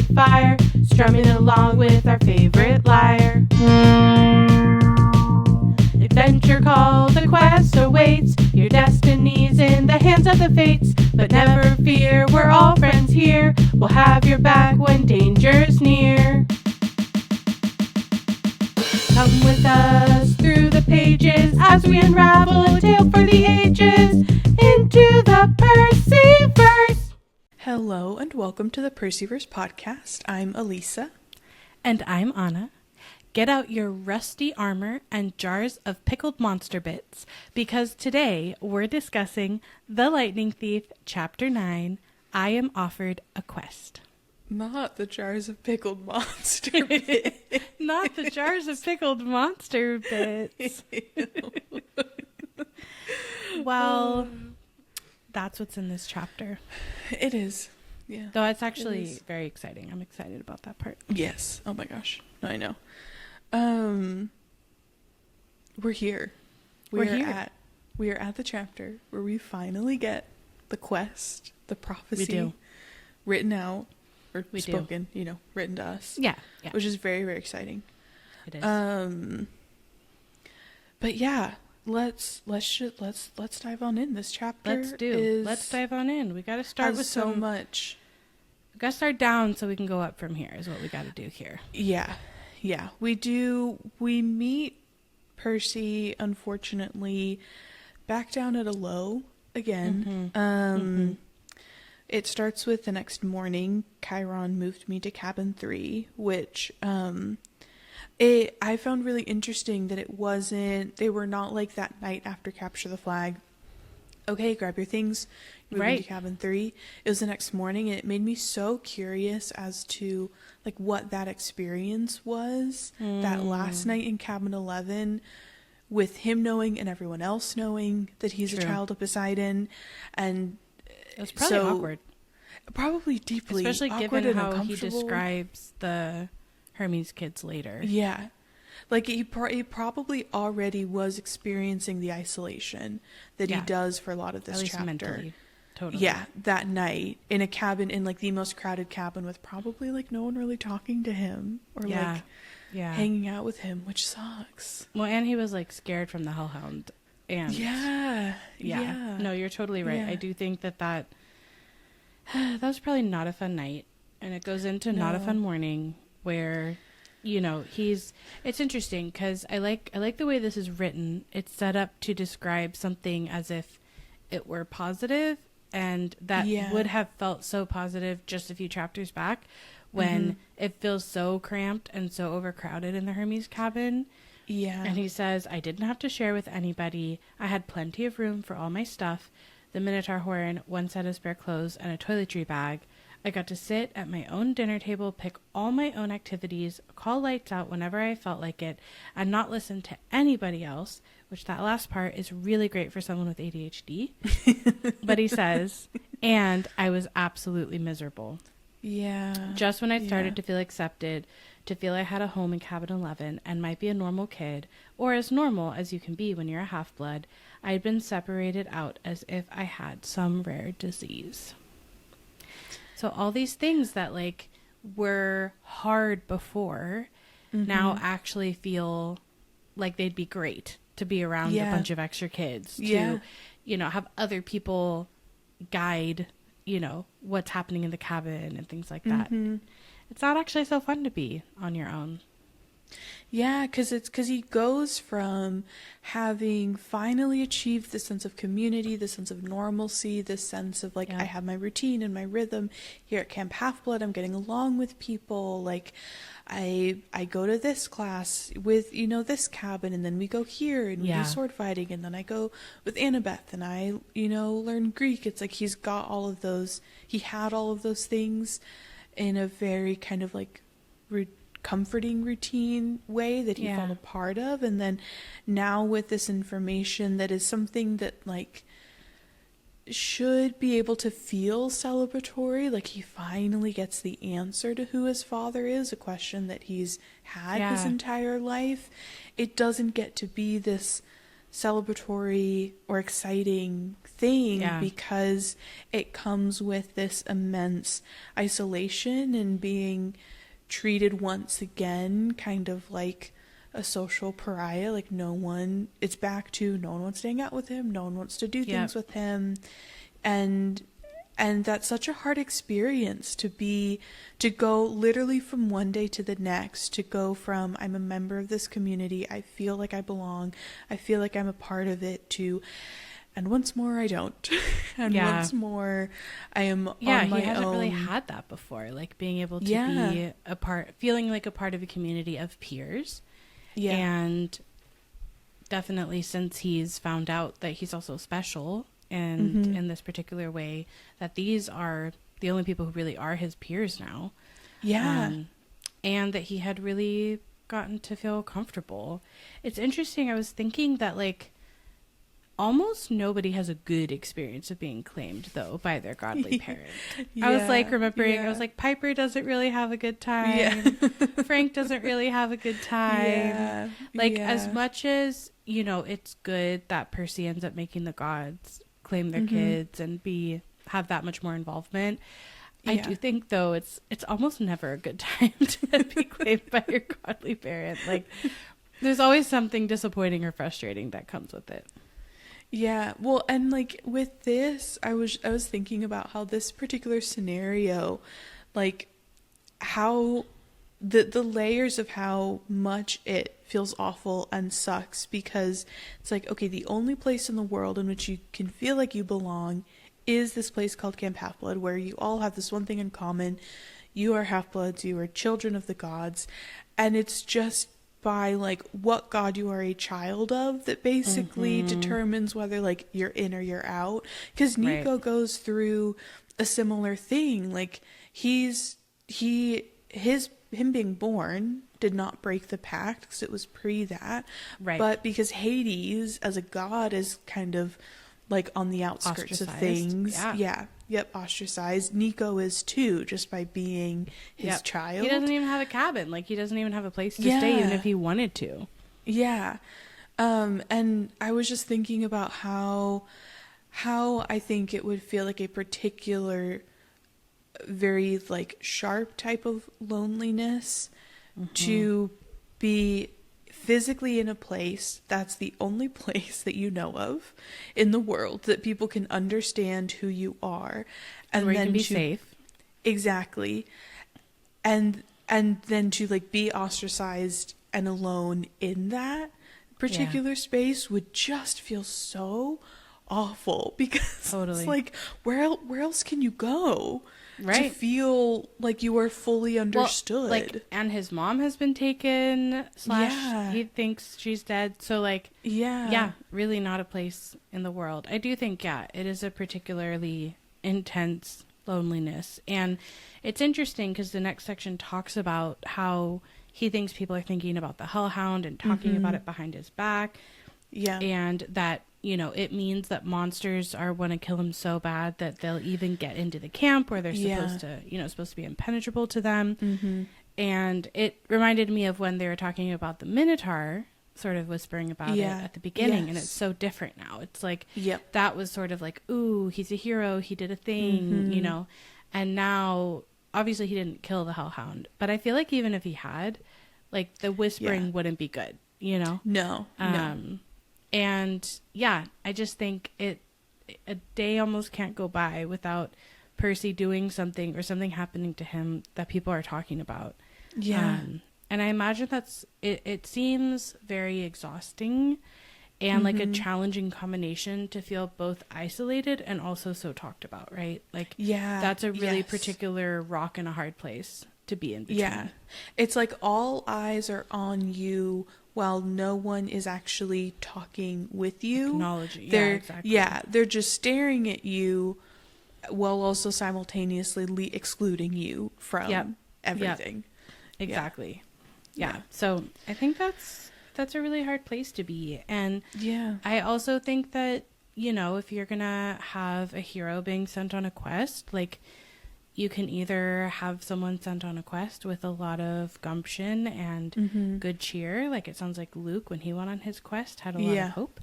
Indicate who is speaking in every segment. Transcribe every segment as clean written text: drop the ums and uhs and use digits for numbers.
Speaker 1: campfire, strumming along with our favorite lyre. Adventure called the quest awaits, your destiny's in the hands of the fates. But never fear, we're all friends here, we'll have your back when danger's near. Come with us through the pages as we unravel a tale for the ages into the Percy-Verse.
Speaker 2: Hello and welcome to the Percy-Verse Podcast. I'm Alisa.
Speaker 1: And I'm Anna. Get out your rusty armor and jars of pickled monster bits, because today we're discussing The Lightning Thief, Chapter 9, I Am Offered a Quest.
Speaker 2: Not the jars of pickled monster bits.
Speaker 1: Not the jars of pickled monster bits. Well, that's what's in this chapter.
Speaker 2: It is. Yeah.
Speaker 1: Though it's actually very exciting. I'm excited about that part.
Speaker 2: Yes. Oh my gosh. I know. We're here. We are at the chapter where we finally get the quest, the prophecy written out or spoken, written to us.
Speaker 1: Yeah.
Speaker 2: Which is very, very exciting.
Speaker 1: It is.
Speaker 2: But yeah, let's dive on in. This chapter
Speaker 1: Let's dive on in. We got to start with
Speaker 2: so much.
Speaker 1: We got to start down so we can go up from here is what we got to do here.
Speaker 2: Yeah. Yeah, we do. We meet Percy, unfortunately, back down at a low again. It starts with the next morning, Chiron moved me to cabin 3, which I found really interesting that they were not like that night after Capture the Flag. Okay, grab your things, move into cabin 3. It was the next morning, and it made me so curious as to like what that experience was that last night in cabin 11, with him knowing and everyone else knowing that he's a child of Poseidon, and
Speaker 1: it was probably awkward.
Speaker 2: Probably deeply,
Speaker 1: especially
Speaker 2: awkward
Speaker 1: given
Speaker 2: and
Speaker 1: how he describes the Hermes kids later.
Speaker 2: Yeah. Like, he probably already was experiencing the isolation that he does for a lot of this chapter.
Speaker 1: Mentally. Totally.
Speaker 2: Yeah, that night in a cabin, in like the most crowded cabin with probably like no one really talking to him or hanging out with him, which sucks.
Speaker 1: Well, and he was like scared from the Hellhound. And yeah. No, you're totally right. I do think that was probably not a fun night. And it goes into not a fun morning where... it's interesting because I like the way this is written. It's set up to describe something as if it were positive, and that would have felt so positive just a few chapters back when it feels so cramped and so overcrowded in the Hermes cabin. Yeah. And he says, I didn't have to share with anybody. I had plenty of room for all my stuff. The Minotaur horn, one set of spare clothes, and a toiletry bag. I got to sit at my own dinner table, pick all my own activities, call lights out whenever I felt like it, and not listen to anybody else, which that last part is really great for someone with ADHD. But he says, and I was absolutely miserable. Yeah. Just when I started to feel accepted, to feel I had a home in cabin 11 and might be a normal kid, or as normal as you can be when you're a half-blood, I had been separated out as if I had some rare disease. So all these things that like were hard before now actually feel like they'd be great to be around a bunch of extra kids, to, have other people guide, what's happening in the cabin and things like that. It's not actually so fun to be on your own.
Speaker 2: Yeah, because he goes from having finally achieved the sense of community, the sense of normalcy, this sense of like, I have my routine and my rhythm here at Camp Half-Blood. I'm getting along with people. Like, I go to this class with, this cabin, and then we go here and we do sword fighting, and then I go with Annabeth and I, learn Greek. It's like he had all of those things in a very kind of like comforting routine way that he felt a part of, and then now with this information that is something that like should be able to feel celebratory, like he finally gets the answer to who his father is, a question that he's had his entire life. It doesn't get to be this celebratory or exciting thing because it comes with this immense isolation and being treated once again kind of like a social pariah. Like no one wants to hang out with him, no one wants to do things with him, and that's such a hard experience to go literally from one day to the next, to go from I'm a member of this community, I feel like I belong, I feel like I'm a part of it, to and once more I don't. And once more I am on my own.
Speaker 1: Yeah, he hasn't really had that before, like being able to be a part, feeling like a part of a community of peers. Yeah. And definitely since he's found out that he's also special and in this particular way, that these are the only people who really are his peers now. Yeah. And that he had really gotten to feel comfortable. It's interesting. I was thinking that like almost nobody has a good experience of being claimed though by their godly parent. I was like remembering, I was like, Piper doesn't really have a good time. Frank doesn't really have a good time. As much as, you know, it's good that Percy ends up making the gods claim their kids and have that much more involvement. I do think though it's almost never a good time to be claimed by your godly parent. Like there's always something disappointing or frustrating that comes with it.
Speaker 2: Yeah, well, and like with this, I was thinking about how this particular scenario, like how the layers of how much it feels awful and sucks, because it's like, okay, the only place in the world in which you can feel like you belong is this place called Camp Half-Blood, where you all have this one thing in common. You are half-bloods, you are children of the gods, and it's just by like what god you are a child of that basically determines whether like you're in or you're out. Because Nico goes through a similar thing. Like him being born did not break the pact because it was pre that, but because Hades as a god is kind of like on the outskirts of things. Ostracized. Nico is too, just by being his child.
Speaker 1: He doesn't even have a cabin. Like he doesn't even have a place to stay, even if he wanted to.
Speaker 2: And I was just thinking about how I think it would feel like a particular very like sharp type of loneliness to be physically in a place that's the only place that you know of in the world that people can understand who you are, and
Speaker 1: where
Speaker 2: then
Speaker 1: you can be safe.
Speaker 2: Exactly. And then to like be ostracized and alone in that particular space would just feel so awful, because it's like where else can you go to feel like you are fully understood?
Speaker 1: Well, like, and his mom has been taken / he thinks she's dead, so like really not a place in the world. I do think it is a particularly intense loneliness, and it's interesting because the next section talks about how he thinks people are thinking about the Hellhound and talking about it behind his back, and that, you know, it means that monsters want to kill him so bad that they'll even get into the camp where they're supposed to be impenetrable to them. And it reminded me of when they were talking about the Minotaur, sort of whispering about it at the beginning, and it's so different now. It's like that was sort of like, ooh, he's a hero, he did a thing, you know, and now obviously he didn't kill the Hellhound, but I feel like even if he had, like, the whispering wouldn't be good, you know?
Speaker 2: No.
Speaker 1: And I just think a day almost can't go by without Percy doing something or something happening to him that people are talking about. And I imagine it seems very exhausting and like a challenging combination to feel both isolated and also so talked about, right? Like, that's a really particular rock and a hard place to be in between.
Speaker 2: It's like all eyes are on you while no one is actually talking with you.
Speaker 1: Acknowledging.
Speaker 2: They're just staring at you while also simultaneously excluding you from everything.
Speaker 1: Exactly. So I think that's a really hard place to be. And I also think that, you know, if you're gonna have a hero being sent on a quest, like, you can either have someone sent on a quest with a lot of gumption and good cheer. Like it sounds like Luke, when he went on his quest, had a lot of hope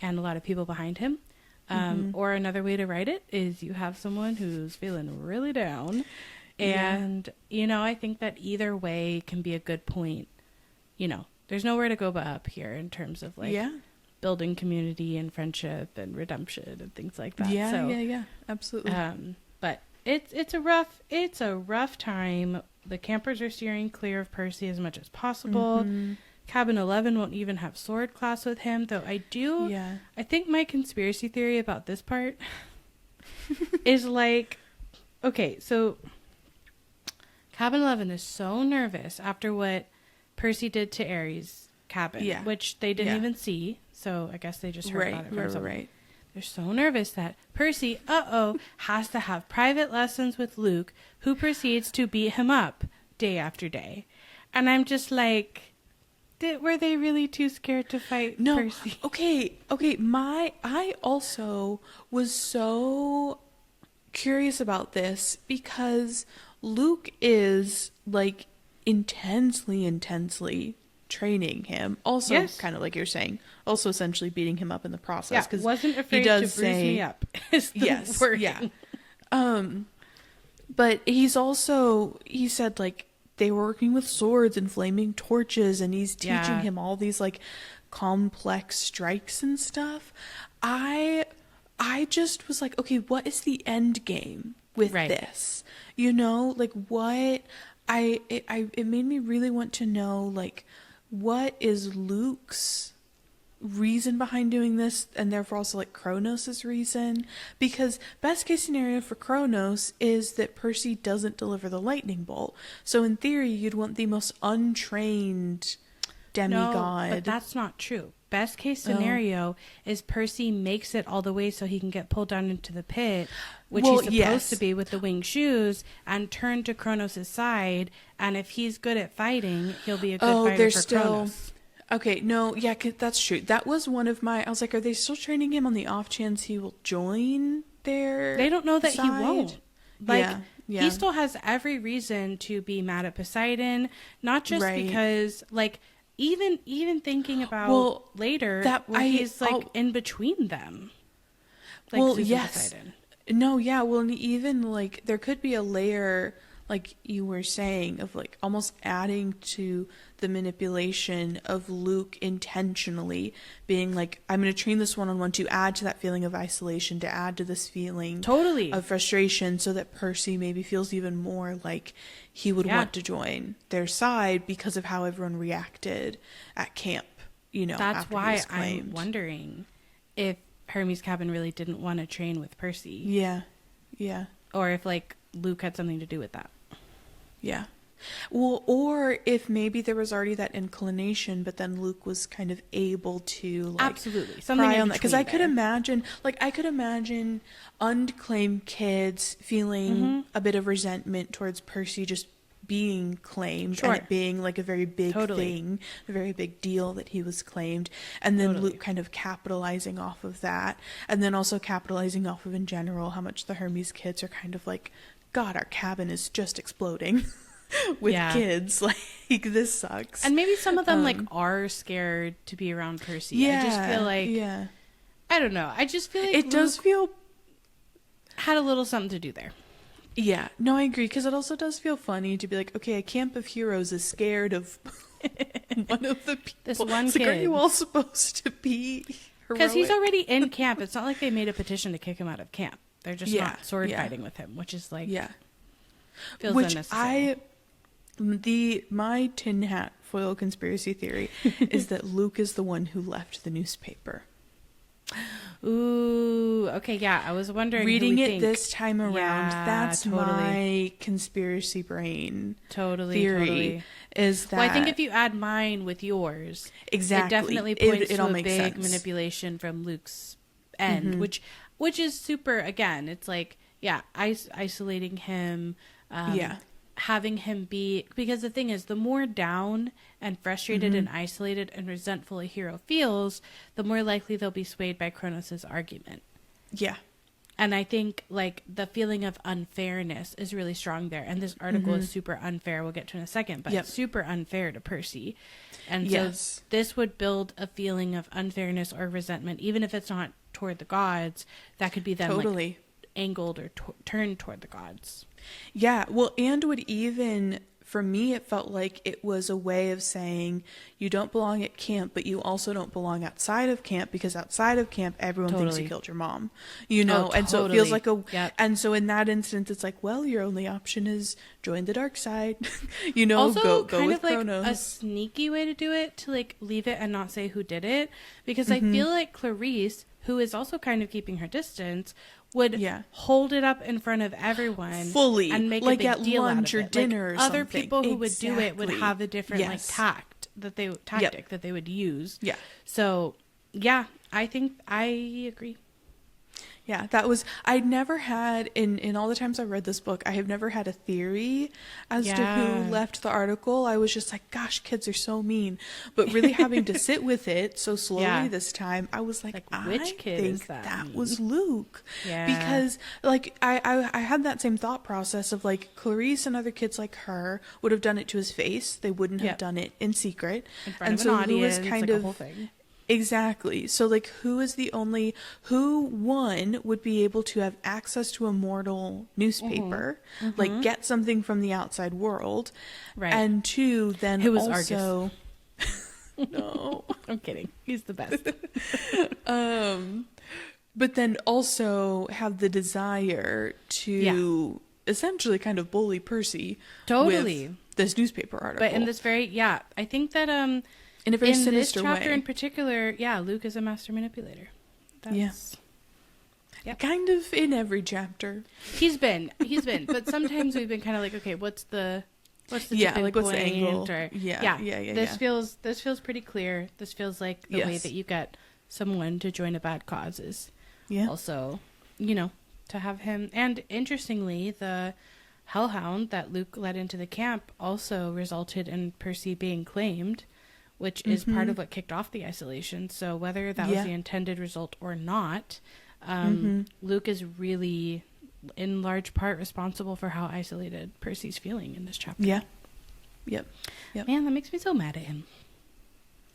Speaker 1: and a lot of people behind him. Or another way to write it is you have someone who's feeling really down. And, you know, I think that either way can be a good point. You know, there's nowhere to go but up here in terms of like building community and friendship and redemption and things like that.
Speaker 2: Yeah, absolutely.
Speaker 1: But it's a rough time. The campers are steering clear of Percy as much as possible. Cabin 11 won't even have sword class with him, though I think my conspiracy theory about this part is like, okay, so Cabin 11 is so nervous after what Percy did to Aries' cabin, which they didn't even see, so I guess they just heard about it from someone. Right. They're so nervous that Percy, has to have private lessons with Luke, who proceeds to beat him up day after day. And I'm just like, were they really too scared to fight Percy?
Speaker 2: Okay. I also was so curious about this because Luke is like intensely training him. Also, kind of like you're saying, also essentially beating him up in the process.
Speaker 1: Yeah, wasn't afraid to bruise me up. Is the word.
Speaker 2: Yeah. But he said like they were working with swords and flaming torches, and he's teaching him all these like complex strikes and stuff. I just was like, okay, what is the end game with this? You know, like what it made me really want to know, like, what is Luke's reason behind doing this, and therefore also like Kronos' reason? Because best case scenario for Kronos is that Percy doesn't deliver the lightning bolt. So in theory, you'd want the most untrained demigod.
Speaker 1: No, but that's not true. Best case scenario is Percy makes it all the way so he can get pulled down into the pit, which he's supposed to be with the winged shoes, and turn to Kronos' side. And if he's good at fighting, he'll be a good fighter for Kronos.
Speaker 2: Okay, no, yeah, that's true. That was one of my... I was like, are they still training him on the off chance he will join their
Speaker 1: They don't know that
Speaker 2: side?
Speaker 1: He won't. Like, he still has every reason to be mad at Poseidon, not just because, like... Even thinking about later, he's like in between them. Like Poseidon.
Speaker 2: No, yeah. Well, and even like there could be a layer, like you were saying, of like almost adding to the manipulation of Luke intentionally being like, I'm going to train this one-on-one to add to that feeling of isolation, to add to this feeling of frustration, so that Percy maybe feels even more like he would want to join their side because of how everyone reacted at camp, you know.
Speaker 1: That's why I'm wondering if Hermes' cabin really didn't want to train with Percy.
Speaker 2: Yeah.
Speaker 1: Or if like Luke had something to do with that.
Speaker 2: Yeah. Well, or if maybe there was already that inclination, but then Luke was kind of able to like
Speaker 1: absolutely something
Speaker 2: on that, because I could imagine unclaimed kids feeling a bit of resentment towards Percy just being claimed and it being like a very big thing, a very big deal that he was claimed, and then Luke kind of capitalizing off of that, and then also capitalizing off of in general how much the Hermes kids are kind of like, God, our cabin is just exploding. With kids, like, this sucks.
Speaker 1: And maybe some of them like are scared to be around Percy. I just feel like I don't know. I just feel like
Speaker 2: it does feel
Speaker 1: had a little something to do there.
Speaker 2: Yeah, no, I agree, because it also does feel funny to be like, okay, a camp of heroes is scared of one of the people.
Speaker 1: This one
Speaker 2: kid.
Speaker 1: Like,
Speaker 2: are you all supposed to be heroic?
Speaker 1: Because he's already in camp. It's not like they made a petition to kick him out of camp. They're just not sword fighting with him, which is like feels unnecessary.
Speaker 2: My tin hat foil conspiracy theory is that Luke is the one who left the newspaper.
Speaker 1: Ooh, okay, yeah. I was wondering.
Speaker 2: Reading it this time around, that's my conspiracy brain theory. Is that?
Speaker 1: Well, I think if you add mine with yours,
Speaker 2: it
Speaker 1: definitely points to a big manipulation from Luke's end, which is super. Again, it's like isolating him. Having him be, because the thing is, the more down and frustrated and isolated and resentful a hero feels, the more likely they'll be swayed by Kronos' argument.
Speaker 2: Yeah.
Speaker 1: And I think like the feeling of unfairness is really strong there. And this article is super unfair. We'll get to in a second, but it's super unfair to Percy. And so this would build a feeling of unfairness or resentment, even if it's not toward the gods. That could be them like angled or turned toward the gods.
Speaker 2: Yeah. Well, and would even, for me, it felt like it was a way of saying you don't belong at camp, but you also don't belong outside of camp, because outside of camp, everyone thinks you killed your mom, you know? And so it feels like and so in that instance, it's like, well, your only option is join the dark side, you know,
Speaker 1: also,
Speaker 2: go
Speaker 1: kind
Speaker 2: with
Speaker 1: of like
Speaker 2: Kronos.
Speaker 1: a sneaky way to do it, to like leave it and not say who did it, because I feel like Clarice, who is also kind of keeping her distance, would hold it up in front of everyone
Speaker 2: fully
Speaker 1: and make
Speaker 2: like
Speaker 1: a big
Speaker 2: at
Speaker 1: deal
Speaker 2: lunch
Speaker 1: out of
Speaker 2: or
Speaker 1: it.
Speaker 2: dinner
Speaker 1: like
Speaker 2: or
Speaker 1: other
Speaker 2: something.
Speaker 1: people who would do it would have a different like tactic that they would use. So I think I agree.
Speaker 2: I'd never had, in all the times I've read this book, I have never had a theory as to who left the article. I was just like, gosh, kids are so mean. But really having to sit with it so slowly this time, I was like
Speaker 1: which kid
Speaker 2: think
Speaker 1: is that
Speaker 2: was Luke. Because like I had that same thought process of like Clarice and other kids like her would have done it to his face. They wouldn't have done it in secret.
Speaker 1: In front of an audience, who was kind of a whole thing.
Speaker 2: Exactly. So like who would be able to have access to a mortal newspaper, like get something from the outside world, and two, then
Speaker 1: who was
Speaker 2: also
Speaker 1: Argus. No, I'm kidding, he's the best.
Speaker 2: But then also have the desire to essentially kind of bully Percy with this newspaper article.
Speaker 1: But in this very I think that
Speaker 2: in a very sinister
Speaker 1: way. In this chapter
Speaker 2: way.
Speaker 1: in particular, Luke is a master manipulator.
Speaker 2: Kind of in every chapter.
Speaker 1: He's been, but sometimes we've been kind of like, okay, what's the what's the
Speaker 2: angle?
Speaker 1: Or, This feels pretty clear. This feels like the way that you get someone to join a bad cause is also, to have him. And interestingly, the hellhound that Luke led into the camp also resulted in Percy being claimed, which is part of what kicked off the isolation. So whether that was the intended result or not, Luke is really, in large part, responsible for how isolated Percy's feeling in this chapter.
Speaker 2: Yep.
Speaker 1: Man, that makes me so mad at him.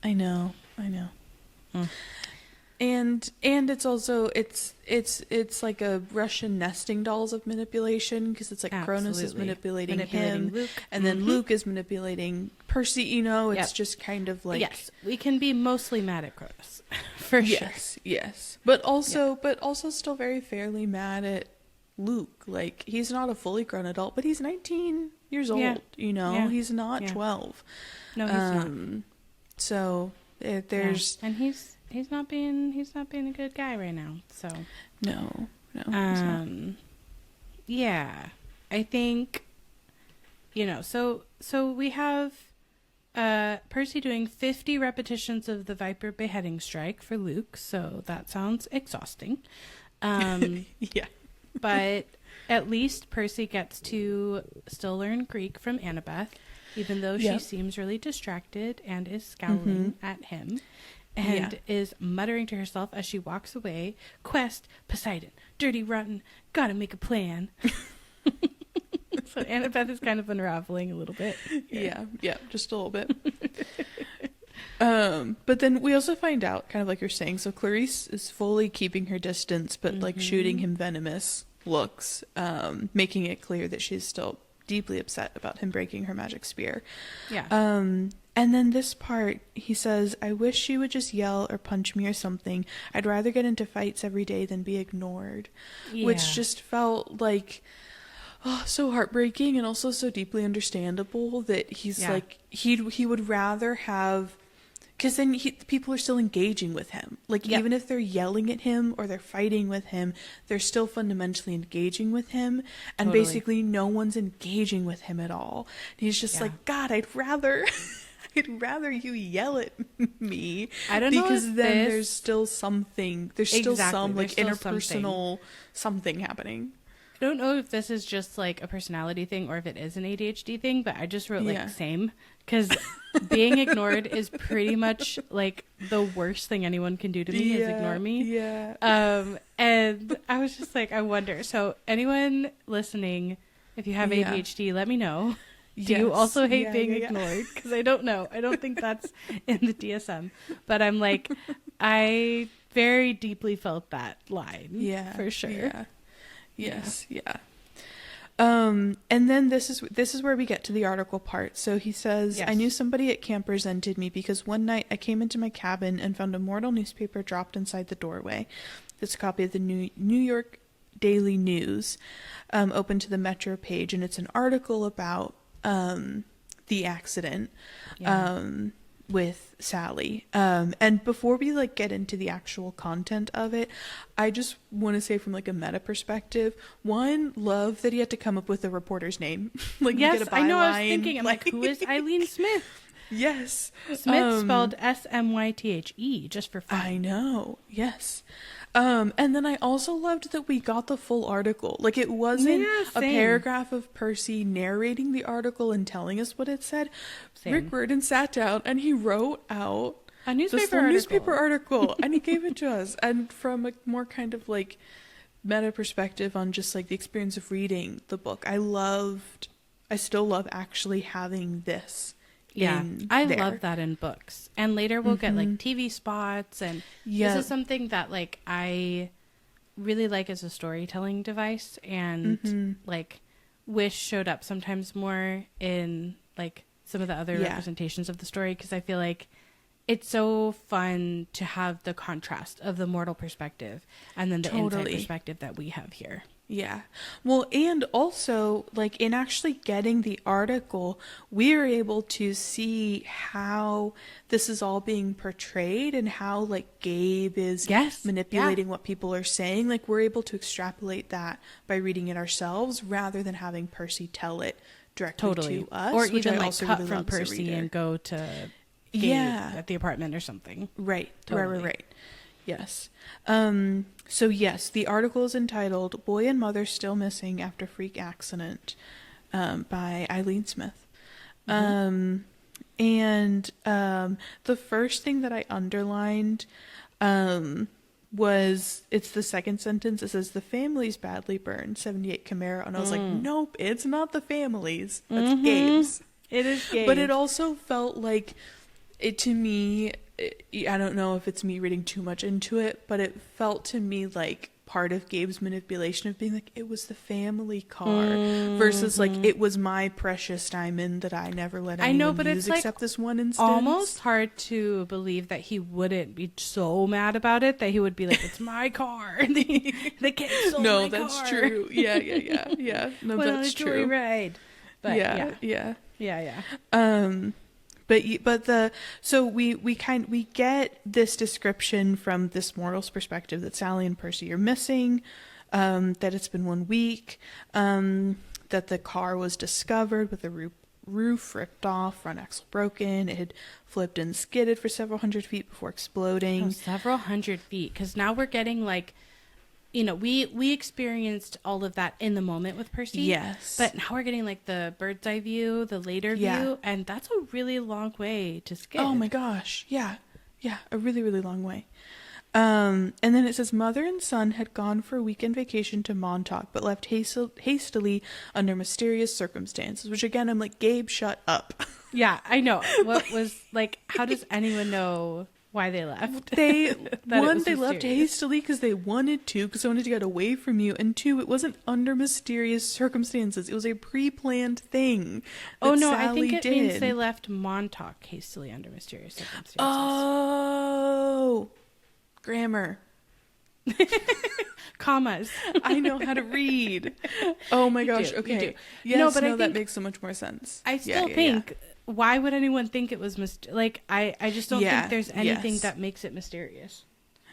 Speaker 2: I know. And it's also it's like a Russian nesting dolls of manipulation, because it's like Kronos is manipulating him, Luke. And then Luke is manipulating Percy. It's just kind of like
Speaker 1: we can be mostly mad at Kronos for sure.
Speaker 2: Yes, but also still very fairly mad at Luke. Like, he's not a fully grown adult, but he's 19 years old. He's not 12.
Speaker 1: No, he's not.
Speaker 2: So there's
Speaker 1: and he's not being a good guy right now. So
Speaker 2: no.
Speaker 1: I think so we have Percy doing 50 repetitions of the Viper beheading strike for Luke, so that sounds exhausting. But at least Percy gets to still learn Greek from Annabeth, even though she seems really distracted and is scowling at him. And is muttering to herself as she walks away, "Quest, Poseidon, dirty, rotten, gotta make a plan." So Annabeth is kind of unraveling a little bit.
Speaker 2: Yeah, just a little bit. But then we also find out, kind of like you're saying, so Clarice is fully keeping her distance, but like shooting him venomous looks, making it clear that she's still deeply upset about him breaking her magic spear. And then this part, he says, "I wish she would just yell or punch me or something. I'd rather get into fights every day than be ignored." Which just felt like so heartbreaking, and also so deeply understandable that he's like, he would rather have, because then people are still engaging with him. Like, even if they're yelling at him or they're fighting with him, they're still fundamentally engaging with him. And basically no one's engaging with him at all. And he's just like, God, I'd rather you yell at me.
Speaker 1: I don't know,
Speaker 2: because then there's still something. There's still some like interpersonal something happening.
Speaker 1: don't know if this is just like a personality thing or if it is an ADHD thing, but I just wrote like same, because being ignored is pretty much like the worst thing anyone can do to me is ignore me. Yeah. And I was just like, I wonder. So anyone listening, if you have ADHD, let me know. Do you also hate being ignored? Because I don't know. I don't think that's in the DSM. But I'm like, I very deeply felt that line. Yeah. For sure. Yeah.
Speaker 2: Yes. Yeah. And then this is where we get to the article part. So he says, I knew somebody at camp resented me because one night I came into my cabin and found a mortal newspaper dropped inside the doorway. It's a copy of the New York Daily News, open to the Metro page, and it's an article about the accident with Sally. And before we like get into the actual content of it, I just want to say from like a meta perspective, one, love that he had to come up with a reporter's name. Like,
Speaker 1: yes,
Speaker 2: get a byline.
Speaker 1: I know. I was thinking, I'm like, who is Eileen Smith?
Speaker 2: Yes,
Speaker 1: Smith spelled Smythe, just for fun.
Speaker 2: I know. Yes. And then I also loved that we got the full article. Like, it wasn't a paragraph of Percy narrating the article and telling us what it said. Same. Rick Riordan sat down and he wrote out
Speaker 1: a newspaper
Speaker 2: article and he gave it to us. And from a more kind of like meta perspective on just like the experience of reading the book, I still love actually having this.
Speaker 1: Yeah, I love that in books. And later we'll get like TV spots, and this is something that like I really like as a storytelling device, and like wish showed up sometimes more in like some of the other representations of the story, because I feel like it's so fun to have the contrast of the mortal perspective and then the inside perspective that we have here.
Speaker 2: Yeah. Well, and also, like, in actually getting the article, we're able to see how this is all being portrayed and how, like, Gabe is manipulating what people are saying. Like, we're able to extrapolate that by reading it ourselves rather than having Percy tell it directly to us.
Speaker 1: Or even, like, cut really from Percy and go to Gabe at the apartment or something.
Speaker 2: Right. Totally. Right. Yes. So yes, the article is entitled "Boy and Mother Still Missing After Freak Accident" by Eileen Smith. And the first thing that I underlined was, it's the second sentence. It says, "The family's badly burned, 78 Camaro." And I was like, nope, it's not the family's. That's Gabe's.
Speaker 1: It is Gabe's.
Speaker 2: But it also felt like, it to me, I don't know if it's me reading too much into it, but it felt to me like part of Gabe's manipulation of being like, it was the family car versus like, it was my precious diamond that I never let anyone use except this one instance.
Speaker 1: Almost hard to believe that he wouldn't be so mad about it, that he would be like, it's my car. the kid stole my car.
Speaker 2: No, that's true. Yeah. No, that's true.
Speaker 1: Ride. But yeah.
Speaker 2: So we get this description from this mortal's perspective that Sally and Percy are missing, that it's been 1 week, that the car was discovered with the roof ripped off, front axle broken, it had flipped and skidded for several hundred feet before exploding.
Speaker 1: Several hundred feet, because now we're getting like, you know, we experienced all of that in the moment with Percy. Yes. But now we're getting like the bird's eye view, the later view, and that's a really long way to skid.
Speaker 2: Oh my gosh. Yeah. Yeah, a really, really long way. And then it says, mother and son had gone for a weekend vacation to Montauk, but left hastily under mysterious circumstances, which again, I'm like, Gabe, shut up.
Speaker 1: Yeah, I know. What was like, how does anyone know why they left?
Speaker 2: They left hastily because they wanted to, because they wanted to get away from you, and two, it wasn't under mysterious circumstances. It was a pre-planned thing.
Speaker 1: Oh no, Sally I think it means they left Montauk hastily under mysterious circumstances.
Speaker 2: Oh, grammar.
Speaker 1: Commas.
Speaker 2: I know how to read. Oh my gosh. Okay. Yes, but that makes so much more sense.
Speaker 1: I still think. Why would anyone think it was I just don't think there's anything that makes it mysterious.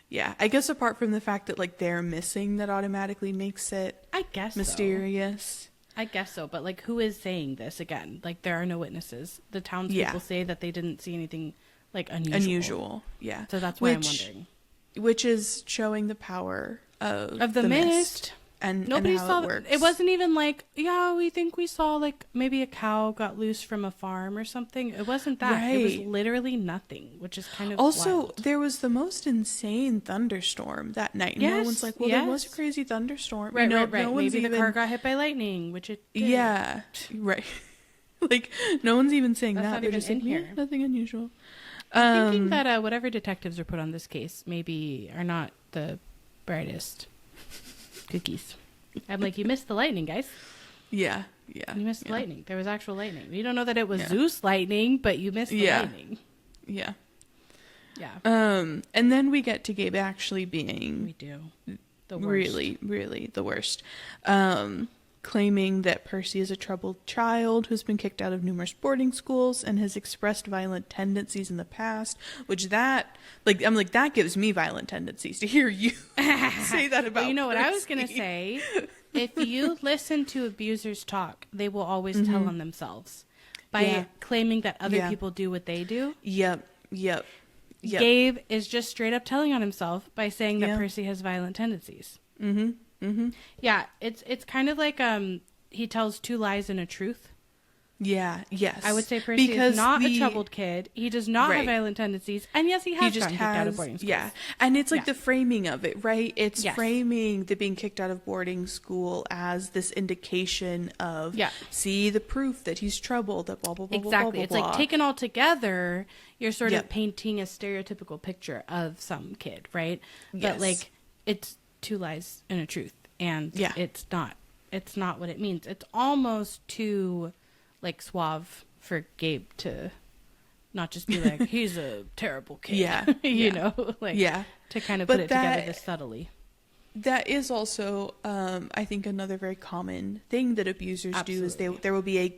Speaker 2: Yeah, I guess apart from the fact that like they're missing, that automatically makes it, I guess, mysterious.
Speaker 1: So. I guess so, but like, who is saying this again? Like, there are no witnesses. The townspeople say that they didn't see anything like unusual.
Speaker 2: Yeah.
Speaker 1: So that's why I'm wondering.
Speaker 2: Which is showing the power of
Speaker 1: the mist.
Speaker 2: and
Speaker 1: nobody
Speaker 2: how
Speaker 1: saw
Speaker 2: it works.
Speaker 1: It wasn't even like, yeah, we think we saw like maybe a cow got loose from a farm or something. It wasn't that. Right. It was literally nothing, which is kind of
Speaker 2: also
Speaker 1: wild.
Speaker 2: There was the most insane thunderstorm that night.
Speaker 1: Yes,
Speaker 2: no one's like, well, there was a crazy thunderstorm.
Speaker 1: Right,
Speaker 2: right.
Speaker 1: No maybe the car got hit by lightning, which it did.
Speaker 2: Yeah, right. Like, no one's even saying
Speaker 1: That's
Speaker 2: that.
Speaker 1: not
Speaker 2: They're
Speaker 1: even
Speaker 2: just
Speaker 1: in
Speaker 2: like,
Speaker 1: here.
Speaker 2: Nothing unusual.
Speaker 1: I'm thinking that whatever detectives are put on this case maybe are not the brightest cookies. I'm like, you missed the lightning, guys.
Speaker 2: Yeah.
Speaker 1: You missed the lightning. There was actual lightning. You don't know that it was Zeus lightning, but you missed the lightning.
Speaker 2: Yeah.
Speaker 1: Yeah.
Speaker 2: And then we get to Gabe actually being...
Speaker 1: We do. The worst.
Speaker 2: Really, really the worst. Claiming that Percy is a troubled child who's been kicked out of numerous boarding schools and has expressed violent tendencies in the past, which that gives me violent tendencies to hear you say that about
Speaker 1: well, you know
Speaker 2: Percy.
Speaker 1: what I was going to say? If you listen to abusers talk, they will always tell on themselves by claiming that other people do what they do.
Speaker 2: Yep.
Speaker 1: Gabe is just straight up telling on himself by saying that Percy has violent tendencies. Yeah, it's kind of like he tells two lies and a truth.
Speaker 2: Yeah, yes.
Speaker 1: I would say Percy is not a troubled kid. He does not have violent tendencies. And yes, he has gotten kicked out of boarding schools.
Speaker 2: Yeah, and it's like the framing of it, right? It's framing the being kicked out of boarding school as this indication of, see the proof that he's troubled, that blah, blah, blah,
Speaker 1: exactly.
Speaker 2: blah, blah, blah.
Speaker 1: It's like taken all together, you're sort of painting a stereotypical picture of some kid, right? But like, it's two lies and a truth. And it's not what it means. It's almost too... like suave for Gabe to not just be like, he's a terrible kid. you know, like to kind of put it together this subtly.
Speaker 2: That is also, I think, another very common thing that abusers do is there will be a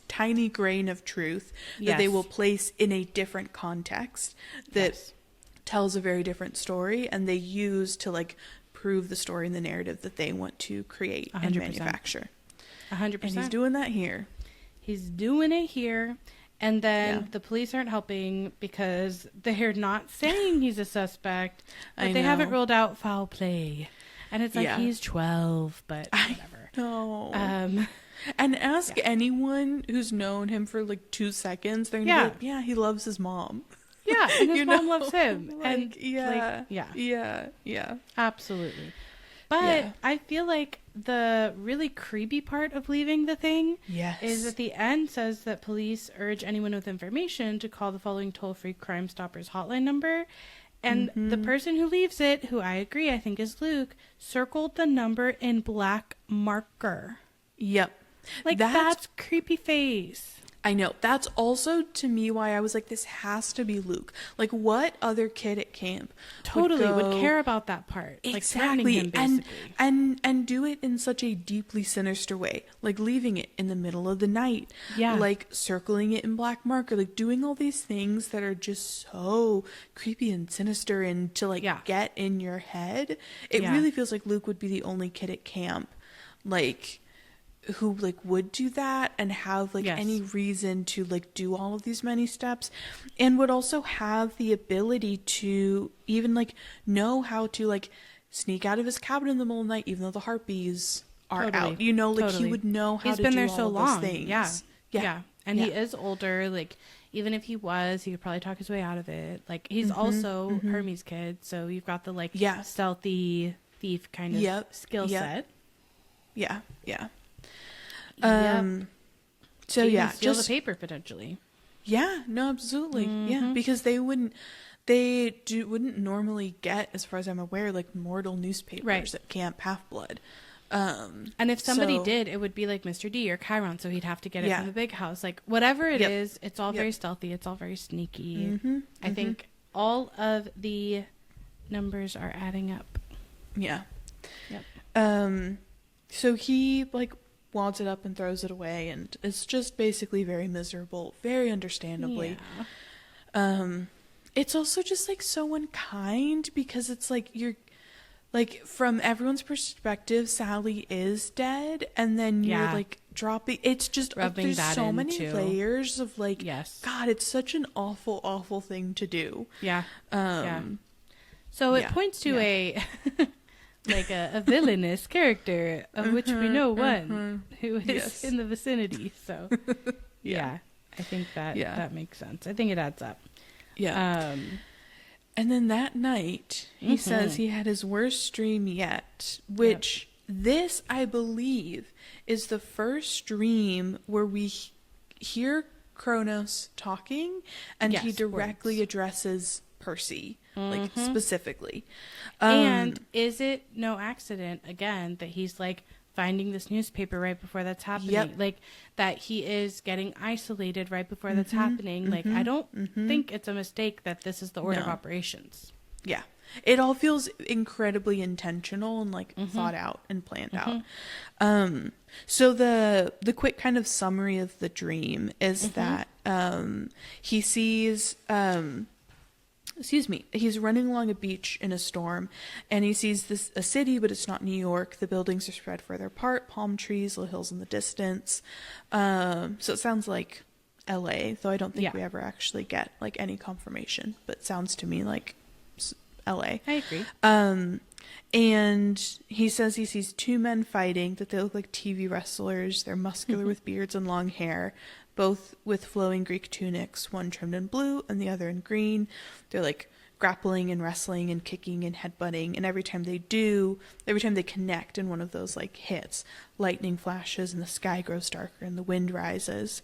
Speaker 2: tiny grain of truth that they will place in a different context that tells a very different story, and they use to like prove the story and the narrative that they want to create 100%. And manufacture.
Speaker 1: 100%.
Speaker 2: And he's doing that here.
Speaker 1: He's doing it here, and then the police aren't helping because they're not saying he's a suspect, but they haven't ruled out foul play. And it's like, he's 12, but whatever.
Speaker 2: No. And ask anyone who's known him for like 2 seconds, they're gonna be like, he loves his mom.
Speaker 1: Yeah, and his mom loves him.
Speaker 2: Like,
Speaker 1: and
Speaker 2: yeah.
Speaker 1: Absolutely. But I feel like the really creepy part of leaving the thing is at the end says that police urge anyone with information to call the following toll-free Crime Stoppers hotline number. And the person who leaves it, who I agree, I think is Luke, circled the number in black marker.
Speaker 2: Yep.
Speaker 1: Like, that's creepy face.
Speaker 2: I know. That's also, to me, why I was like, this has to be Luke. Like, what other kid at camp
Speaker 1: would care about that part?
Speaker 2: Exactly.
Speaker 1: Like, him,
Speaker 2: basically. And do it in such a deeply sinister way. Like, leaving it in the middle of the night. Yeah. Like, circling it in black marker. Like, doing all these things that are just so creepy and sinister and to, like, get in your head. It really feels like Luke would be the only kid at camp, like... who like would do that and have like any reason to like do all of these many steps, and would also have the ability to even like know how to like sneak out of his cabin in the middle of the night even though the harpies are out, you know, like he would know how to do all those things. He's been there so long.
Speaker 1: And he is older, like even if he could probably talk his way out of it. Like he's also Hermes' kid, so you've got the like stealthy thief kind of skill set. So steal the paper potentially.
Speaker 2: No, absolutely. Because they wouldn't normally get, as far as I'm aware, like mortal newspapers at Camp Half-Blood.
Speaker 1: And if somebody did, it would be like Mr. D or Chiron, so he'd have to get it from the big house. Like whatever it is, it's all very stealthy, it's all very sneaky. I think all of the numbers are adding up.
Speaker 2: So he like wads it up and throws it away, and it's just basically very miserable, very understandably. It's also just like so unkind because it's like you're like, from everyone's perspective, Sally is dead, and then you're like dropping. It's just there's so many layers of like, God, it's such an awful thing to do.
Speaker 1: So it points to a like a villainous character, of which we know one who is in the vicinity. So, yeah, I think that makes sense. I think it adds up.
Speaker 2: Yeah. And then that night, he says he had his worst dream yet, which this, I believe, is the first dream where we hear Kronos talking, and he directly addresses Percy, like, specifically.
Speaker 1: And is it no accident, again, that he's, like, finding this newspaper right before that's happening? Like, that he is getting isolated right before that's happening. Like, I don't think it's a mistake that this is the order of operations.
Speaker 2: Yeah. It all feels incredibly intentional and, like, thought out and planned out. So the quick kind of summary of the dream is that he sees... he's running along a beach in a storm, and he sees a city, but it's not New York. The buildings are spread further apart, palm trees, little hills in the distance. So it sounds like LA, though I don't think we ever actually get, like, any confirmation, but it sounds to me like LA.
Speaker 1: I agree.
Speaker 2: And he says he sees two men fighting, that they look like TV wrestlers. They're muscular with beards and long hair, both with flowing Greek tunics, one trimmed in blue and the other in green. They're, like, grappling and wrestling and kicking and headbutting. And every time they connect in one of those, like, hits, lightning flashes and the sky grows darker and the wind rises.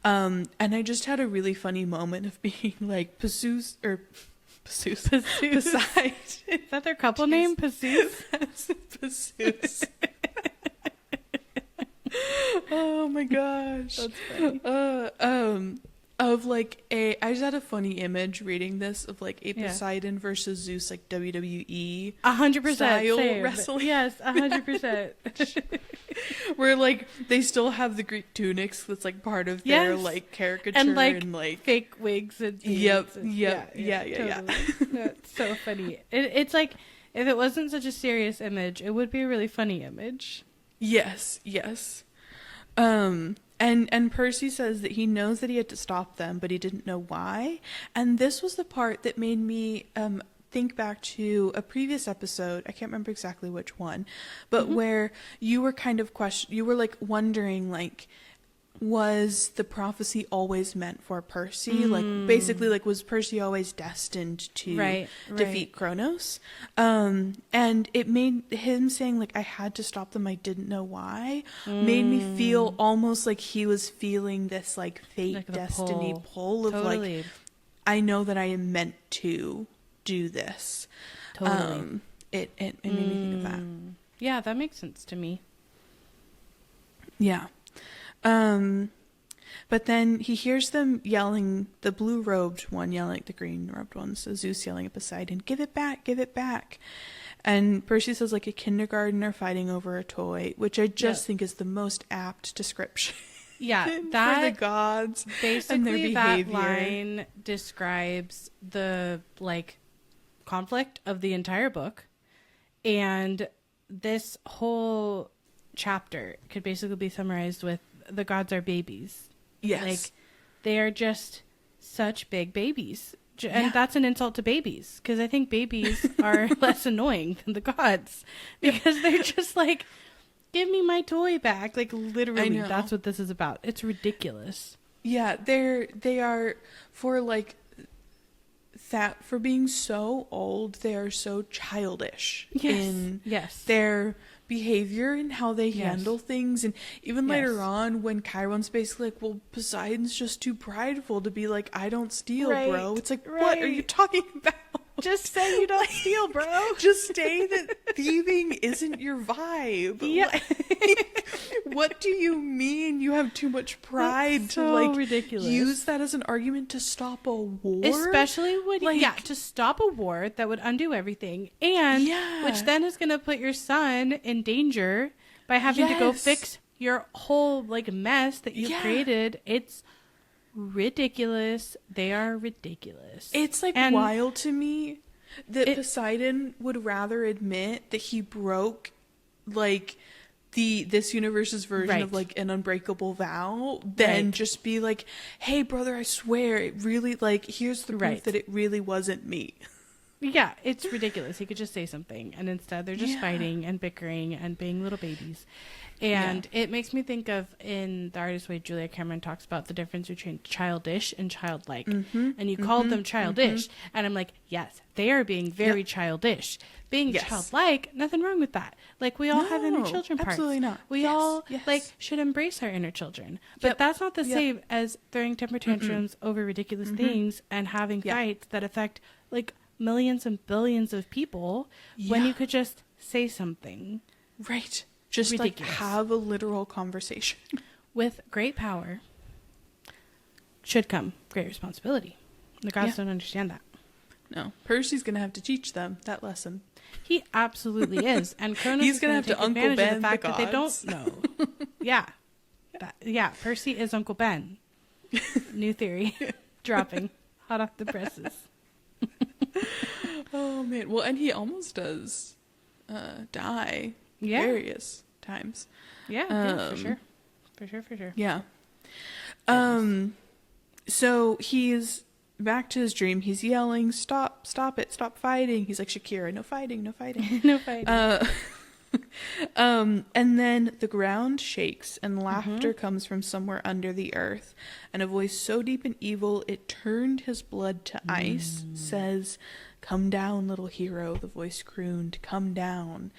Speaker 2: And I just had a really funny moment of being like, Poseidon.
Speaker 1: Is that their couple name? Poseidon?
Speaker 2: Poseidon. Oh my gosh.
Speaker 1: That's funny.
Speaker 2: I just had a funny image reading this of, like, a Poseidon versus Zeus, like, WWE
Speaker 1: 100%
Speaker 2: style
Speaker 1: same.
Speaker 2: wrestling.
Speaker 1: Yes, 100%.
Speaker 2: Where, like, they still have the Greek tunics that's, like, part of their like caricature
Speaker 1: and like fake wigs and
Speaker 2: yeah.
Speaker 1: That's so funny. It's like, if it wasn't such a serious image, it would be a really funny image.
Speaker 2: Yes. And Percy says that he knows that he had to stop them, but he didn't know why. And this was the part that made me think back to a previous episode. I can't remember exactly which one, but where you were kind of like wondering, like, was the prophecy always meant for Percy? Like, basically, like, was Percy always destined to defeat Kronos? And it made him saying, like, I had to stop them, I didn't know why, made me feel almost like he was feeling this, like, fate, like, destiny pull of, like, I know that I am meant to do this.
Speaker 1: Totally.
Speaker 2: It made me think of that.
Speaker 1: Yeah, that makes sense to me.
Speaker 2: Yeah. But then he hears them yelling, the blue-robed one yelling at the green-robed one, so Zeus yelling at Poseidon, give it back. And Percy says, like, a kindergartner fighting over a toy, which I just think is the most apt description.
Speaker 1: Yeah,
Speaker 2: for the gods
Speaker 1: basically
Speaker 2: and their behavior.
Speaker 1: That line describes the, like, conflict of the entire book, and this whole chapter could basically be summarized with the gods are babies.
Speaker 2: Yes.
Speaker 1: Like, they are just such big babies. And that's an insult to babies, because I think babies are less annoying than the gods, because they're just like, give me my toy back. Like, literally, that's what this is about. It's ridiculous. Yeah, they are, for, like, that, for being so old, they are so childish in their behavior and how they handle things. And even later on, when Chiron's basically like, well, Poseidon's just too prideful to be like, I don't steal, bro. It's like, what are you talking about? Just say you don't steal, bro.
Speaker 2: Just say that thieving isn't your vibe.
Speaker 1: Yeah.
Speaker 2: Like, what do you mean you have too much pride to, like,
Speaker 1: ridiculous.
Speaker 2: Use that as an argument to stop a war?
Speaker 1: Especially when, to stop a war that would undo everything, and which then is going to put your son in danger by having to go fix your whole, like, mess that you created. It's ridiculous. They are ridiculous.
Speaker 2: It's, like, wild to me that Poseidon would rather admit that he broke, like, this universe's version of, like, an unbreakable vow than just be like, hey, brother, I swear it really, like, here's the proof that it really wasn't me.
Speaker 1: Yeah, it's ridiculous. He could just say something, and instead they're just fighting and bickering and being little babies. And it makes me think of, in The Artist's Way, Julia Cameron talks about the difference between childish and childlike. And you called them childish. And I'm like, yes, they are being very childish. Being childlike, nothing wrong with that. Like, we all have inner children parts. Absolutely not. We all like should embrace our inner children. But that's not the same as throwing temper tantrums over ridiculous things and having fights that affect like millions and billions of people when you could just say something.
Speaker 2: Right. Just ridiculous. Like have a literal conversation.
Speaker 1: With great power should come great responsibility. The gods don't understand that.
Speaker 2: No. Percy's going to have to teach them that lesson.
Speaker 1: He absolutely is. And Kronos
Speaker 2: He's going to have to Uncle Ben
Speaker 1: the fact that they don't know. Percy is Uncle Ben. New theory. Dropping. Hot off the presses.
Speaker 2: Oh, man. Well, and he almost does die various times.
Speaker 1: Yeah, for sure. For sure.
Speaker 2: Yeah. So he's back to his dream. He's yelling, stop it, stop fighting. He's like, Shakira, no fighting.
Speaker 1: No fighting.
Speaker 2: And then the ground shakes and laughter comes from somewhere under the earth. And a voice so deep and evil it turned his blood to ice says, "Come down, little hero," the voice crooned, "come down."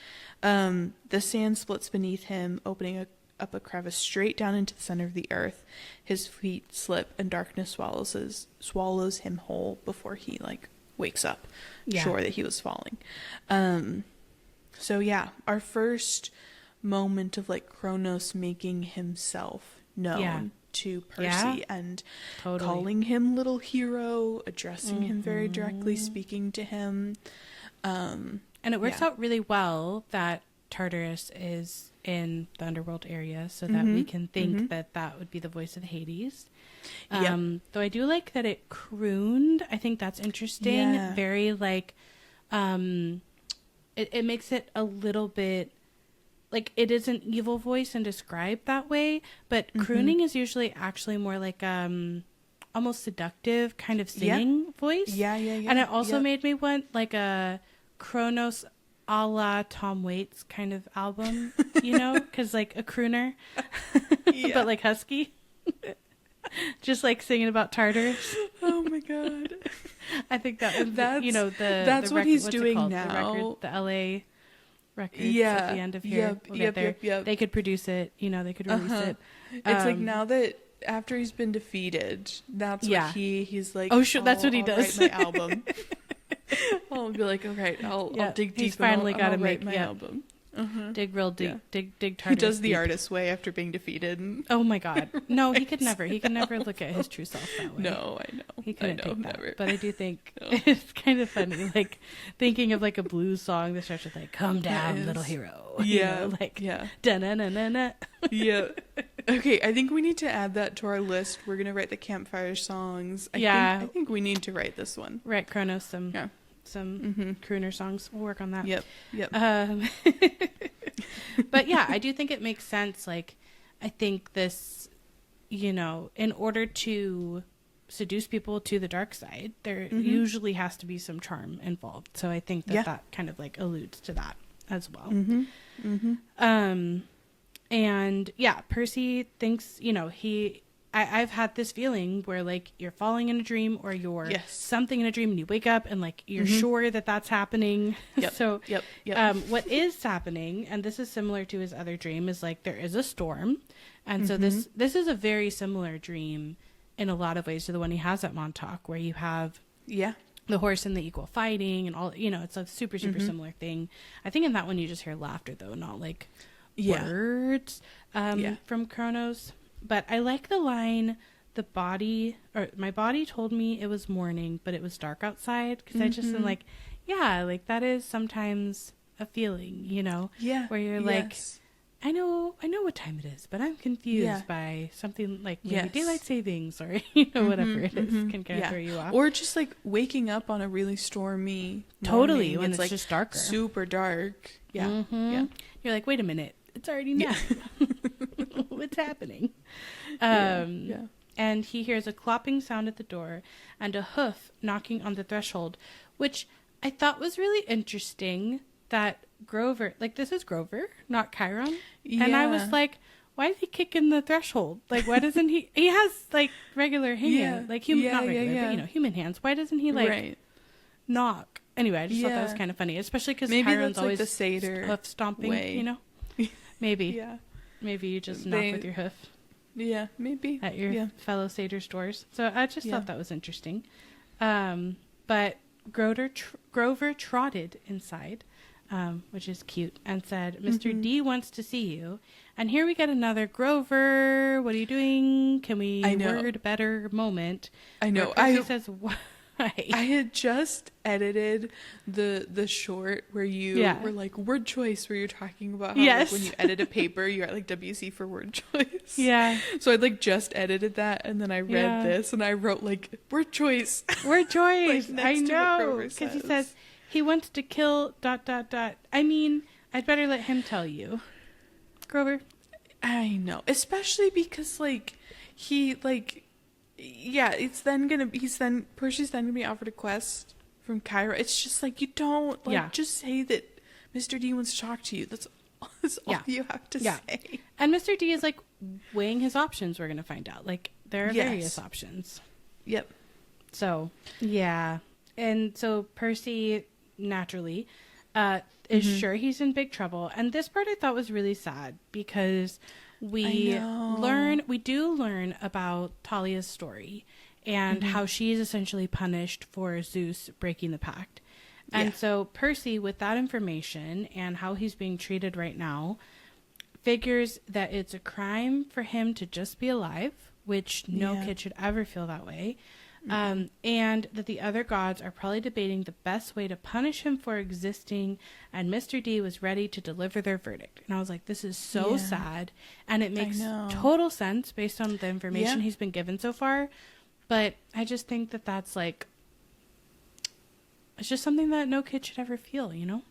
Speaker 2: The sand splits beneath him, opening up a crevice straight down into the center of the earth. His feet slip and darkness swallows him whole before he like wakes up, sure that he was falling. So yeah, our first moment of like Kronos making himself known to Percy and calling him little hero, addressing him very directly, speaking to him.
Speaker 1: And it works out really well that Tartarus is in the underworld area so that we can think that would be the voice of Hades. Though I do like that it crooned. I think that's interesting. Yeah. Very like, it makes it a little bit like it is an evil voice and described that way, but crooning is usually actually more like almost seductive kind of singing voice. Yeah. And it also made me want like a Kronos a la Tom Waits kind of album, you know, because like a crooner, but like husky. Just like singing about Tartarus.
Speaker 2: Oh my god!
Speaker 1: I think that's
Speaker 2: that's what he's doing now.
Speaker 1: The LA records at the end of here. Yep. They could produce it. You know, they could release it.
Speaker 2: It's like now that after he's been defeated, that's what he's like.
Speaker 1: Oh, sure, that's what he does.
Speaker 2: Write my album. I'll be like, okay, I'll dig deep. He's finally got to make my album.
Speaker 1: Dig real deep. Dig Tartarus.
Speaker 2: He does the artist's way after being defeated.
Speaker 1: Oh my god. No, he could never look at his true self that way.
Speaker 2: No, I know.
Speaker 1: He couldn't take that. Never. But I do think it's kind of funny, like thinking of like a blues song that starts with like, "Come down, little hero."
Speaker 2: Yeah.
Speaker 1: You know, like da-na-na-na-na.
Speaker 2: Yeah. Okay, I think we need to add that to our list. We're gonna write the campfire songs. I think we need to write this one.
Speaker 1: Write Kronos some crooner songs. We'll work on that.
Speaker 2: Yep.
Speaker 1: But yeah, I do think it makes sense. Like, I think this, you know, in order to seduce people to the dark side, there usually has to be some charm involved. So I think that kind of like alludes to that as well. And yeah, Percy thinks, you know, I've had this feeling where like you're falling in a dream or you're something in a dream and you wake up and like you're sure that that's happening. So what is happening, and this is similar to his other dream, is like there is a storm. And so this is a very similar dream in a lot of ways to the one he has at Montauk, where you have the horse and the equal fighting and all, you know, it's a super similar thing. I think in that one you just hear laughter though, not like words from Kronos. But I like the line, my body told me it was morning, but it was dark outside. Because I just am like, like that is sometimes a feeling, you know? Yeah. Where you're like, I know what time it is, but I'm confused by something like maybe daylight savings or, you know, whatever it is can kind of throw you off.
Speaker 2: Or just like waking up on a really stormy
Speaker 1: morning, when it's
Speaker 2: like
Speaker 1: just darker.
Speaker 2: Super dark. Yeah.
Speaker 1: You're like, wait a minute. It's already night. What's happening? And he hears a clopping sound at the door and a hoof knocking on the threshold, which I thought was really interesting that Grover, like, this is Grover, not Chiron. Yeah. And I was like, why is he kicking the threshold? Like, why doesn't he has, like, regular hands, like, human, not regular, but, you know, human hands. Why doesn't he, like, knock? Anyway, I just thought that was kind of funny, especially because Chiron's always
Speaker 2: the satyr
Speaker 1: hoof stomping, way. You know? Maybe.
Speaker 2: Yeah.
Speaker 1: Maybe you just knock with your hoof.
Speaker 2: Yeah, maybe.
Speaker 1: At your fellow satyr stores. So I just thought that was interesting. But Grover trotted inside, which is cute, and said, Mr. D wants to see you. And here we get another Grover, what are you doing? Can we word better moment?
Speaker 2: I know.
Speaker 1: Percy says, why?
Speaker 2: I had just edited the short where you were like, word choice, where you're talking about how like, when you edit a paper, you're at like WC for word choice. Yeah. So I like just edited that, and then I read this, and I wrote like, word choice. Word choice.
Speaker 1: Like, I know. Because he says, he wants to kill ... I mean, I'd better let him tell you. Grover.
Speaker 2: I know. Especially because like, he like... Yeah, Percy's then gonna be offered a quest from Chiron. It's just like, you don't just say that Mr. D wants to talk to you. That's all you have to say.
Speaker 1: And Mr. D is like weighing his options. We're gonna find out. Like, there are various options.
Speaker 2: Yep.
Speaker 1: So and so Percy naturally is sure he's in big trouble. And this part I thought was really sad because we do learn about Talia's story and how she is essentially punished for Zeus breaking the pact. And so Percy, with that information and how he's being treated right now, figures that it's a crime for him to just be alive, which no kid should ever feel that way. And that the other gods are probably debating the best way to punish him for existing, and Mr. D was ready to deliver their verdict. And I was like, this is so sad, and it makes total sense based on the information he's been given so far, but I just think that that's like, it's just something that no kid should ever feel, you know?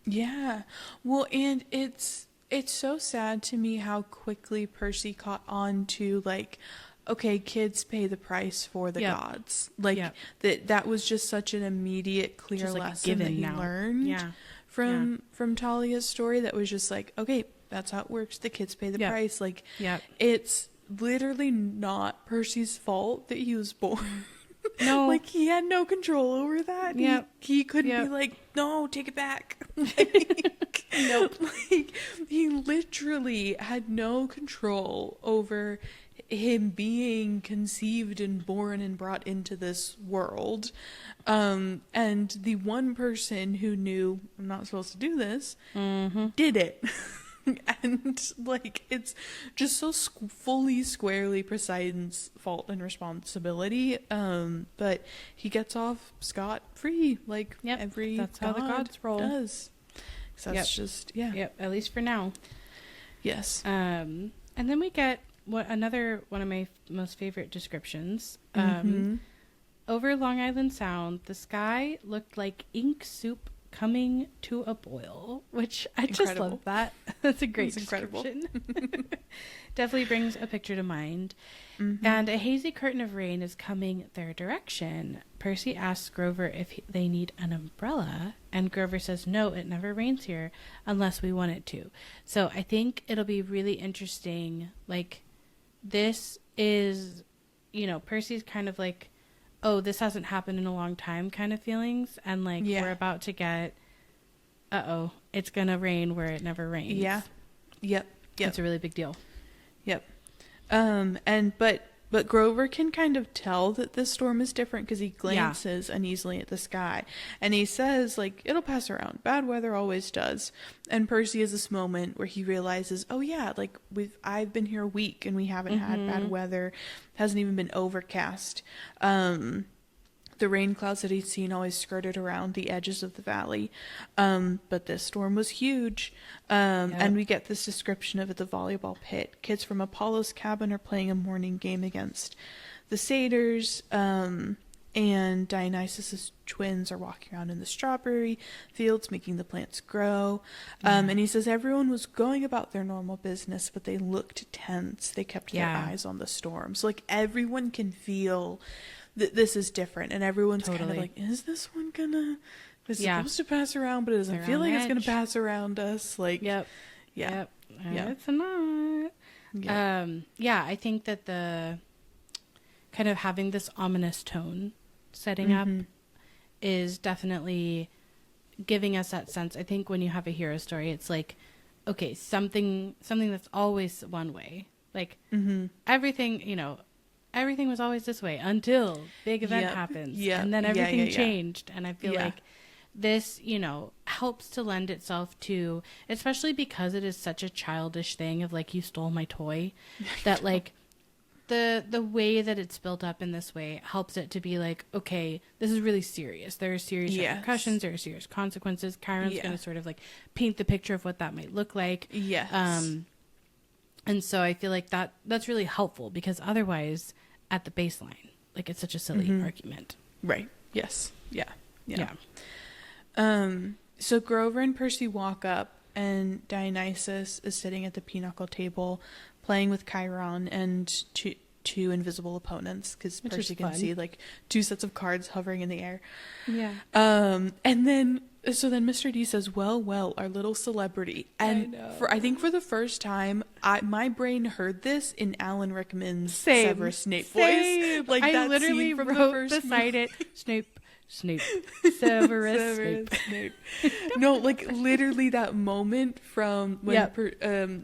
Speaker 2: Yeah. Well, and it's so sad to me how quickly Percy caught on to like, okay, kids pay the price for the gods. Like that was just such an immediate, clear lesson that he learned from Talia's story. That was just like, okay, that's how it works. The kids pay the price. Like, it's literally not Percy's fault that he was born. No, like he had no control over that. He couldn't be like, no, take it back. Like, nope. Like, he literally had no control over him being conceived and born and brought into this world. And the one person who knew, I'm not supposed to do this, did it. And like, it's just so fully, squarely Poseidon's fault and responsibility. But he gets off scot-free, like every
Speaker 1: that's how the gods roll.
Speaker 2: Does. So that's just
Speaker 1: at least for now.
Speaker 2: Yes.
Speaker 1: And then we get another one of my most favorite descriptions. Over Long Island Sound, the sky looked like ink soup coming to a boil, which I just love that. That's a great description. Definitely brings a picture to mind. And a hazy curtain of rain is coming their direction. Percy asks Grover if they need an umbrella, and Grover says, no, it never rains here unless we want it to. So I think it'll be really interesting. Like, this is, you know, Percy's kind of like, oh, this hasn't happened in a long time kind of feelings. And like, we're about to get, it's going to rain where it never rains.
Speaker 2: Yeah. Yep.
Speaker 1: It's a really big deal.
Speaker 2: Yep. But Grover can kind of tell that this storm is different because he glances uneasily at the sky, and he says, like, it'll pass around. Bad weather always does. And Percy has this moment where he realizes, oh yeah, like I've been here a week and we haven't had bad weather. Hasn't even been overcast. The rain clouds that he'd seen always skirted around the edges of the valley. But this storm was huge. And we get this description of it, the volleyball pit. Kids from Apollo's cabin are playing a morning game against the satyrs. And Dionysus's twins are walking around in the strawberry fields, making the plants grow. And he says everyone was going about their normal business, but they looked tense. They kept their eyes on the storm. So, like, everyone can feel that this is different, and everyone's kind of like, is this one gonna It's supposed to pass around, but it doesn't feel like it's going to pass around us. Like,
Speaker 1: yep. It's not. I think that the kind of having this ominous tone setting up is definitely giving us that sense. I think when you have a hero story, it's like, okay, something that's always one way. Like everything was always this way until big event happens. Yeah. And then everything changed. And I feel like this, helps to lend itself to, especially because it is such a childish thing of like, you stole my toy, that like the way that it's built up in this way helps it to be like, okay, this is really serious. There are serious repercussions. There are serious consequences. Chiron's going to sort of like paint the picture of what that might look like. Yes. And so I feel like that's really helpful, because otherwise at the baseline, like, it's such a silly argument.
Speaker 2: Right. Yes. Yeah. So Grover and Percy walk up, and Dionysus is sitting at the pinochle table playing with Chiron and two invisible opponents, because Percy can see like two sets of cards hovering in the air. Yeah. And then Mr. D says, well, our little celebrity. And I think for the first time, my brain heard this in Alan Rickman's Severus Snape voice. Like,
Speaker 1: I literally wrote beside it, Snape. Severus Snape.
Speaker 2: No, like literally that moment from when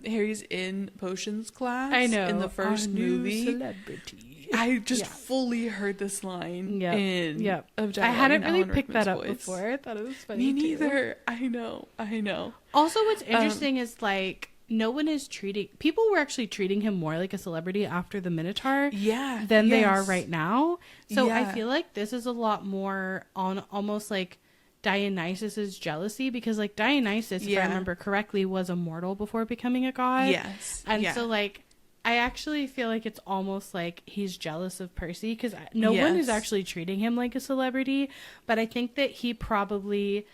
Speaker 2: Harry's in potions class.
Speaker 1: I know.
Speaker 2: In the first movie.
Speaker 1: Celebrity.
Speaker 2: I just fully heard this line of dialogue.
Speaker 1: I hadn't really picked that up before. I thought it was funny.
Speaker 2: Me neither. Too. I know.
Speaker 1: Also, what's interesting is like, no one is people were actually treating him more like a celebrity after the Minotaur than they are right now. So I feel like this is a lot more on almost like Dionysus's jealousy, because like Dionysus, if I remember correctly, was immortal before becoming a god. Yes. And so like, I actually feel like it's almost like he's jealous of Percy, because no one is actually treating him like a celebrity, but I think that he probably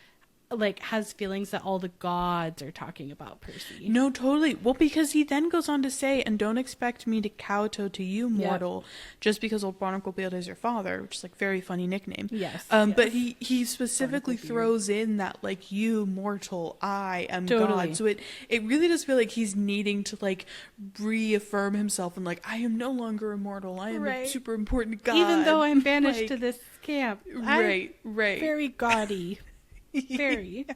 Speaker 1: like has feelings that all the gods are talking about Percy.
Speaker 2: No, totally. Well, because he then goes on to say, and don't expect me to kowtow to you, mortal, just because old Barnacle Beard is your father, which is like very funny nickname. Yes. But he specifically throws in that like, you mortal, I am God. So it really does feel like he's needing to like reaffirm himself and like, I am no longer immortal. I am a super important god.
Speaker 1: Even though I'm banished to this camp.
Speaker 2: Right.
Speaker 1: Very gaudy. Very.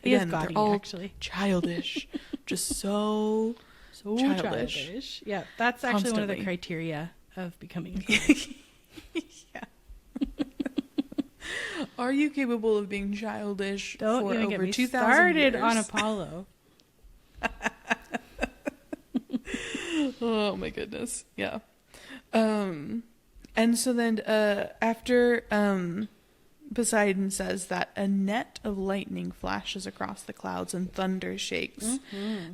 Speaker 2: Again, gaudy, they're all actually childish. Just so childish.
Speaker 1: Yeah, that's actually one of the criteria of becoming
Speaker 2: Are you capable of being childish
Speaker 1: for
Speaker 2: over 2,000 years?
Speaker 1: Started on Apollo.
Speaker 2: Oh my goodness. Yeah. And so then after Poseidon says that a net of lightning flashes across the clouds and thunder shakes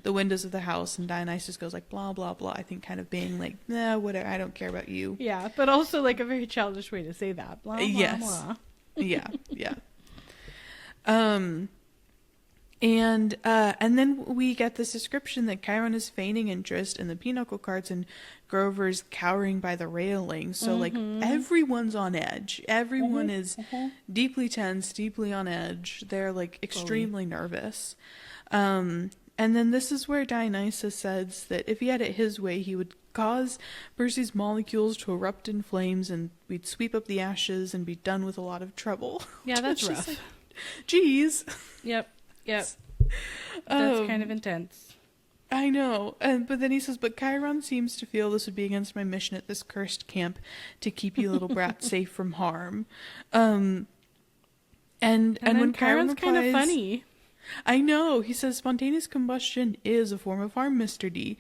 Speaker 2: the windows of the house, and Dionysus goes like, blah, blah, blah. I think kind of being like, nah, whatever, I don't care about you.
Speaker 1: Yeah, but also like a very childish way to say that. Blah, blah, blah.
Speaker 2: Yeah. And then we get this description that Chiron is feigning interest in the pinochle cards and Grover's cowering by the railing. So like everyone's on edge. Everyone is deeply tense, deeply on edge. They're like extremely nervous. And then this is where Dionysus says that if he had it his way, he would cause Percy's molecules to erupt in flames, and we'd sweep up the ashes and be done with a lot of trouble.
Speaker 1: Yeah, that's rough.
Speaker 2: Like, geez.
Speaker 1: Yep. That's kind of intense.
Speaker 2: I know. But then he says, but Chiron seems to feel this would be against my mission at this cursed camp to keep you little brat safe from harm. And when Chiron replies,
Speaker 1: kind of funny.
Speaker 2: I know. He says, spontaneous combustion is a form of harm, Mr. D.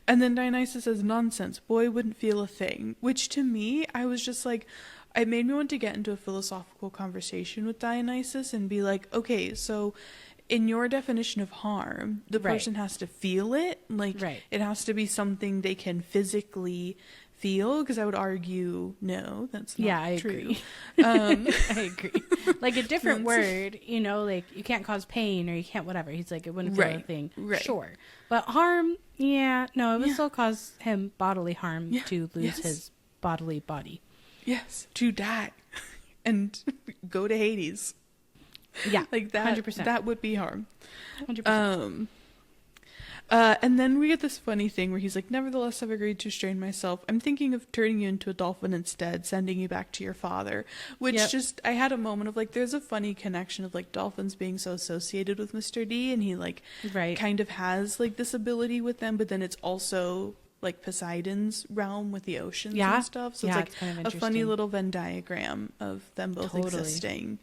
Speaker 2: And then Dionysus says, nonsense. Boy wouldn't feel a thing. Which to me, I was just like, it made me want to get into a philosophical conversation with Dionysus and be like, okay, so in your definition of harm, the person has to feel it. Like, it has to be something they can physically feel, because I would argue, no, that's not true.
Speaker 1: I agree. Like a different word, like you can't cause pain or you can't whatever. He's like, it wouldn't feel a thing. Sure. But harm, it would still cause him bodily harm to lose his bodily body.
Speaker 2: Yes, to die and go to Hades.
Speaker 1: Yeah,
Speaker 2: like that.
Speaker 1: 100%.
Speaker 2: That would be harm.
Speaker 1: 100%.
Speaker 2: And then we get this funny thing where he's like, nevertheless, I've agreed to restrain myself. I'm thinking of turning you into a dolphin instead, sending you back to your father. Which just, I had a moment of like, there's a funny connection of like dolphins being so associated with Mr. D, and he like kind of has like this ability with them, but then it's also like Poseidon's realm with the oceans and stuff. So it's like kind of a funny little Venn diagram of them both existing.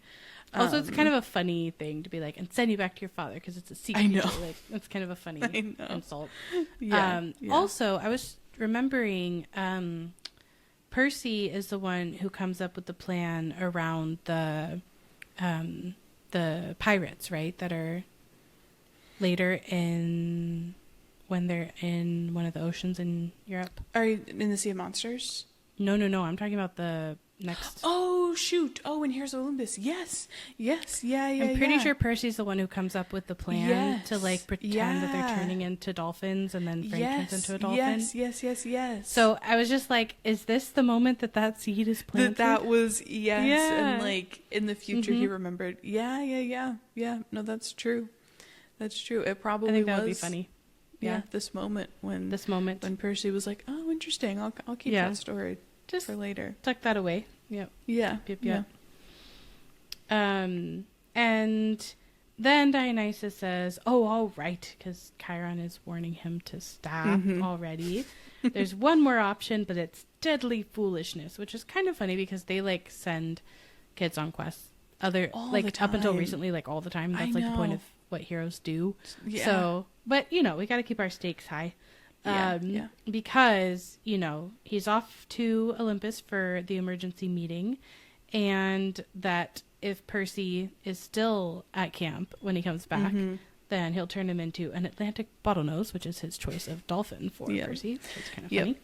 Speaker 1: Also, it's kind of a funny thing to be like, and send you back to your father because it's a sea creature. I know. Like, it's kind of a funny insult. Also, I was remembering Percy is the one who comes up with the plan around the pirates, right? That are later in when they're in one of the oceans in Europe.
Speaker 2: Are you in the Sea of Monsters?
Speaker 1: No. I'm talking about the next.
Speaker 2: Oh, shoot. Oh, and here's Olympus. Yes. Yeah.
Speaker 1: I'm pretty sure Percy's the one who comes up with the plan to like pretend that they're turning into dolphins, and then Frank turns into a dolphin.
Speaker 2: Yes.
Speaker 1: So I was just like, is this the moment that seed is planted?
Speaker 2: That was, and like in the future he remembered. Yeah. No, that's true. It probably
Speaker 1: I think that would be funny.
Speaker 2: Yeah, this moment when Percy was like, oh, interesting. I'll keep that story just for later.
Speaker 1: Tuck that away. Yep.
Speaker 2: Yeah.
Speaker 1: And then Dionysus says, oh, all right, because Chiron is warning him to stop already. There's one more option, but it's deadly foolishness, which is kind of funny because they like send kids on quests up until recently, like all the time. That's like the point of what heroes do. Yeah. So, but we got to keep our stakes high. Because, he's off to Olympus for the emergency meeting, and that if Percy is still at camp when he comes back, then he'll turn him into an Atlantic bottlenose, which is his choice of dolphin for Percy. So it's kind of funny.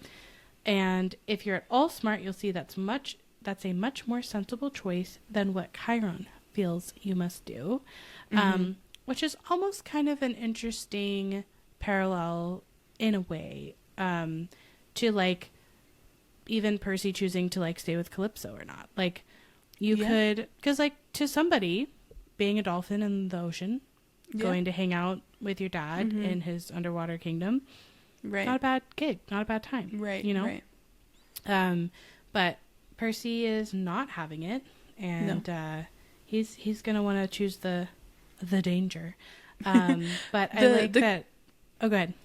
Speaker 1: And if you're at all smart, you'll see that's a much more sensible choice than what Chiron feels you must do, which is almost kind of an interesting parallel in a way, to like even Percy choosing to like stay with Calypso or not. Like you could, because like to somebody being a dolphin in the ocean, going to hang out with your dad in his underwater kingdom, not a bad gig, not a bad time, right? But Percy is not having it, and he's gonna want to choose the danger. But I like that. Oh, go ahead.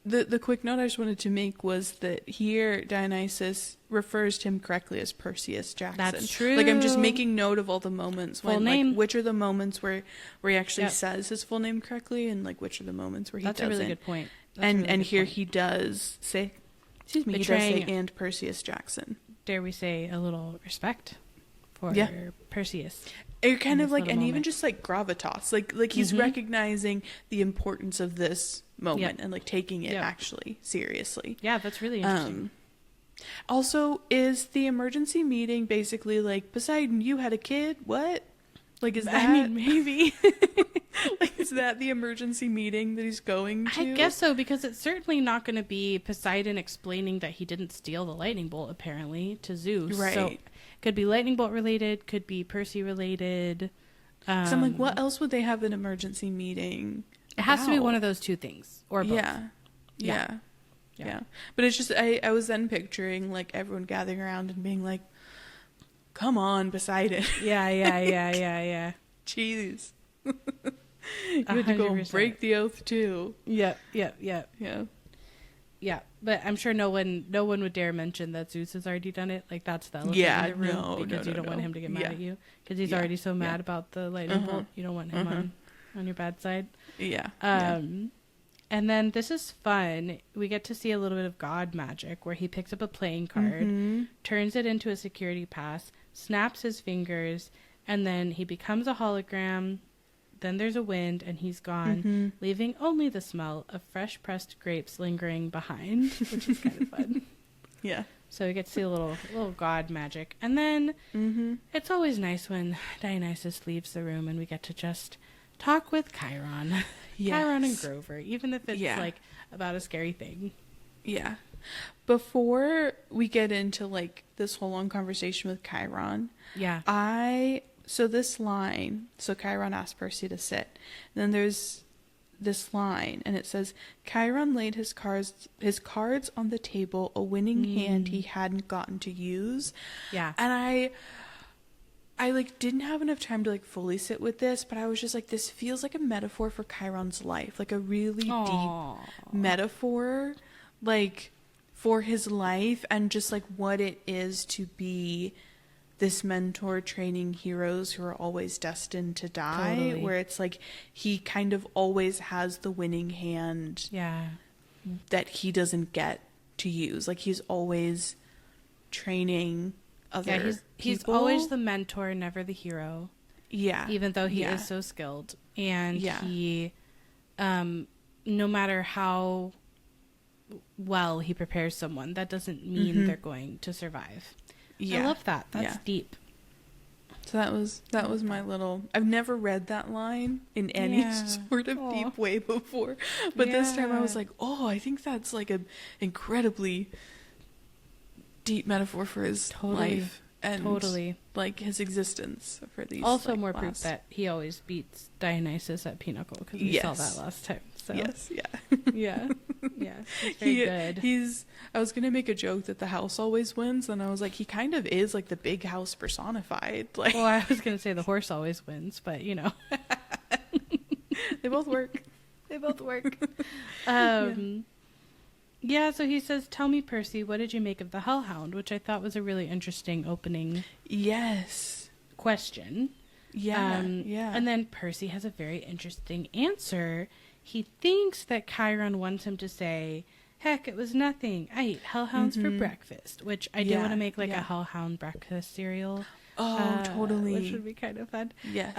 Speaker 2: The quick note I just wanted to make was that here Dionysus refers to him correctly as Percy-Verse Jackson.
Speaker 1: That's true.
Speaker 2: Like I'm just making note of all the moments
Speaker 1: full name.
Speaker 2: Like which are the moments where he actually says his full name correctly, and like which are the moments where he doesn't.
Speaker 1: That's a really good point.
Speaker 2: And here he does say, he does say and Percy-Verse Jackson.
Speaker 1: Dare we say a little respect for Perseus?
Speaker 2: You're kind of like, and moment. Even just like gravitas, like he's recognizing the importance of this moment and like taking it actually seriously.
Speaker 1: Yeah, that's really interesting.
Speaker 2: Also, is the emergency meeting basically like, Poseidon, you had a kid? What? Like, is that?
Speaker 1: I mean, maybe.
Speaker 2: Like, is that the emergency meeting that he's going to?
Speaker 1: I guess so, because it's certainly not going to be Poseidon explaining that he didn't steal the lightning bolt, apparently, to Zeus.
Speaker 2: Right.
Speaker 1: So, could be lightning bolt related, could be Percy related.
Speaker 2: So I'm like, what else would they have an emergency meeting?
Speaker 1: It has to be one of those two things, or both.
Speaker 2: Yeah. But it's just, I was then picturing like everyone gathering around and being like, come on, Poseidon.
Speaker 1: Yeah.
Speaker 2: Jeez. You had to go and break the oath too.
Speaker 1: Yeah. But I'm sure no one would dare mention that Zeus has already done it. Like, that's the elephant in the room, because you don't want him to get mad at you, because he's already so mad about the lightning bolt. You don't want him on your bad side. And then this is fun. We get to see a little bit of god magic, where he picks up a playing card, turns it into a security pass, snaps his fingers, and then he becomes a hologram. Then there's a wind, and he's gone, leaving only the smell of fresh pressed grapes lingering behind, which is kind of fun.
Speaker 2: Yeah.
Speaker 1: So we get to see a little god magic. And then it's always nice when Dionysus leaves the room and we get to just talk with Chiron. Chiron and Grover, even if it's like about a scary thing.
Speaker 2: Yeah. Before we get into like this whole long conversation with Chiron, I this line, so Chiron asked Percy to sit. And then there's this line, and it says, Chiron laid his cards on the table, a winning hand he hadn't gotten to use.
Speaker 1: Yeah.
Speaker 2: And I like didn't have enough time to like fully sit with this, but I was just like, this feels like a metaphor for Chiron's life, like a really deep metaphor, like for his life, and just like what it is to be this mentor training heroes who are always destined to die. Totally. Where it's like he kind of always has the winning hand that he doesn't get to use. Like he's always training other
Speaker 1: he's always the mentor, never the hero. Yeah. Even though he is so skilled. And he, no matter how well he prepares someone, that doesn't mean they're going to survive. Yeah. I love that. That's deep.
Speaker 2: So that was my little... I've never read that line in any sort of deep way before. But this time I was like, oh, I think that's like an incredibly deep metaphor for his life. And like his existence for these.
Speaker 1: Also like, more proof that he always beats Dionysus at Pinochle, because we saw that last time. So.
Speaker 2: Yes,
Speaker 1: yeah. It's very good.
Speaker 2: I was gonna make a joke that the house always wins, and I was like, he kind of is like the big house personified. Like,
Speaker 1: well, I was gonna say the horse always wins, but you know,
Speaker 2: they both work.
Speaker 1: Yeah, so he says, tell me, Percy, what did you make of the Hellhound? Which I thought was a really interesting opening question. Yeah, And then Percy has a very interesting answer. He thinks that Chiron wants him to say, heck, it was nothing. I ate hellhounds for breakfast, which I do want to make like a hellhound breakfast cereal.
Speaker 2: Oh, totally.
Speaker 1: Which would be kind of fun.
Speaker 2: Yes.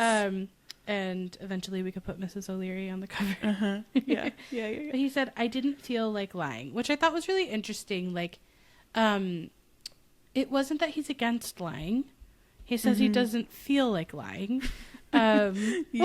Speaker 1: And eventually we could put Mrs. O'Leary on the cover.
Speaker 2: Yeah.
Speaker 1: But he said, I didn't feel like lying, which I thought was really interesting. Like, it wasn't that he's against lying. He says he doesn't feel like lying. Well,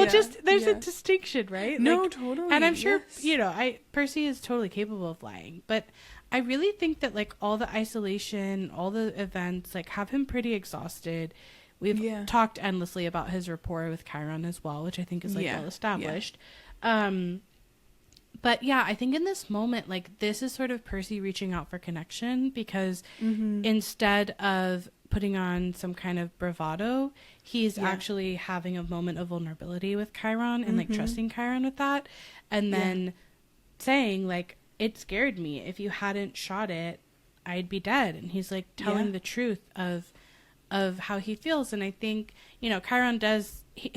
Speaker 1: just, there's a distinction, right?
Speaker 2: No,
Speaker 1: like,
Speaker 2: totally.
Speaker 1: And I'm sure, you know, Percy is totally capable of lying. But I really think that, like, all the isolation, all the events, like, have him pretty exhausted. We've talked endlessly about his rapport with Chiron as well, which I think is like well established. But yeah, I think in this moment, like this is sort of Percy reaching out for connection, because instead of putting on some kind of bravado, he's actually having a moment of vulnerability with Chiron and like trusting Chiron with that. And then saying like, it scared me. If you hadn't shot it, I'd be dead. And he's like telling the truth of how he feels. And I think, you know, Chiron does, he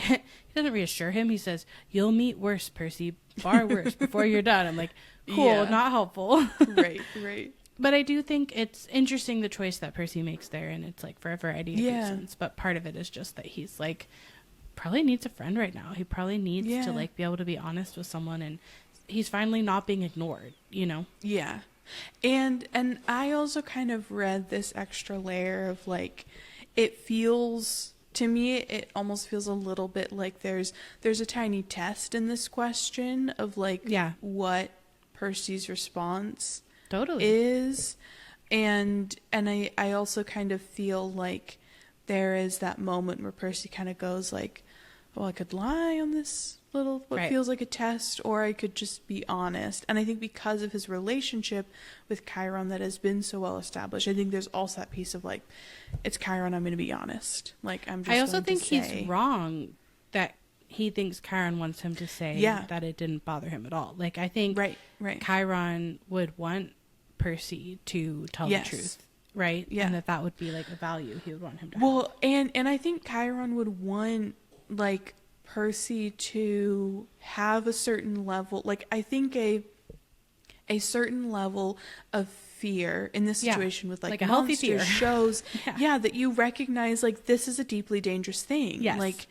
Speaker 1: doesn't reassure him. He says, you'll meet worse, Percy, far worse before you're done. I'm like, cool, not helpful.
Speaker 2: Right.
Speaker 1: But I do think it's interesting the choice that Percy makes there, and it's like for a variety of reasons. But part of it is just that he's like, probably needs a friend right now. He probably needs to like be able to be honest with someone, and he's finally not being ignored, you know?
Speaker 2: Yeah. And I also kind of read this extra layer of like, it feels, to me, it almost feels a little bit like there's a tiny test in this question of like what Percy's response is. And I also kind of feel like there is that moment where Percy kind of goes like, well, I could lie on this little what feels like a test, or I could just be honest. And I think because of his relationship with Chiron that has been so well established, I think there's also that piece of like, it's Chiron, I'm going to be honest. Like, I'm just
Speaker 1: I also think he's wrong that he thinks Chiron wants him to say that it didn't bother him at all. Like, I think Chiron would want Percy to tell the truth. Right? Yeah. And that would be like a value he would want him to have.
Speaker 2: Well, and I think Chiron would want like Percy to have a certain level, like I think a certain level of fear in this situation with like
Speaker 1: a healthy fear
Speaker 2: shows that you recognize like this is a deeply dangerous thing.
Speaker 1: Yes.
Speaker 2: Like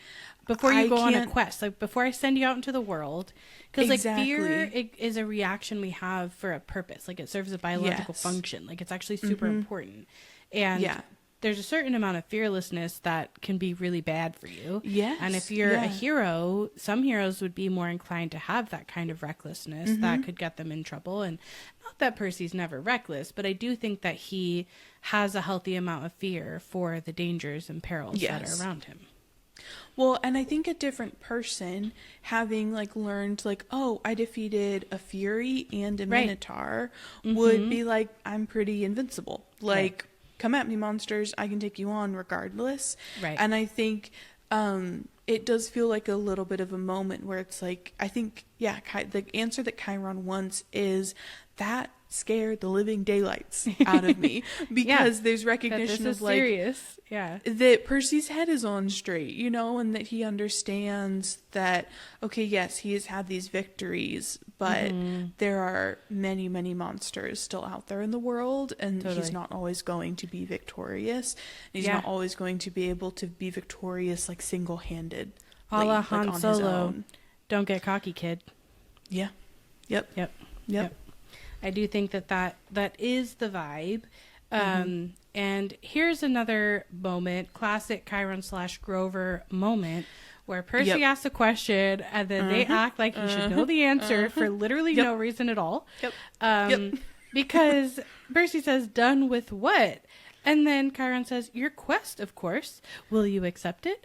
Speaker 1: before you go on a quest, like before I send you out into the world, because like fear is a reaction we have for a purpose. Like it serves a biological function. Like it's actually super important. And there's a certain amount of fearlessness that can be really bad for you. Yes. And if you're a hero, some heroes would be more inclined to have that kind of recklessness that could get them in trouble. And not that Percy's never reckless, but I do think that he has a healthy amount of fear for the dangers and perils that are around him.
Speaker 2: Well, and I think a different person having like learned like, oh, I defeated a Fury and a Minotaur would be like, I'm pretty invincible. Like, come at me, monsters. I can take you on regardless.
Speaker 1: Right.
Speaker 2: And I think it does feel like a little bit of a moment where it's like, I think, the answer that Chiron wants is that scared the living daylights out of me, because there's recognition of like
Speaker 1: serious.
Speaker 2: that Percy's head is on straight, you know, and that he understands that, okay, yes, he has had these victories, but there are many, many monsters still out there in the world, and he's not always going to be victorious. He's not always going to be able to be victorious like single-handed,
Speaker 1: a la Han Solo. Don't get cocky, kid.
Speaker 2: Yep.
Speaker 1: I do think that is the vibe. And here's another moment, classic Chiron / Grover moment, where Percy asks a question and then they act like he should know the answer for literally no reason at all. Because Percy says, done with what? And then Chiron says, your quest, of course. Will you accept it?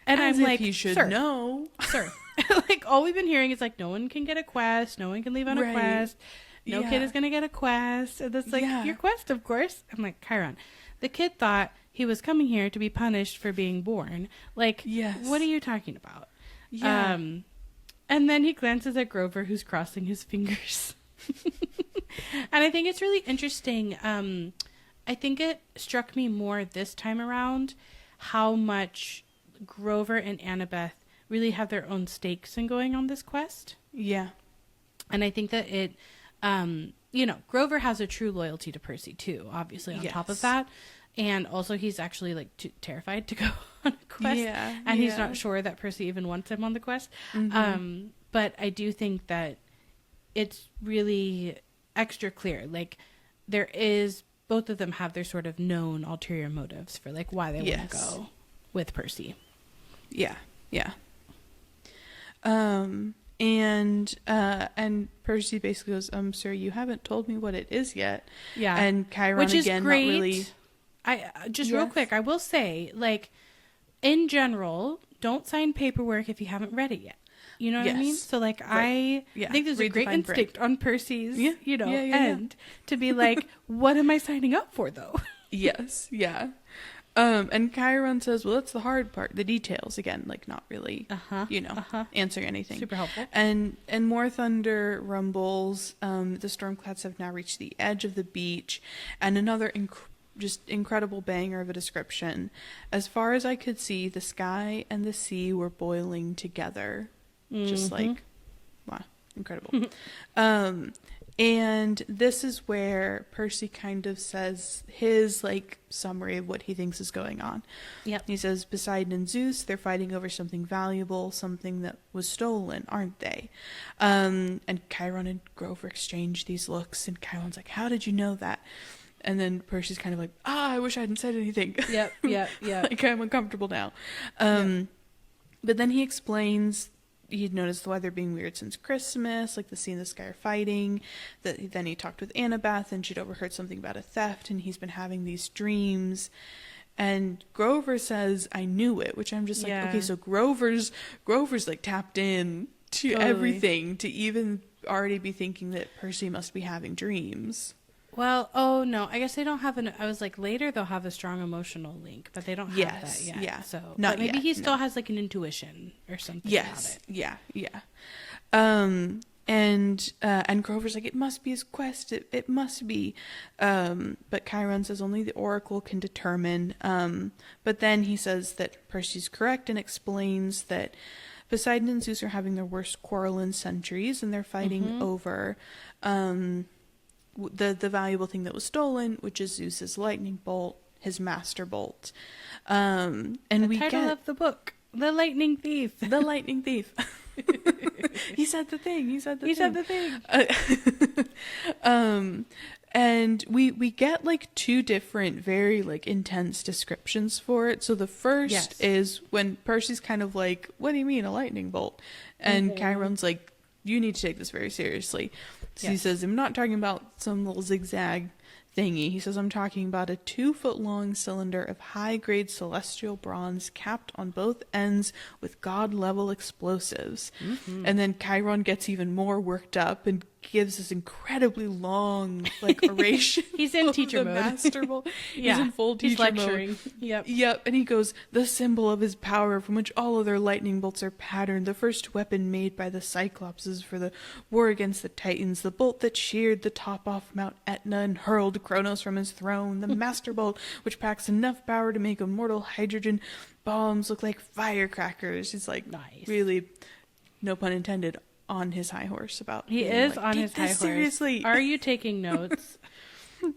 Speaker 1: And
Speaker 2: As
Speaker 1: I'm
Speaker 2: if
Speaker 1: like,
Speaker 2: you should know.
Speaker 1: Sir. Like, all we've been hearing is like, no one can get a quest. No one can leave on a quest. No kid is going to get a quest. And it's like, your quest, of course. I'm like, Chiron, the kid thought he was coming here to be punished for being born. Like, what are you talking about? And then he glances at Grover, who's crossing his fingers. And I think it's really interesting. I think it struck me more this time around how much Grover and Annabeth really have their own stakes in going on this quest. And I think that it... Grover has a true loyalty to Percy too, obviously, on top of that. And also he's actually like terrified to go on a quest. And he's not sure that Percy even wants him on the quest. But I do think that it's really extra clear. Like, both of them have their sort of known ulterior motives for like why they want to go with Percy. And
Speaker 2: Percy basically goes, sir, you haven't told me what it is yet. And Chiron,
Speaker 1: which is
Speaker 2: again,
Speaker 1: great.
Speaker 2: not really...
Speaker 1: Real quick, I will say, like, in general, don't sign paperwork if you haven't read it yet. You know what I mean? So, like, I think there's a great instinct on Percy's, end to be like, what am I signing up for, though?
Speaker 2: And Chiron says, well, that's the hard part, the details, again, like not really, answering anything.
Speaker 1: Super helpful.
Speaker 2: And more thunder rumbles. The Stormclouds have now reached the edge of the beach, and another just incredible banger of a description. As far as I could see, the sky and the sea were boiling together. Just like, wow, incredible. And this is where Percy kind of says his like summary of what he thinks is going on. He says, Poseidon and Zeus, they're fighting over something valuable, something that was stolen, aren't they? And Chiron and Grover exchange these looks, and Chiron's like, how did you know that? And then Percy's kind of like, I wish I hadn't said anything. Like, I'm uncomfortable now. But then he explains he'd noticed the weather being weird since Christmas, like the sea and the sky are fighting. Then he talked with Annabeth, and she'd overheard something about a theft, and he's been having these dreams. And Grover says, I knew it, which I'm just like, okay, so Grover's like tapped in to everything to even already be thinking that Percy must be having dreams.
Speaker 1: Well, oh no, I guess they don't have I was like, later they'll have a strong emotional link, but they don't have that yet. So
Speaker 2: not
Speaker 1: maybe
Speaker 2: yet,
Speaker 1: he still has like an intuition or something about it.
Speaker 2: And Grover's like, it must be his quest. It must be. But Chiron says only the oracle can determine. But then he says that Percy's correct and explains that Poseidon and Zeus are having their worst quarrel in centuries, and they're fighting over the valuable thing that was stolen, which is Zeus's lightning bolt, his master bolt. And
Speaker 1: the title of the book, The Lightning Thief.
Speaker 2: The Lightning Thief. He said the thing. And we get like two different, very like intense descriptions for it. So the first is when Percy's kind of like, what do you mean a lightning bolt? And Chiron's like, you need to take this very seriously. So he says, I'm not talking about some little zigzag thingy. He says, I'm talking about a 2-foot-long cylinder of high-grade celestial bronze capped on both ends with god-level explosives. Mm-hmm. And then Chiron gets even more worked up and gives this incredibly long, like, oration.
Speaker 1: He's in teacher mode.
Speaker 2: Masterful. He's in full teacher mode. Yep. And he goes, the symbol of his power from which all other lightning bolts are patterned, the first weapon made by the Cyclopses for the war against the Titans, the bolt that sheared the top off Mount Etna and hurled Kronos from his throne, the master bolt which packs enough power to make immortal hydrogen bombs look like firecrackers. He's like, nice. Really, no pun intended, on his high horse about.
Speaker 1: He is like, on his high horse. Seriously. Are you taking notes?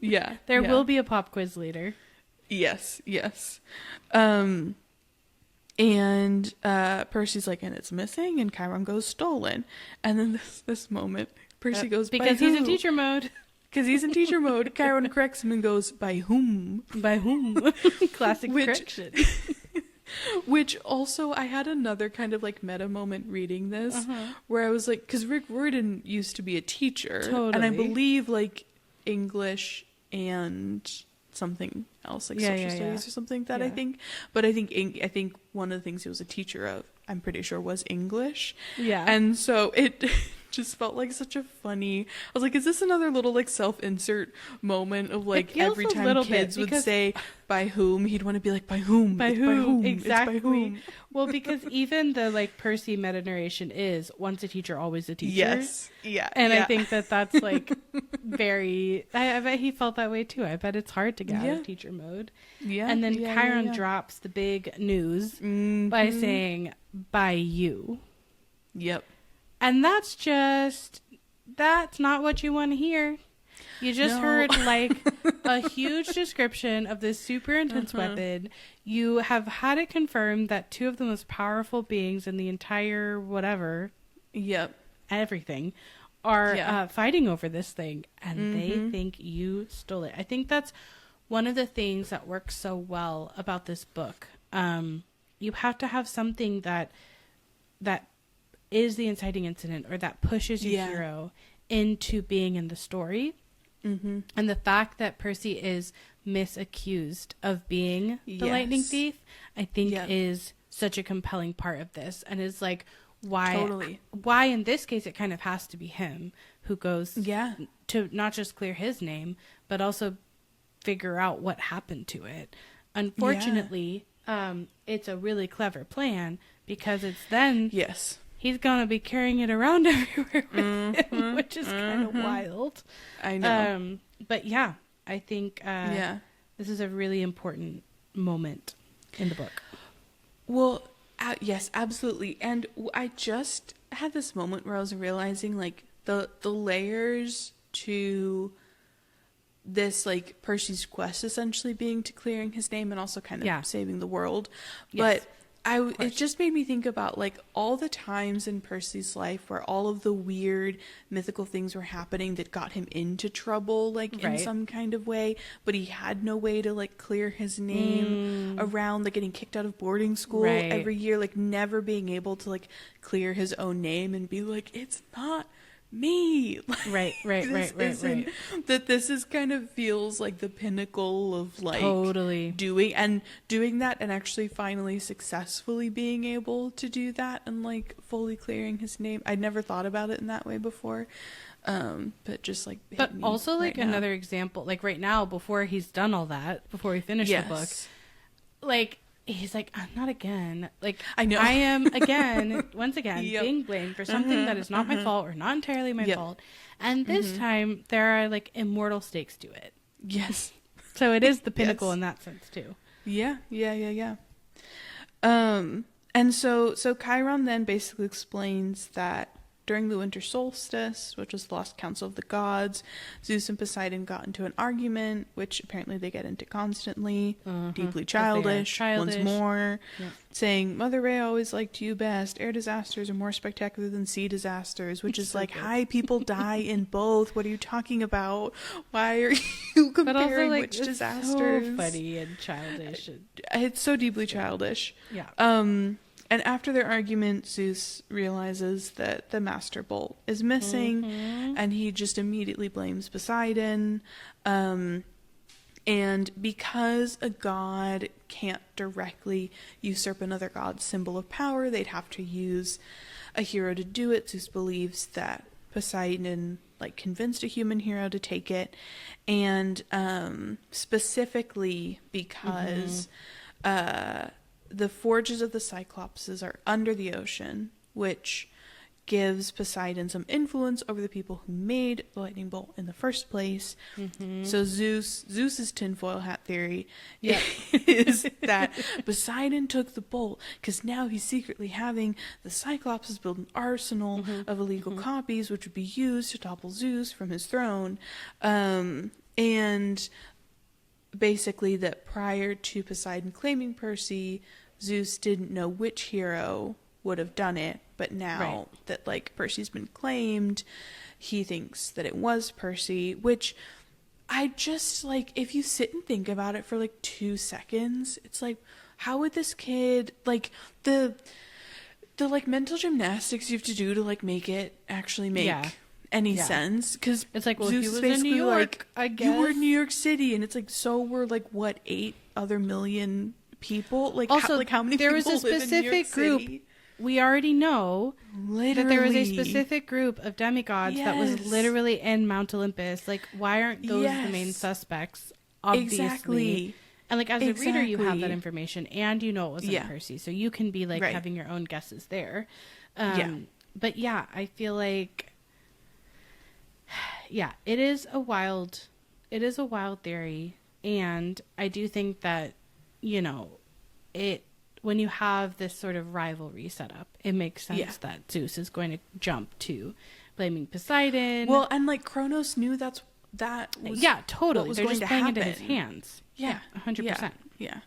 Speaker 2: Yeah.
Speaker 1: There will be a pop quiz later.
Speaker 2: Yes. And Percy's like, and it's missing, and Chiron goes, stolen. And then this moment, Percy goes,
Speaker 1: because he's in teacher mode.
Speaker 2: Because he's in teacher mode. Chiron corrects him and goes, by whom?
Speaker 1: By whom? Classic correction.
Speaker 2: Which also, I had another kind of like meta moment reading this, where I was like, because Rick Riordan used to be a teacher, and I believe like English and something else, like social studies or something like that. I think, but I think one of the things he was a teacher of, I'm pretty sure, was English. Yeah, and so it just felt like such a funny. I was like, is this another little like self-insert moment of like every time kids would say by whom, he'd want to be like, by whom?
Speaker 1: By whom? Exactly.
Speaker 2: It's by whom?
Speaker 1: Well, because even the like Percy meta narration is once a teacher, always a teacher.
Speaker 2: Yes. Yeah.
Speaker 1: And I think that's like very. I bet he felt that way too. I bet it's hard to get out of teacher mode. Yeah. And then Chiron drops the big news by saying by you.
Speaker 2: Yep.
Speaker 1: And that's not what you want to hear. You just heard like a huge description of this super intense weapon. You have had it confirmed that two of the most powerful beings in the entire whatever.
Speaker 2: Yep.
Speaker 1: Everything are fighting over this thing, and they think you stole it. I think that's one of the things that works so well about this book. You have to have something that is the inciting incident, or that pushes your hero into being in the story. And the fact that Percy is misaccused of being the lightning thief, I think is such a compelling part of this, and is like why in this case it kind of has to be him who goes to not just clear his name, but also figure out what happened to it. Unfortunately, it's a really clever plan, because it's then he's going to be carrying it around everywhere with him, which is kind of wild.
Speaker 2: I know.
Speaker 1: But yeah, I think this is a really important moment in the book.
Speaker 2: Well, yes, absolutely. And I just had this moment where I was realizing like the layers to this, like Percy's quest essentially being to clearing his name and also kind of saving the world. Yes. But it just made me think about like all the times in Percy's life where all of the weird mythical things were happening that got him into trouble, like in some kind of way, but he had no way to like clear his name around, like getting kicked out of boarding school every year, like never being able to like clear his own name and be like, it's not me. Like, right. That this is kind of feels like the pinnacle of like doing that and actually finally successfully being able to do that and like fully clearing his name. I'd never thought about it in that way before. But just like
Speaker 1: but also like another example, like right now, before he's done all that, before we finish the book, like he's like, I'm not again. Like, I know I am again, once again, being blamed for something that is not my fault or not entirely my fault. And this time there are like immortal stakes to it.
Speaker 2: Yes.
Speaker 1: So it is the pinnacle in that sense too.
Speaker 2: Yeah. And so Chiron then basically explains that during the winter solstice, which was the last council of the gods, Zeus and Poseidon got into an argument, which apparently they get into constantly, deeply childish, once more, saying, Mother Ray always liked you best. Air disasters are more spectacular than sea disasters, which is so like, hi, people die in both. What are you talking about? Why are you comparing like, which disasters?
Speaker 1: So funny and childish.
Speaker 2: It's so deeply childish.
Speaker 1: Yeah.
Speaker 2: And after their argument, Zeus realizes that the master bolt is missing, and he just immediately blames Poseidon. And because a god can't directly usurp another god's symbol of power, they'd have to use a hero to do it. Zeus believes that Poseidon convinced a human hero to take it, and specifically because the forges of the Cyclopses are under the ocean, which gives Poseidon some influence over the people who made the lightning bolt in the first place. So Zeus's tinfoil hat theory is that Poseidon took the bolt because now he's secretly having the Cyclopses build an arsenal of illegal copies, which would be used to topple Zeus from his throne. And basically that prior to Poseidon claiming Percy, Zeus didn't know which hero would have done it, but now that Percy's been claimed, he thinks that it was Percy, which I just if you sit and think about it for 2 seconds, it's how would this kid the mental gymnastics you have to do to make it actually make any sense, because
Speaker 1: it's well,
Speaker 2: Zeus
Speaker 1: he was
Speaker 2: is basically
Speaker 1: in New York, I guess.
Speaker 2: You were in New York City, and it's so we're 8 other million people,
Speaker 1: also
Speaker 2: how many
Speaker 1: there
Speaker 2: people
Speaker 1: was a
Speaker 2: live in New York
Speaker 1: specific group
Speaker 2: City?
Speaker 1: We already know that there was a specific group of demigods that was literally in Mount Olympus. Why aren't those the main suspects? Obviously.
Speaker 2: Exactly.
Speaker 1: And as a reader, you have that information, and you know it wasn't Percy, so you can be having your own guesses there. But I feel it is a wild theory, and I do think that when you have this sort of rivalry set up, it makes sense that Zeus is going to jump to blaming Poseidon.
Speaker 2: Well, and Kronos knew that was
Speaker 1: totally.
Speaker 2: Was
Speaker 1: They're
Speaker 2: going
Speaker 1: just
Speaker 2: to
Speaker 1: playing
Speaker 2: happen.
Speaker 1: into his hands. 100%.
Speaker 2: Yeah.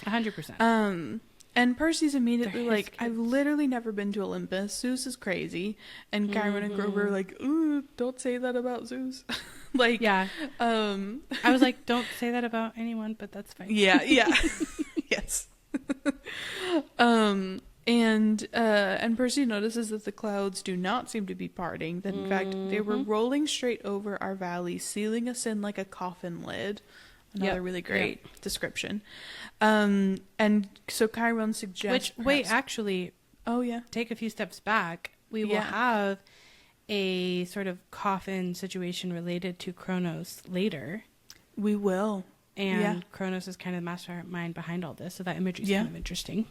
Speaker 1: 100%.
Speaker 2: And Percy's immediately I've literally never been to Olympus. Zeus is crazy. And Chiron and Grover are ooh, don't say that about Zeus.
Speaker 1: I was don't say that about anyone, but that's fine.
Speaker 2: Yeah. Yes. And Percy notices that the clouds do not seem to be parting, that in fact they were rolling straight over our valley, sealing us in like a coffin lid. Another really great description. And so Chiron suggests take
Speaker 1: a few steps back. We will have a sort of coffin situation related to Kronos later.
Speaker 2: We will.
Speaker 1: And Kronos is kind of the mastermind behind all this, so that imagery is kind of interesting.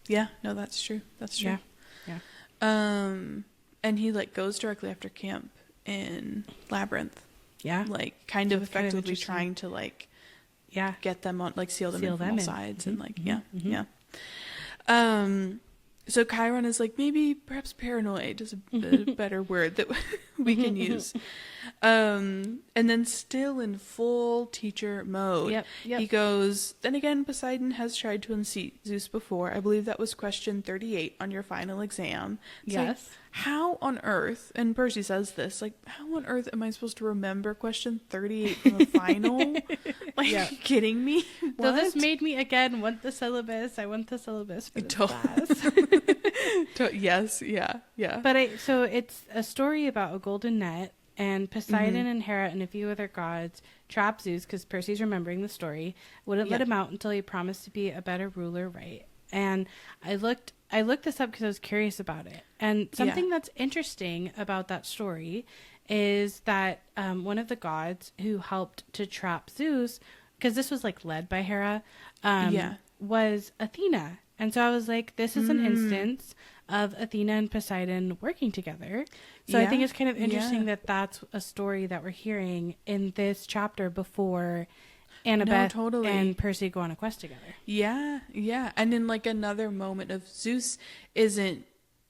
Speaker 2: Yeah, no, that's true. That's true.
Speaker 1: Yeah.
Speaker 2: And he goes directly after camp in Labyrinth. Yeah. Kind of effectively trying to get them on, seal them in from all sides and so Chiron is maybe perhaps paranoid is a better word that we can use. And then still in full teacher mode, he goes, then again, Poseidon has tried to unseat Zeus before. I believe that was question 38 on your final exam. It's how on earth, and Percy says this, how on earth am I supposed to remember question 38 from the final? Are you kidding me?
Speaker 1: What? So this made me again want the syllabus. I want the syllabus for this class.
Speaker 2: Yes, yeah.
Speaker 1: But so it's a story about a golden net, and Poseidon and Hera and a few other gods trap Zeus because Percy's remembering the story, wouldn't let him out until he promised to be a better ruler, right? And I looked this up because I was curious about it. And something that's interesting about that story is that one of the gods who helped to trap Zeus, because this was led by Hera, was Athena. And so I was this is an instance of Athena and Poseidon working together. So I think it's kind of interesting that that's a story that we're hearing in this chapter before Annabeth and Percy go on a quest together. Yeah.
Speaker 2: And in another moment of Zeus isn't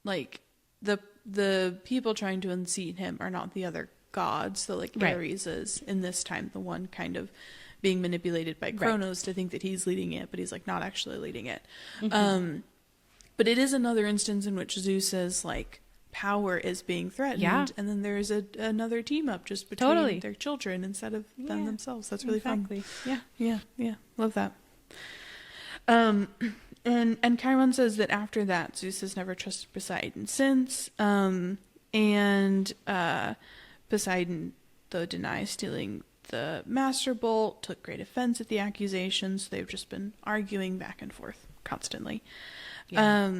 Speaker 2: the people trying to unseat him are not the other gods. So Ares is in this time the one kind of being manipulated by Kronos to think that he's leading it, but he's not actually leading it. But it is another instance in which Zeus's power is being threatened, and then there's another team up just between their children instead of them themselves. That's really fun.
Speaker 1: Yeah.
Speaker 2: Love that. And Chiron says that after that, Zeus has never trusted Poseidon since. And Poseidon, though, denies stealing the Master Bolt, took great offense at the accusations. They've just been arguing back and forth constantly. Yeah.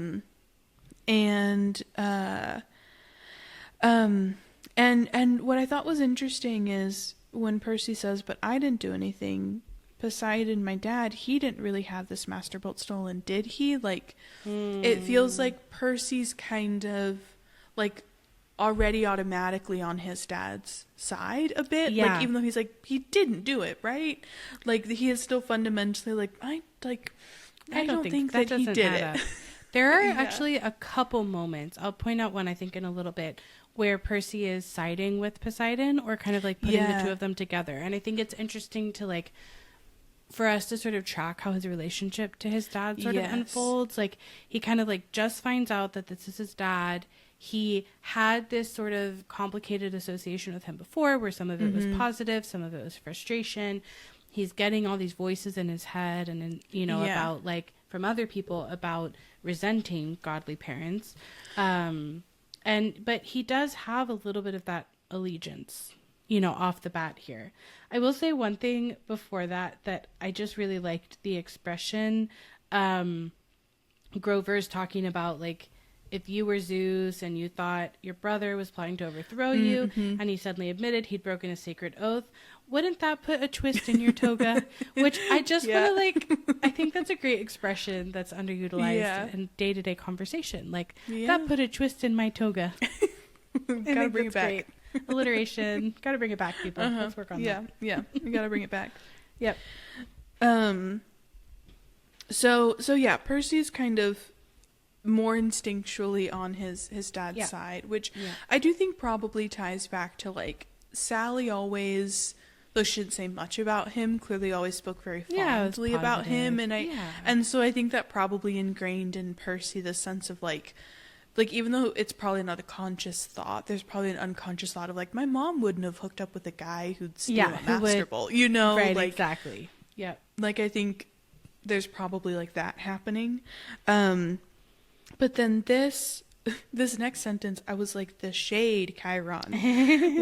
Speaker 2: And what I thought was interesting is when Percy says, "But I didn't do anything." Poseidon, my dad, he didn't really have this Master Bolt stolen, did he? Like, it feels like Percy's kind of like already automatically on his dad's side a bit. Yeah. Like, even though he's like, he didn't do it, right? Like, he is still fundamentally like, I don't think that he did it.
Speaker 1: There are actually a couple moments. I'll point out one, I think, in a little bit, where Percy is siding with Poseidon or kind of like putting the two of them together. And I think it's interesting to like, for us to sort of track how his relationship to his dad sort of unfolds. Like, he kind of like just finds out that this is his dad. He had this sort of complicated association with him before where some of it was positive, some of it was frustration. He's getting all these voices in his head and, about like from other people about resenting godly parents. But he does have a little bit of that allegiance, off the bat here. I will say one thing before that I just really liked the expression. Grover's talking about like, if you were Zeus and you thought your brother was plotting to overthrow you and he suddenly admitted he'd broken a sacred oath, wouldn't that put a twist in your toga? Which I just want to I think that's a great expression that's underutilized in day-to-day conversation. Like, that put a twist in my toga.
Speaker 2: Gotta bring it back.
Speaker 1: Great. Alliteration. Gotta bring it back, people. Let's work on that.
Speaker 2: Yeah. We gotta bring it back.
Speaker 1: Yep.
Speaker 2: So Percy's kind of more instinctually on his dad's side, which I do think probably ties back to like Sally always, though she didn't say much about him, clearly always spoke very fondly about him, and so I think that probably ingrained in Percy the sense of like even though it's probably not a conscious thought, there's probably an unconscious thought of like, my mom wouldn't have hooked up with a guy who'd steal a Master Bolt,
Speaker 1: right?
Speaker 2: Like,
Speaker 1: exactly. Yeah.
Speaker 2: Like, I think there's probably like that happening. But then this next sentence, I was like, the shade, Chiron,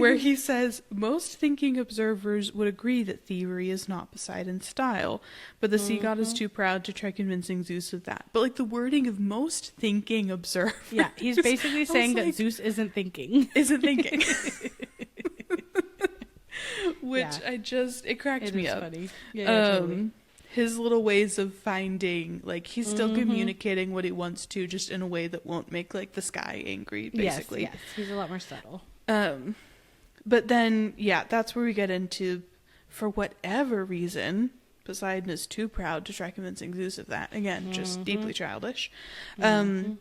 Speaker 2: where he says, most thinking observers would agree that thievery is not Poseidon's style, but the sea god is too proud to try convincing Zeus of that. But like the wording of most thinking observers.
Speaker 1: Yeah, he's basically saying that Zeus isn't thinking.
Speaker 2: Which it cracked me up.
Speaker 1: Funny. Yeah, totally.
Speaker 2: His little ways of finding, like, he's still communicating what he wants to, just in a way that won't make, like, the sky angry, basically.
Speaker 1: Yes, he's a lot more subtle.
Speaker 2: But then, that's where we get into, for whatever reason, Poseidon is too proud to try convincing Zeus of that. Again, just deeply childish. And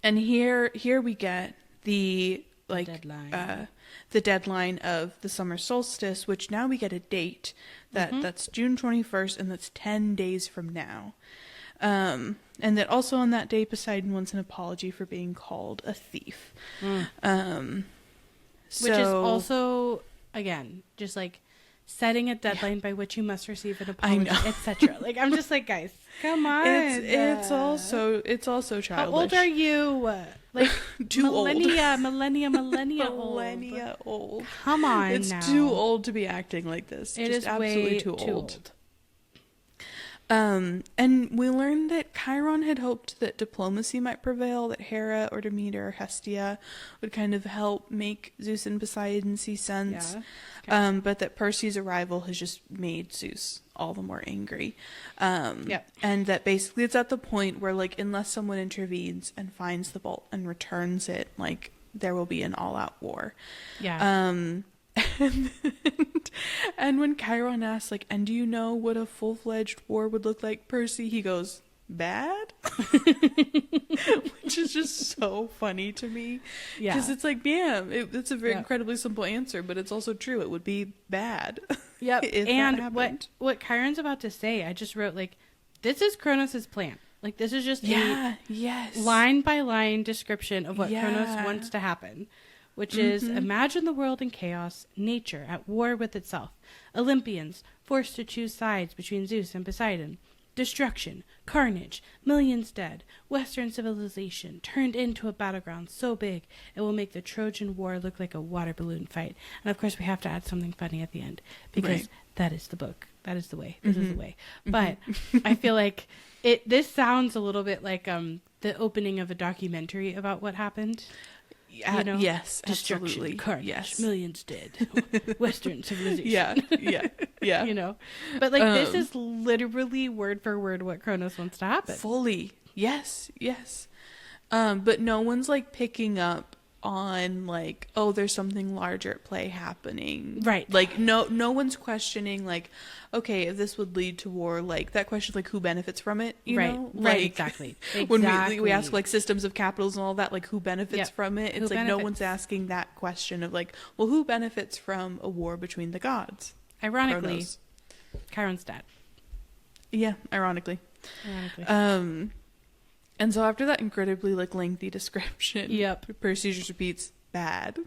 Speaker 2: here we get the, like, the deadline of the summer solstice, which now we get a date that's June 21st, and that's 10 days from now. And that also on that day, Poseidon wants an apology for being called a thief.
Speaker 1: Which is also, again, just like setting a deadline by which you must receive an apology, etc. Like, I'm just like, guys, come on.
Speaker 2: It's also childish.
Speaker 1: How old are you? Like, millennia old. Come on,
Speaker 2: it's
Speaker 1: now.
Speaker 2: too old to be acting like this.
Speaker 1: It is absolutely way too old.
Speaker 2: And we learned that Chiron had hoped that diplomacy might prevail, that Hera or Demeter or Hestia would kind of help make Zeus and Poseidon see sense. Yeah. Okay. But that Percy's arrival has just made Zeus all the more angry. And that basically it's at the point where, like, unless someone intervenes and finds the bolt and returns it, like, there will be an all-out war. Yeah. And when Chiron asks, like, and do you know what a full-fledged war would look like, Percy, he goes, bad? Which is just so funny to me. Yeah. Because it's like, it's a very incredibly simple answer, but it's also true. It would be bad.
Speaker 1: Yep. And what Chiron's about to say, I just wrote, like, this is Kronos' plan. Like, this is just a line-by-line description of what Kronos wants to happen. Which is, imagine the world in chaos, nature at war with itself, Olympians forced to choose sides between Zeus and Poseidon, destruction, carnage, millions dead, Western civilization turned into a battleground so big it will make the Trojan War look like a water balloon fight. And of course we have to add something funny at the end because that is the book. That is the way. This is the way. But I feel like this sounds a little bit like the opening of a documentary about what happened. You know?
Speaker 2: Yes,
Speaker 1: destruction,
Speaker 2: absolutely.
Speaker 1: carnage, millions dead, Western civilization.
Speaker 2: Yeah.
Speaker 1: You know, but like this is literally word for word what Kronos wants to happen.
Speaker 2: Fully, yes. But no one's like picking up on like, oh, there's something larger at play happening,
Speaker 1: right?
Speaker 2: Like no one's questioning like, okay, if this would lead to war, like that question, like who benefits from it, you know? Like,
Speaker 1: right, exactly.
Speaker 2: When we ask like systems of capitalism and all that, like who benefits from it, it's no one's asking that question of like, well, who benefits from a war between the gods?
Speaker 1: Ironically, Chiron's dad.
Speaker 2: Yeah, ironically. And so after that incredibly like lengthy description, Percy just repeats, bad.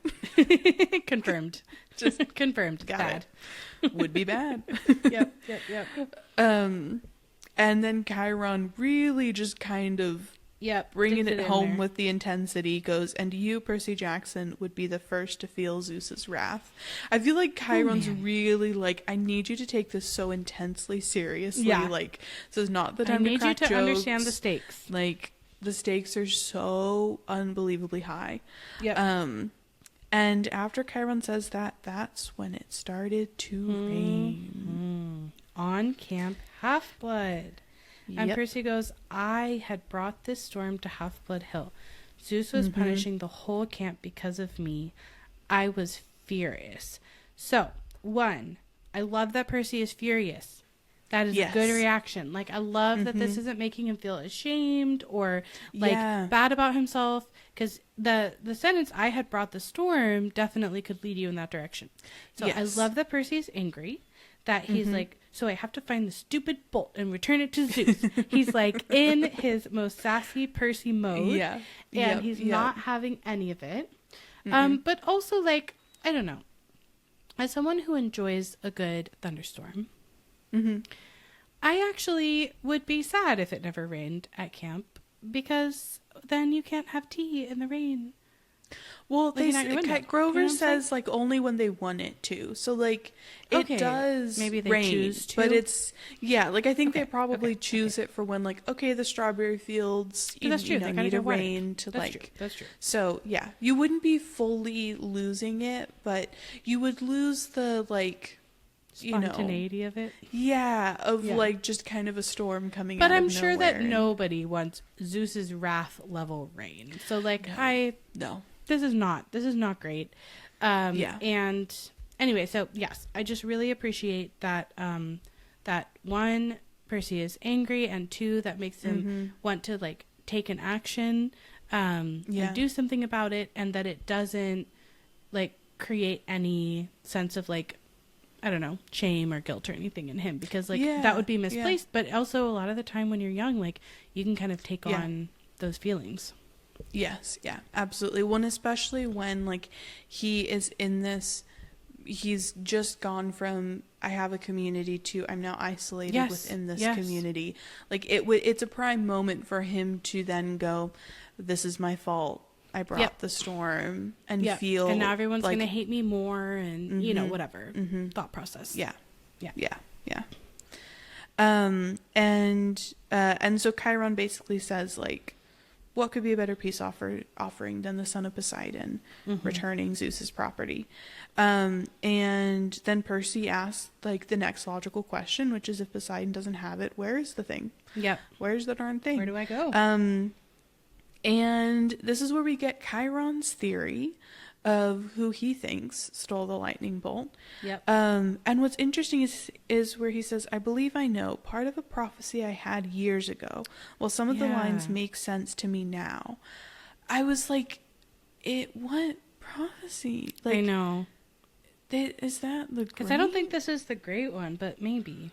Speaker 1: Confirmed. Just confirmed.
Speaker 2: Bad. Would be bad.
Speaker 1: Yep.
Speaker 2: And then Chiron really just kind of bringing it home with the intensity goes, and you, Percy Jackson, would be the first to feel Zeus's wrath. I feel like Chiron's really like, I need you to take this so intensely seriously. Yeah. Like, this is not the time to crack jokes. I need you to understand
Speaker 1: the stakes.
Speaker 2: Like, the stakes are so unbelievably high.
Speaker 1: Yep.
Speaker 2: And after Chiron says that, that's when it started to rain.
Speaker 1: On Camp Half-Blood. And Percy goes, I had brought this storm to Half-Blood Hill. Zeus was punishing the whole camp because of me. I was furious. So, 1, I love that Percy is furious. That is a good reaction. Like, I love that this isn't making him feel ashamed or, like, bad about himself. Because the sentence, I had brought the storm, definitely could lead you in that direction. So, I love that Percy is angry. That he's like, so I have to find the stupid bolt and return it to Zeus. He's like in his most sassy Percy mode. Yeah. And he's not having any of it. But also like, I don't know. As someone who enjoys a good thunderstorm, I actually would be sad if it never rained at camp because then you can't have tea in the rain.
Speaker 2: Well, Grover says like only when they want it to. So like it does
Speaker 1: maybe they
Speaker 2: rain,
Speaker 1: choose to.
Speaker 2: but it's like I think they probably choose it for when like the strawberry fields you know, need a rain to
Speaker 1: That's true.
Speaker 2: So yeah, you wouldn't be fully losing it, but you would lose the like
Speaker 1: spontaneity of it.
Speaker 2: Yeah, like just kind of a storm coming
Speaker 1: but
Speaker 2: out
Speaker 1: I'm
Speaker 2: of
Speaker 1: sure
Speaker 2: nowhere.
Speaker 1: that nobody wants Zeus's wrath level rain. So like
Speaker 2: no.
Speaker 1: This is not great. And anyway, so yes, I just really appreciate that that 1, Percy is angry, and 2, that makes him want to like take an action and do something about it, and that it doesn't like create any sense of like, I don't know, shame or guilt or anything in him, because like that would be misplaced. But also a lot of the time when you're young, like you can kind of take on those feelings.
Speaker 2: Yes, absolutely. One, especially when like he is in this, he's just gone from I have a community to I'm now isolated within this community. Like it's a prime moment for him to then go, this is my fault. I brought the storm, and feel
Speaker 1: and now everyone's like, gonna hate me more, and you know, whatever thought process. Yeah.
Speaker 2: And so Chiron basically says like, what could be a better peace offering than the son of Poseidon returning Zeus's property? And then Percy asks like the next logical question, which is, if Poseidon doesn't have it, where is the thing? Where's the darn thing?
Speaker 1: Where do I go?
Speaker 2: And this is where we get Chiron's theory of who he thinks stole the lightning bolt. And what's interesting is where he says, I believe I know part of a prophecy I had years ago. Well, some of the lines make sense to me now. I was like, what prophecy? Like,
Speaker 1: I know.
Speaker 2: Is that the
Speaker 1: because I don't think this is the great one, but maybe.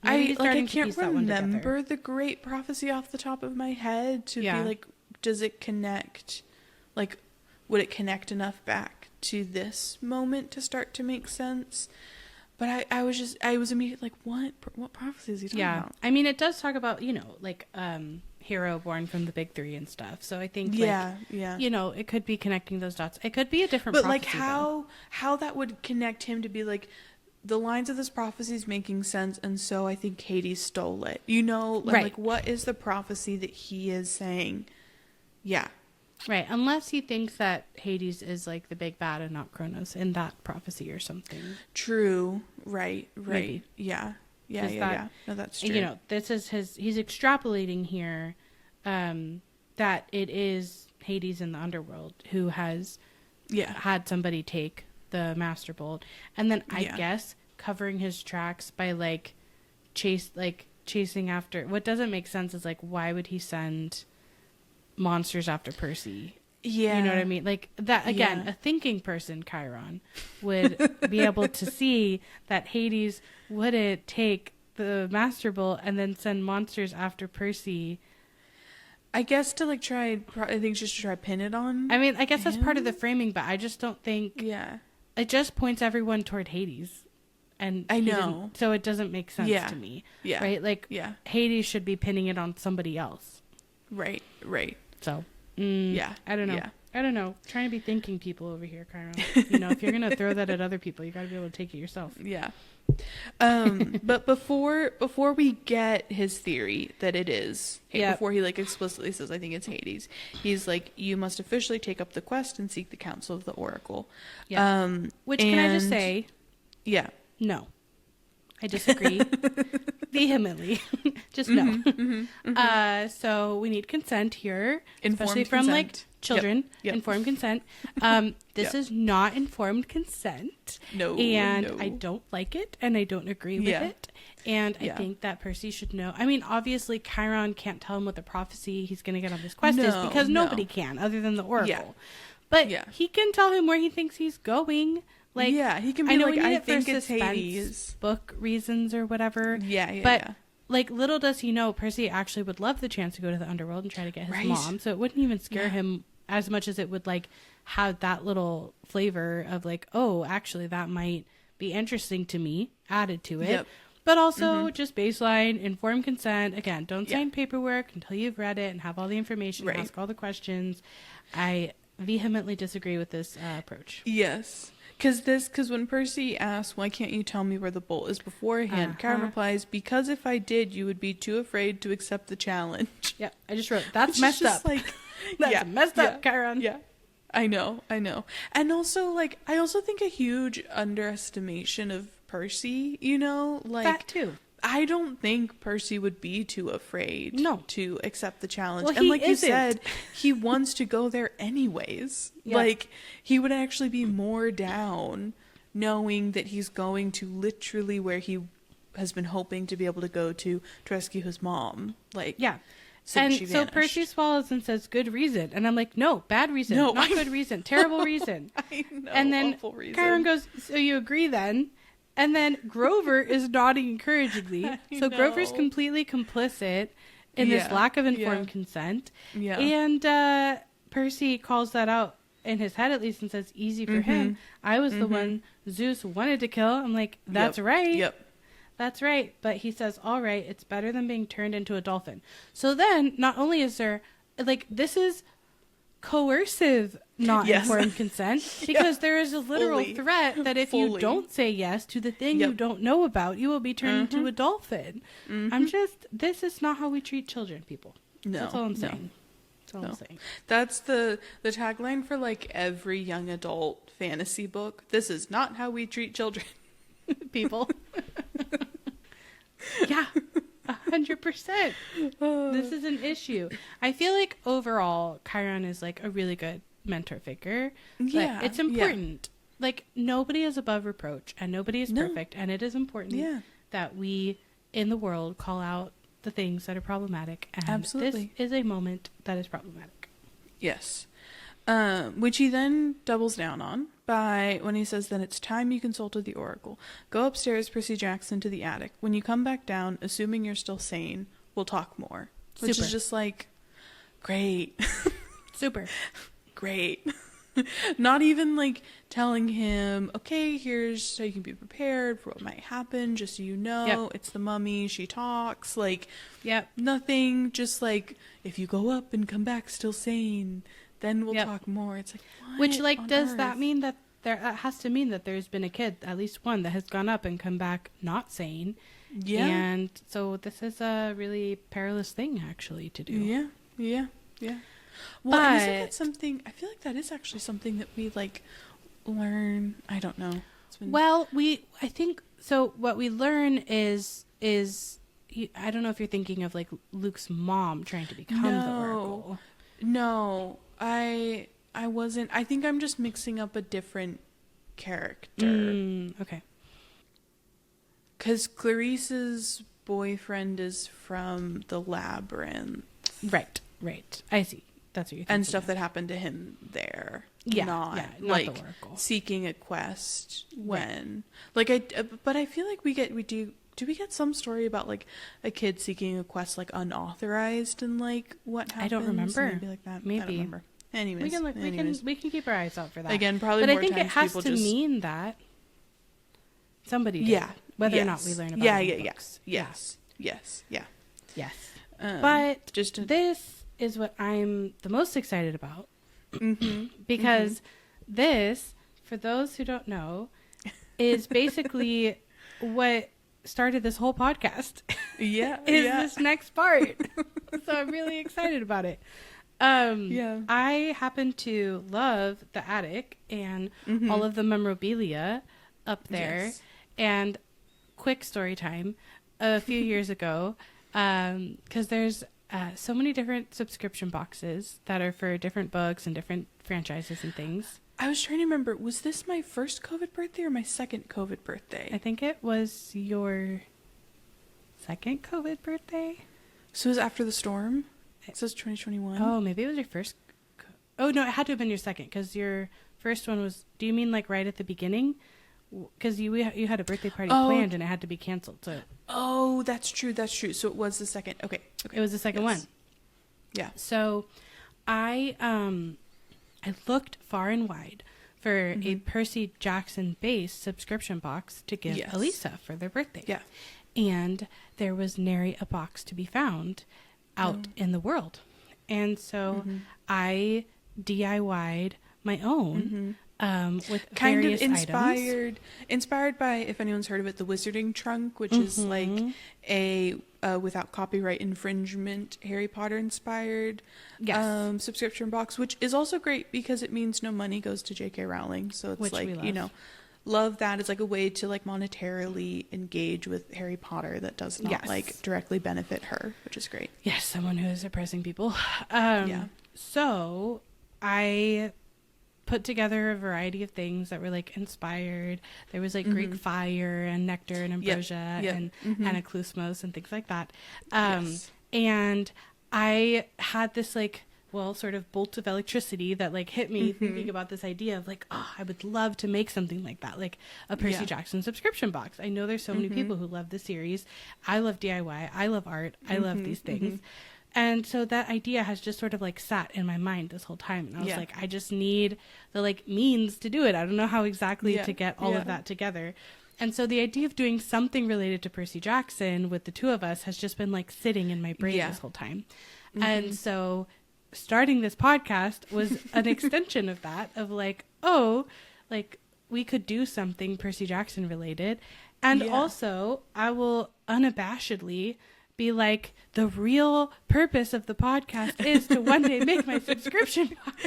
Speaker 2: I can't remember the great prophecy off the top of my head to be like, does it connect? Like, would it connect enough back to this moment to start to make sense? But I was immediately like, what prophecy is he talking about?
Speaker 1: I mean, it does talk about, like, hero born from the big three and stuff. So I think, it could be connecting those dots. It could be a different prophecy.
Speaker 2: But, like, how that would connect him to be, like, the lines of this prophecy is making sense, and so I think Hades stole it. Like, what is the prophecy that he is saying? Yeah.
Speaker 1: Right, unless he thinks that Hades is like the big bad and not Kronos in that prophecy or something.
Speaker 2: True. Right.
Speaker 1: Maybe.
Speaker 2: Yeah. No, that's true.
Speaker 1: This is he's extrapolating here that it is Hades in the underworld who has had somebody take the Master Bolt. And then I guess covering his tracks by chasing after. What doesn't make sense is like, why would he send monsters after Percy? You know what I mean? Like that again, a thinking person, Chiron, would be able to see that Hades wouldn't take the Master Bolt and then send monsters after Percy.
Speaker 2: I guess to like try, I think just to try pin it on.
Speaker 1: I mean, I guess that's part of the framing, but I just don't think.
Speaker 2: Yeah.
Speaker 1: It just points everyone toward Hades. And
Speaker 2: I know.
Speaker 1: So it doesn't make sense to me.
Speaker 2: Yeah.
Speaker 1: Right? Like, Hades should be pinning it on somebody else.
Speaker 2: Right.
Speaker 1: So,
Speaker 2: I
Speaker 1: don't know.
Speaker 2: Yeah.
Speaker 1: I don't know. Trying to be thinking people over here, Chiron. If you're going to throw that at other people, you got to be able to take it yourself.
Speaker 2: Yeah. But before we get his theory that it is, before he like explicitly says, I think it's Hades, he's like, you must officially take up the quest and seek the counsel of the Oracle.
Speaker 1: Yeah. Which, can I just say?
Speaker 2: Yeah.
Speaker 1: No. I disagree vehemently. Just no. So we need consent here, especially from like children. Yep. Informed consent. This is not informed consent.
Speaker 2: No.
Speaker 1: And I don't like it, and I don't agree with it. And I think that Percy should know. I mean, obviously, Chiron can't tell him what the prophecy he's going to get on this quest is because nobody can, other than the Oracle. Yeah. But he can tell him where he thinks he's going. Like,
Speaker 2: he can be I know like, I think it's Hades.
Speaker 1: Book reasons or whatever. But like, little does he know, Percy actually would love the chance to go to the underworld and try to get his mom. So it wouldn't even scare him as much as it would like have that little flavor of like, oh, actually that might be interesting to me added to it. But also just baseline, informed consent. Again, don't sign paperwork until you've read it and have all the information, ask all the questions. I vehemently disagree with this approach.
Speaker 2: Yes. Because when Percy asks, why can't you tell me where the bolt is beforehand? Chiron replies, because if I did, you would be too afraid to accept the challenge.
Speaker 1: Yeah, I just wrote, that's messed up.
Speaker 2: Like,
Speaker 1: that's messed up, Chiron.
Speaker 2: Yeah, I know. And also, like, I also think a huge underestimation of Percy, like...
Speaker 1: That too.
Speaker 2: I don't think Percy would be too afraid to accept the challenge.
Speaker 1: Well,
Speaker 2: and like you said, he wants to go there anyways. Yeah. Like, he would actually be more down knowing that he's going to literally where he has been hoping to be able to go to rescue his mom. Like,
Speaker 1: so Percy swallows and says, good reason. And I'm like, no, bad reason. No, not good reason. Terrible reason.
Speaker 2: I know,
Speaker 1: and then
Speaker 2: awful reason.
Speaker 1: Chiron goes, so you agree then? And then Grover is nodding encouragingly. So Grover's completely complicit in this lack of informed consent. Yeah. And Percy calls that out in his head, at least, and says, easy for him. I was the one Zeus wanted to kill. I'm like, that's right.
Speaker 2: Yep.
Speaker 1: That's right. But he says, all right, it's better than being turned into a dolphin. So then, not only is there, like, this is coercive not informed consent, because there is a literal threat that if you don't say yes to the thing you don't know about, you will be turned into a dolphin. This is not how we treat children, people.
Speaker 2: No.
Speaker 1: That's all I'm saying. That's all I'm saying.
Speaker 2: That's the tagline for like every young adult fantasy book. This is not how we treat children.
Speaker 1: People. Yeah. 100%. This is an issue. I feel like overall Chiron is like a really good mentor figure. Yeah, it's important. Like, nobody is above reproach and nobody is perfect, and it is important that we in the world call out the things that are problematic, and
Speaker 2: absolutely
Speaker 1: this is a moment that is problematic.
Speaker 2: Yes. Which he then doubles down on by when he says, then it's time you consulted the Oracle. Go upstairs, Percy Jackson, to the attic. When you come back down, assuming you're still sane, we'll talk more. Which is just like, great.
Speaker 1: Super.
Speaker 2: Great. Not even like telling him, okay, here's so you can be prepared for what might happen, just so you know, it's the mummy, she talks, like, nothing, just like, if you go up and come back still sane, then we'll talk more. It's like, what?
Speaker 1: Which, like, does that mean that that has to mean that there's been a kid, at least one, that has gone up and come back not sane? Yeah. And so this is a really perilous thing, actually, to do.
Speaker 2: Yeah. Well, isn't that something, I feel like that is actually something that we, like, learn, I don't know.
Speaker 1: Well, I think, so what we learn is, I don't know if you're thinking of, like, Luke's mom trying to become the Oracle.
Speaker 2: No, I wasn't. I think I'm just mixing up a different character.
Speaker 1: Okay.
Speaker 2: Because Clarice's boyfriend is from the Labyrinth.
Speaker 1: Right. I see. That's what you're thinking.
Speaker 2: And stuff that happened to him there. Not like the Oracle. Seeking a quest when. Right. Like, but I feel like we do we get some story about, like, a kid seeking a quest, like, unauthorized and, like, what happens?
Speaker 1: I don't remember.
Speaker 2: Maybe like that.
Speaker 1: Maybe.
Speaker 2: I don't remember. Anyways.
Speaker 1: We can keep our eyes out for that.
Speaker 2: Again, probably
Speaker 1: but
Speaker 2: more
Speaker 1: I think
Speaker 2: times
Speaker 1: it has
Speaker 2: people
Speaker 1: to mean that somebody did.
Speaker 2: Yeah.
Speaker 1: Whether or not we learn about it in books.
Speaker 2: Yes.
Speaker 1: But this is what I'm the most excited about. Because this, for those who don't know, is basically what started this whole podcast. This next part. So I'm really excited about it. I happen to love the attic and all of the memorabilia up there. And quick story time, a few years ago, because there's so many different subscription boxes that are for different books and different franchises and things.
Speaker 2: I was trying to remember, was this my first COVID birthday or my second COVID birthday?
Speaker 1: I think it was your second COVID birthday.
Speaker 2: So it was after the storm? It says 2021.
Speaker 1: Oh, maybe it was your first. Oh, no, it had to have been your second, because your first one was, do you mean like right at the beginning? Because you had a birthday party planned and it had to be canceled. So.
Speaker 2: Oh, that's true. So it was the second. Okay.
Speaker 1: It was the second one.
Speaker 2: Yeah.
Speaker 1: So I looked far and wide for a Percy Jackson based subscription box to give Alisa for their birthday.
Speaker 2: Yeah.
Speaker 1: And there was nary a box to be found out in the world. And so I DIY'd my own with
Speaker 2: kind
Speaker 1: various
Speaker 2: of inspired by, if anyone's heard of it, the Wizarding Trunk, which is like a without copyright infringement Harry Potter inspired subscription box, which is also great because it means no money goes to J.K. Rowling. So it's like, you know, love that. It's like a way to like monetarily engage with Harry Potter that does not like directly benefit her, which is great.
Speaker 1: Yes, someone who is oppressing people. So I put together a variety of things that were like inspired. There was like Greek fire and nectar and ambrosia and anaklusmos and things like that. And I had this like, well, sort of bolt of electricity that like hit me thinking about this idea of like, oh, I would love to make something like that, like a Percy Jackson subscription box. I know there's so many people who love the series. I love DIY. I love art. I love these things. And so that idea has just sort of like sat in my mind this whole time. And I was like, I just need the like means to do it. I don't know how exactly to get all of that together. And so the idea of doing something related to Percy Jackson with the two of us has just been like sitting in my brain this whole time. And so starting this podcast was an extension of that, of like, oh, like we could do something Percy Jackson related. And also I will unabashedly be like, the real purpose of the podcast is to one day make my subscription box.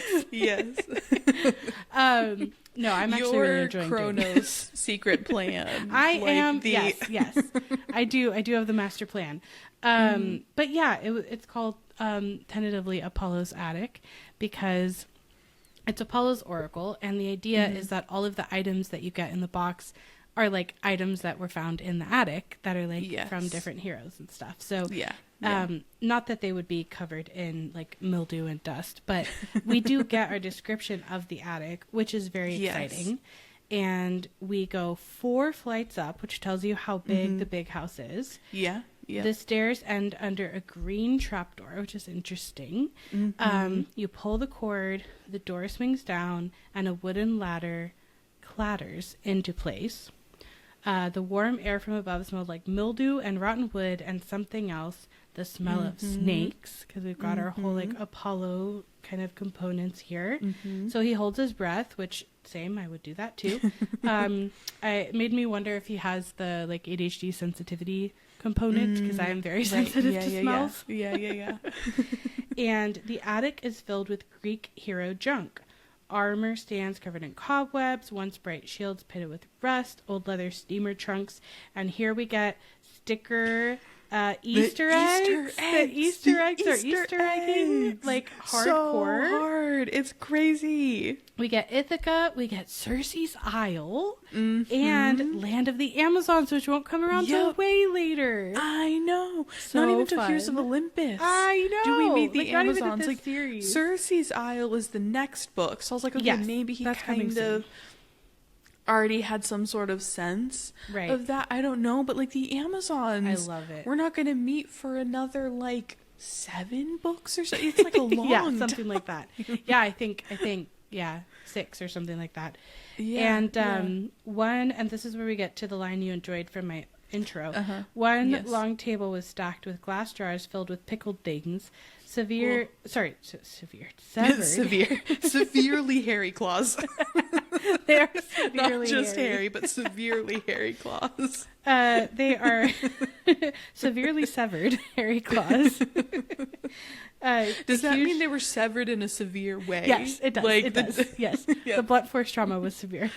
Speaker 1: No, I'm actually really enjoying
Speaker 2: Chronos secret plan.
Speaker 1: Yes. I do have the master plan. But yeah, it's called tentatively Apollo's Attic because it's Apollo's Oracle, and the idea is that all of the items that you get in the box are like items that were found in the attic that are like from different heroes and stuff. So not that they would be covered in like mildew and dust, but we do get our description of the attic, which is very exciting. And we go 4 flights up, which tells you how big the big house is. The stairs end under a green trapdoor, which is interesting. You pull the cord, the door swings down, and a wooden ladder clatters into place. The warm air from above smelled like mildew and rotten wood and something else. The smell of snakes, because we've got our whole like Apollo kind of components here. So he holds his breath, which same, I would do that too. It made me wonder if he has the like ADHD sensitivity component, because I am very sensitive to smells.
Speaker 2: Yeah.
Speaker 1: And the attic is filled with Greek hero junk. Armor stands covered in cobwebs, once bright shields pitted with rust, old leather steamer trunks, and here we get sticker Easter eggs. The Easter eggs are Easter egging like hardcore.
Speaker 2: So hard. It's crazy.
Speaker 1: We get Ithaca, we get Circe's Isle, and Land of the Amazons, which won't come around till way later.
Speaker 2: I know.
Speaker 1: So
Speaker 2: not even till
Speaker 1: fun.
Speaker 2: Heroes of Olympus.
Speaker 1: I know.
Speaker 2: Do we meet the
Speaker 1: like,
Speaker 2: Amazons?
Speaker 1: Not even in this
Speaker 2: like
Speaker 1: series.
Speaker 2: Circe's Isle is the next book. So I was like, okay, maybe he kind of already had some sort of sense of that. I don't know, but like the Amazons,
Speaker 1: I love it.
Speaker 2: We're not going to meet for another like 7 books or so. It's like a long
Speaker 1: something like that. Yeah, I think 6 or something like that. And and this is where we get to the line you enjoyed from my intro. One long table was stacked with glass jars filled with pickled things. Severely
Speaker 2: hairy claws.
Speaker 1: They're severely
Speaker 2: not just
Speaker 1: hairy.
Speaker 2: hairy, but severely hairy claws.
Speaker 1: They are severely severed hairy claws.
Speaker 2: Does that mean they were severed in a severe way?
Speaker 1: Yes, it does.
Speaker 2: Like
Speaker 1: it does. Yes, the blunt force trauma was severe.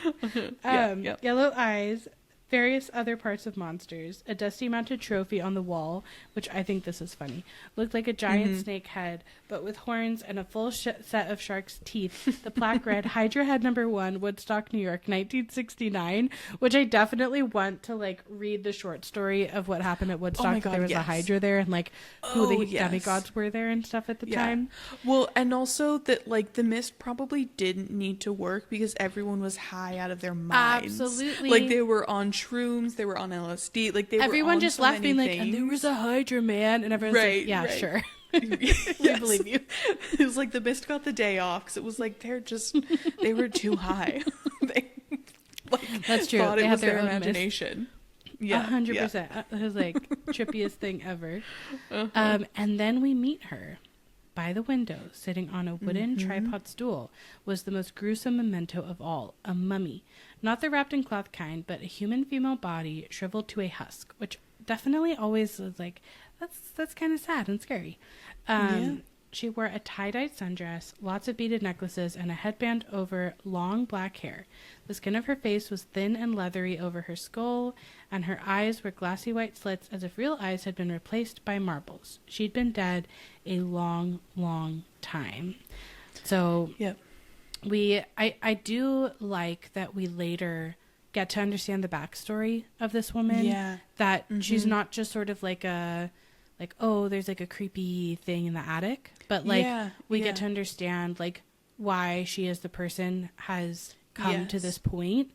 Speaker 1: Yellow eyes, various other parts of monsters, a dusty mounted trophy on the wall, which I think this is funny, looked like a giant snake head, but with horns and a full set of shark's teeth. The plaque read, Hydra Head No. 1, Woodstock, New York, 1969, which I definitely want to like read the short story of what happened at Woodstock. There was a Hydra there, and like who the demigods were there and stuff at the time.
Speaker 2: Well, and also that like the mist probably didn't need to work because everyone was high out of their minds.
Speaker 1: Absolutely.
Speaker 2: Like they were on shrooms, they were on LSD, like everyone
Speaker 1: just
Speaker 2: so
Speaker 1: left being like,
Speaker 2: things.
Speaker 1: and there was a Hydra man, and everyone's like, yeah, sure. We believe you.
Speaker 2: It was like the mist got the day off because it was like they were too high. They
Speaker 1: that's true.
Speaker 2: Thought
Speaker 1: they
Speaker 2: it was
Speaker 1: their
Speaker 2: their imagination.
Speaker 1: Yeah, 100%. It was like trippiest thing ever. And then we meet her by the window, sitting on a wooden tripod stool, was the most gruesome memento of all, a mummy. Not the wrapped in cloth kind, but a human female body shriveled to a husk, which definitely always was like, that's kind of sad and scary. She wore a tie-dyed sundress, lots of beaded necklaces, and a headband over long black hair. The skin of her face was thin and leathery over her skull, and her eyes were glassy white slits as if real eyes had been replaced by marbles. She'd been dead a long, long time. So I do like that we later get to understand the backstory of this woman. Yeah. That she's not just sort of like there's like a creepy thing in the attic, but like we get to understand like why she as the person has come to this point.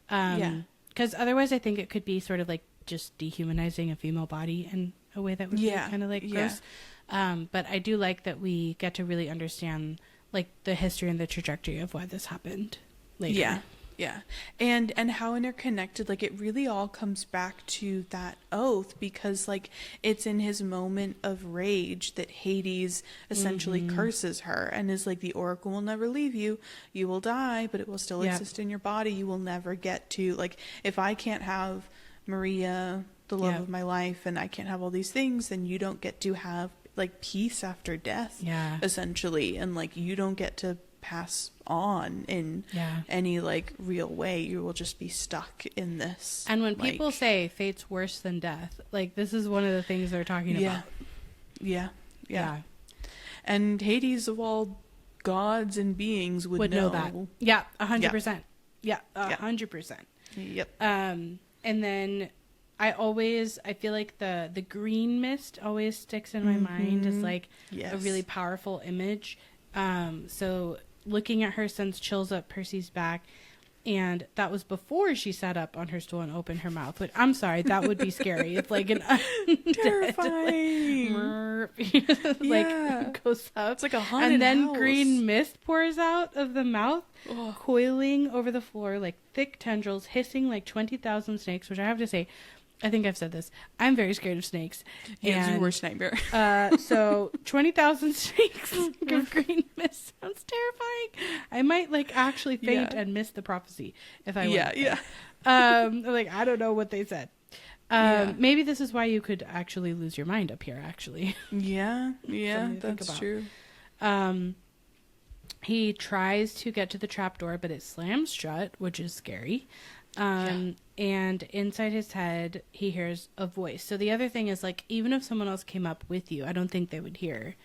Speaker 1: Because otherwise I think it could be sort of like just dehumanizing a female body in a way that would be kind of like gross. But I do like that we get to really understand like the history and the trajectory of why this happened later.
Speaker 2: Yeah. And how interconnected, like it really all comes back to that oath, because like it's in his moment of rage that Hades essentially curses her and is like, the oracle will never leave you. You will die, but it will still exist in your body. You will never get to, like, if I can't have Maria, the love of my life, and I can't have all these things, then you don't get to have like peace after death, essentially. And like, you don't get to pass on in any like real way. You will just be stuck in this.
Speaker 1: And when people say fate's worse than death, like this is one of the things they're talking about.
Speaker 2: Yeah. And Hades, of all gods and beings, would know that.
Speaker 1: 100%. 100%.
Speaker 2: Yep.
Speaker 1: And then I feel like the green mist always sticks in my mind as like a really powerful image. So looking at her sends chills up Percy's back. And that was before she sat up on her stool and opened her mouth. Which, I'm sorry, that would be scary. It's like an
Speaker 2: terrifying.
Speaker 1: Like goes up.
Speaker 2: It's like a haunted
Speaker 1: and then
Speaker 2: house.
Speaker 1: Green mist pours out of the mouth, coiling over the floor like thick tendrils, hissing like 20,000 snakes. Which I have to say, I think I've said this. I'm very scared of snakes.
Speaker 2: Yeah, it's your worst nightmare.
Speaker 1: So 20,000 snakes of green mist sounds terrifying. I might like actually faint and miss the prophecy if I went there. Like, I don't know what they said. Maybe this is why you could actually lose your mind up here, actually.
Speaker 2: Yeah, that's true.
Speaker 1: He tries to get to the trapdoor, but it slams shut, which is scary. And inside his head, he hears a voice. So the other thing is, like, even if someone else came up with you, I don't think they would hear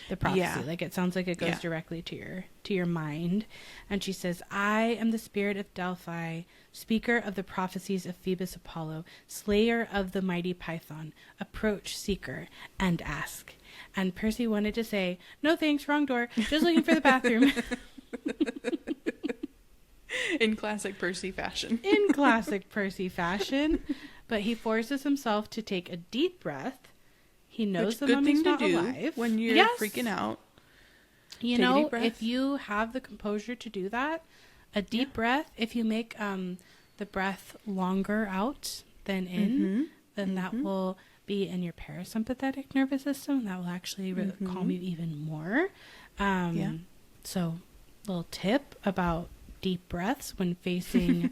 Speaker 1: the prophecy. Yeah. Like, it sounds like it goes directly to your mind. And she says, I am the spirit of Delphi, speaker of the prophecies of Phoebus Apollo, slayer of the mighty Python. Approach, seeker, and ask. And Percy wanted to say, no thanks, wrong door, just looking for the bathroom.
Speaker 2: In classic Percy fashion.
Speaker 1: But he forces himself to take a deep breath. He knows the
Speaker 2: good
Speaker 1: mummy's
Speaker 2: thing to
Speaker 1: not
Speaker 2: do
Speaker 1: alive.
Speaker 2: When you're freaking out.
Speaker 1: You know, if you have the composure to do that, a deep breath, if you make the breath longer out than in, then that will be in your parasympathetic nervous system. That will actually calm you even more. So, little tip about deep breaths when facing,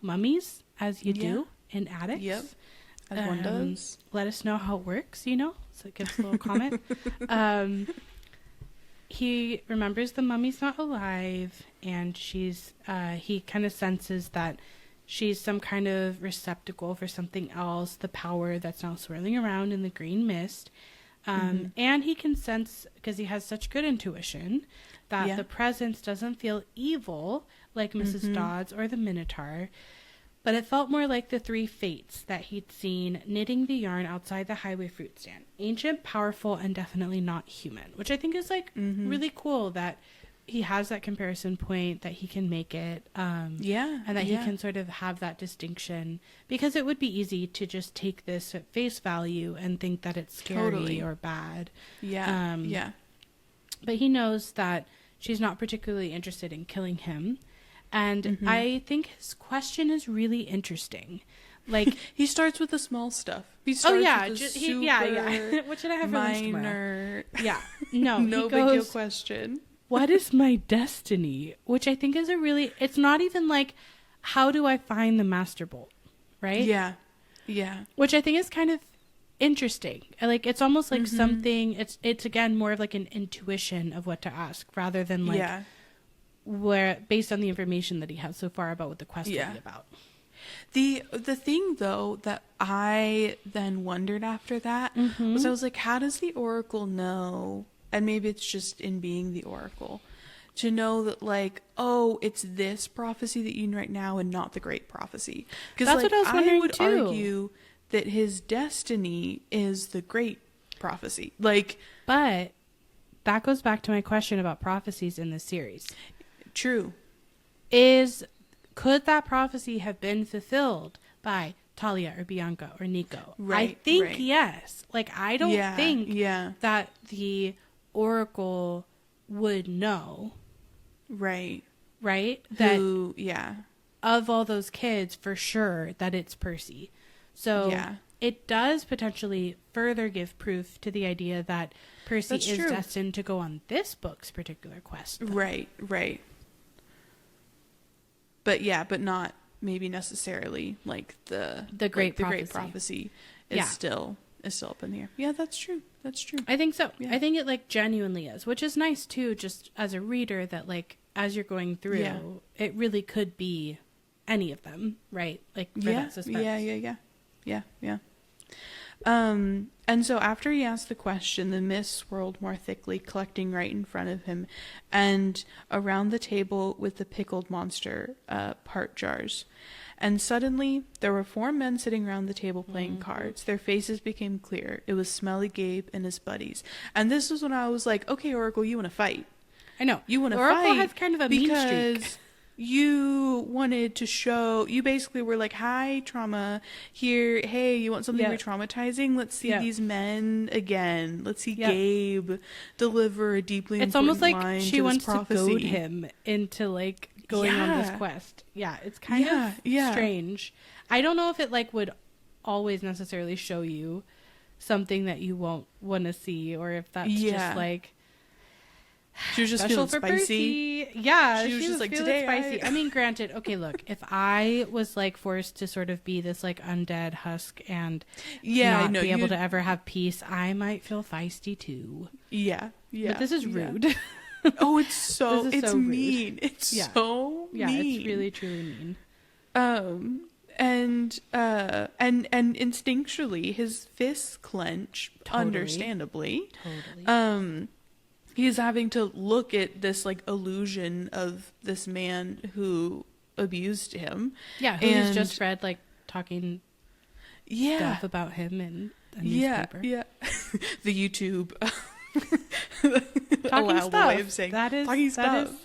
Speaker 1: mummies, as you do in attics.
Speaker 2: Yep. As one does.
Speaker 1: Let us know how it works, so it gives a little comment. He remembers the mummy's not alive, and she's, he kind of senses that she's some kind of receptacle for something else, the power that's now swirling around in the green mist. And he can sense, because he has such good intuition, that the presence doesn't feel evil like Mrs. Dodds or the Minotaur, but it felt more like the three fates that he'd seen knitting the yarn outside the highway fruit stand. Ancient, powerful, and definitely not human, which I think is like really cool that he has that comparison point, that he can make it, and that he can sort of have that distinction, because it would be easy to just take this at face value and think that it's scary or bad. But he knows that she's not particularly interested in killing him. And I think his question is really interesting. Like,
Speaker 2: he starts with the small stuff. He starts with the super
Speaker 1: what should I have for lunch tomorrow? Yeah.
Speaker 2: No big deal question.
Speaker 1: What is my destiny? Which I think is it's not even like, how do I find the master bolt? Right?
Speaker 2: Yeah.
Speaker 1: Which I think is kind of interesting. Like, it's almost like something, it's again more of like an intuition of what to ask, rather than like where, based on the information that he has so far about what the quest will be about.
Speaker 2: The thing though that I then wondered after that was, I was like, how does the Oracle know? And maybe it's just in being the Oracle, to know that, like, oh, it's this prophecy that you need right now and not the great prophecy. Because
Speaker 1: that's what I was wondering,
Speaker 2: I would
Speaker 1: too.
Speaker 2: argue that his destiny is the great prophecy. Like,
Speaker 1: but that goes back to my question about prophecies in this series.
Speaker 2: True.
Speaker 1: Could that prophecy have been fulfilled by Talia or Bianca or Nico?
Speaker 2: Right.
Speaker 1: I think yes. Like, I don't think that the Oracle would know.
Speaker 2: Right.
Speaker 1: That of all those kids, for sure, that it's Percy. So it does potentially further give proof to the idea that Percy is destined to go on this book's particular quest. Though.
Speaker 2: Right. But not maybe necessarily like the
Speaker 1: great
Speaker 2: prophecy is still up in the air. Yeah, that's true.
Speaker 1: I think so. Yeah. I think it like genuinely is, which is nice too, just as a reader, that like as you're going through, it really could be any of them, right? Like for that suspense.
Speaker 2: Yeah. And so after he asked the question, the mist swirled more thickly, collecting right in front of him and around the table with the pickled monster part jars. And suddenly there were 4 men sitting around the table playing cards. Their faces became clear. It was Smelly Gabe and his buddies. And this was when I was like, okay, Oracle, you want to fight.
Speaker 1: I know.
Speaker 2: You want to
Speaker 1: fight.
Speaker 2: Oracle
Speaker 1: has kind of a mean streak.
Speaker 2: you wanted to show, you basically were like, hi, trauma, here, hey, you want something re-traumatizing? Let's see these men again. Let's see Gabe deliver a deeply
Speaker 1: it's
Speaker 2: important line.
Speaker 1: It's almost like she wants to goad him into, like, going on this quest. Yeah, it's kind of strange. I don't know if it, like, would always necessarily show you something that you won't want to see, or if that's just, like...
Speaker 2: She was just feeling spicy.
Speaker 1: Percy. Yeah,
Speaker 2: she was just like, today
Speaker 1: spicy. I mean, granted, okay, look, if I was like forced to sort of be this like undead husk and not be able to ever have peace, I might feel feisty too.
Speaker 2: Yeah.
Speaker 1: But this is rude.
Speaker 2: Oh, it's so it's
Speaker 1: so
Speaker 2: mean.
Speaker 1: Rude.
Speaker 2: It's so mean.
Speaker 1: Yeah, it's really truly mean.
Speaker 2: And instinctually his fists clench, understandably.
Speaker 1: Totally.
Speaker 2: He's having to look at this like illusion of this man who abused him.
Speaker 1: Yeah, who's just read like talking stuff about him in a newspaper.
Speaker 2: Yeah. The YouTube
Speaker 1: talking stuff.
Speaker 2: Way of saying
Speaker 1: that is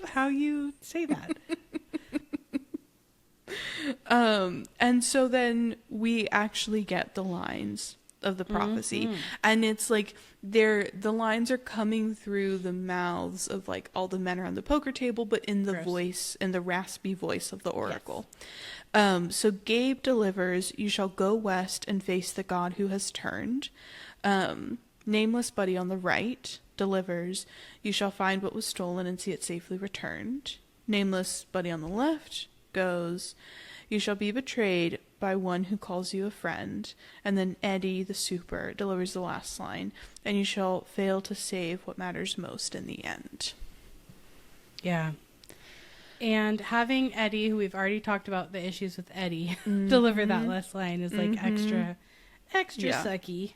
Speaker 1: how you say that.
Speaker 2: And so then we actually get the lines of the prophecy, and it's like the lines are coming through the mouths of like all the men around the poker table, but in the voice, in the raspy voice of the oracle. So Gabe delivers, you shall go west and face the god who has turned. Nameless buddy on the right delivers, you shall find what was stolen and see it safely returned. Nameless buddy on the left goes, you shall be betrayed by one who calls you a friend. And then Eddie, the super, delivers the last line, and you shall fail to save what matters most in the end.
Speaker 1: Yeah. And having Eddie, who we've already talked about the issues with Eddie, deliver that last line is like extra sucky.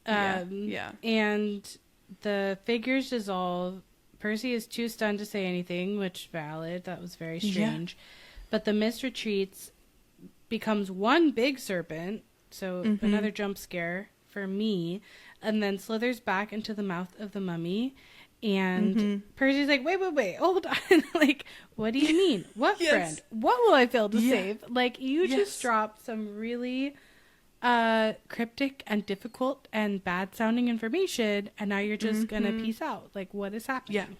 Speaker 1: And the figures dissolve. Percy is too stunned to say anything, which valid. That was very strange. But the mist retreats, becomes one big serpent, so another jump scare for me, and then slithers back into the mouth of the mummy. And Percy's like, wait, hold on. Like, what do you mean? What friend? What will I fail to save? Like, you just dropped some really cryptic and difficult and bad sounding information, and now you're just gonna peace out. Like, what is happening?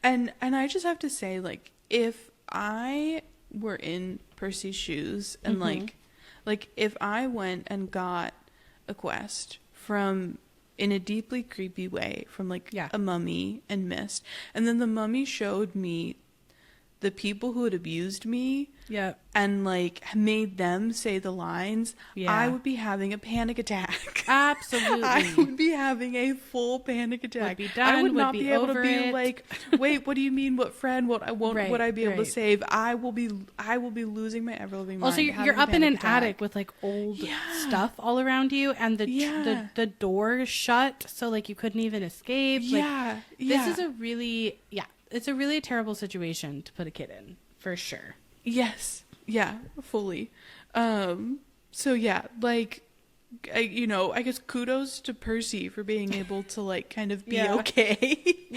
Speaker 2: And I just have to say, like, if I were in Percy's shoes and like if I went and got a quest from, in a deeply creepy way, from like a mummy and mist, and then the mummy showed me the people who had abused me and like made them say the lines, I would be having a panic attack.
Speaker 1: Absolutely.
Speaker 2: I would be having a full panic attack.
Speaker 1: Would be done,
Speaker 2: I would not
Speaker 1: be
Speaker 2: be able to be
Speaker 1: it.
Speaker 2: like, wait, what do you mean? What friend? What I won't? Would I be able to save? I will be losing my ever living mind.
Speaker 1: Also, you're up in an attic with like old stuff all around you, and the door is shut, so like you couldn't even escape. This is a really it's a really terrible situation to put a kid in, for sure.
Speaker 2: Yes. Yeah, fully. So yeah, like, I guess kudos to Percy for being able to like kind of be okay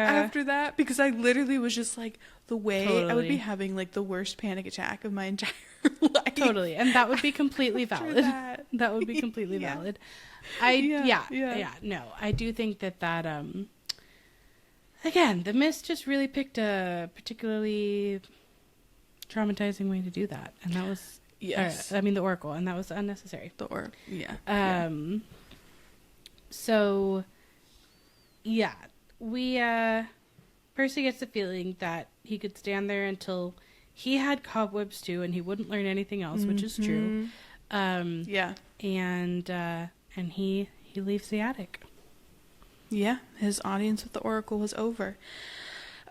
Speaker 2: after that, because I literally was just like, the way I would be having like the worst panic attack of my entire life.
Speaker 1: Totally. And that would be completely valid. That would be completely valid. No, I do think that again, the mist just really picked a particularly traumatizing way to do that, and that was the oracle, and that was unnecessary.
Speaker 2: The oracle,
Speaker 1: So we Percy gets the feeling that he could stand there until he had cobwebs too, and he wouldn't learn anything else, which is true. And he leaves the attic.
Speaker 2: Yeah, his audience with the oracle was over.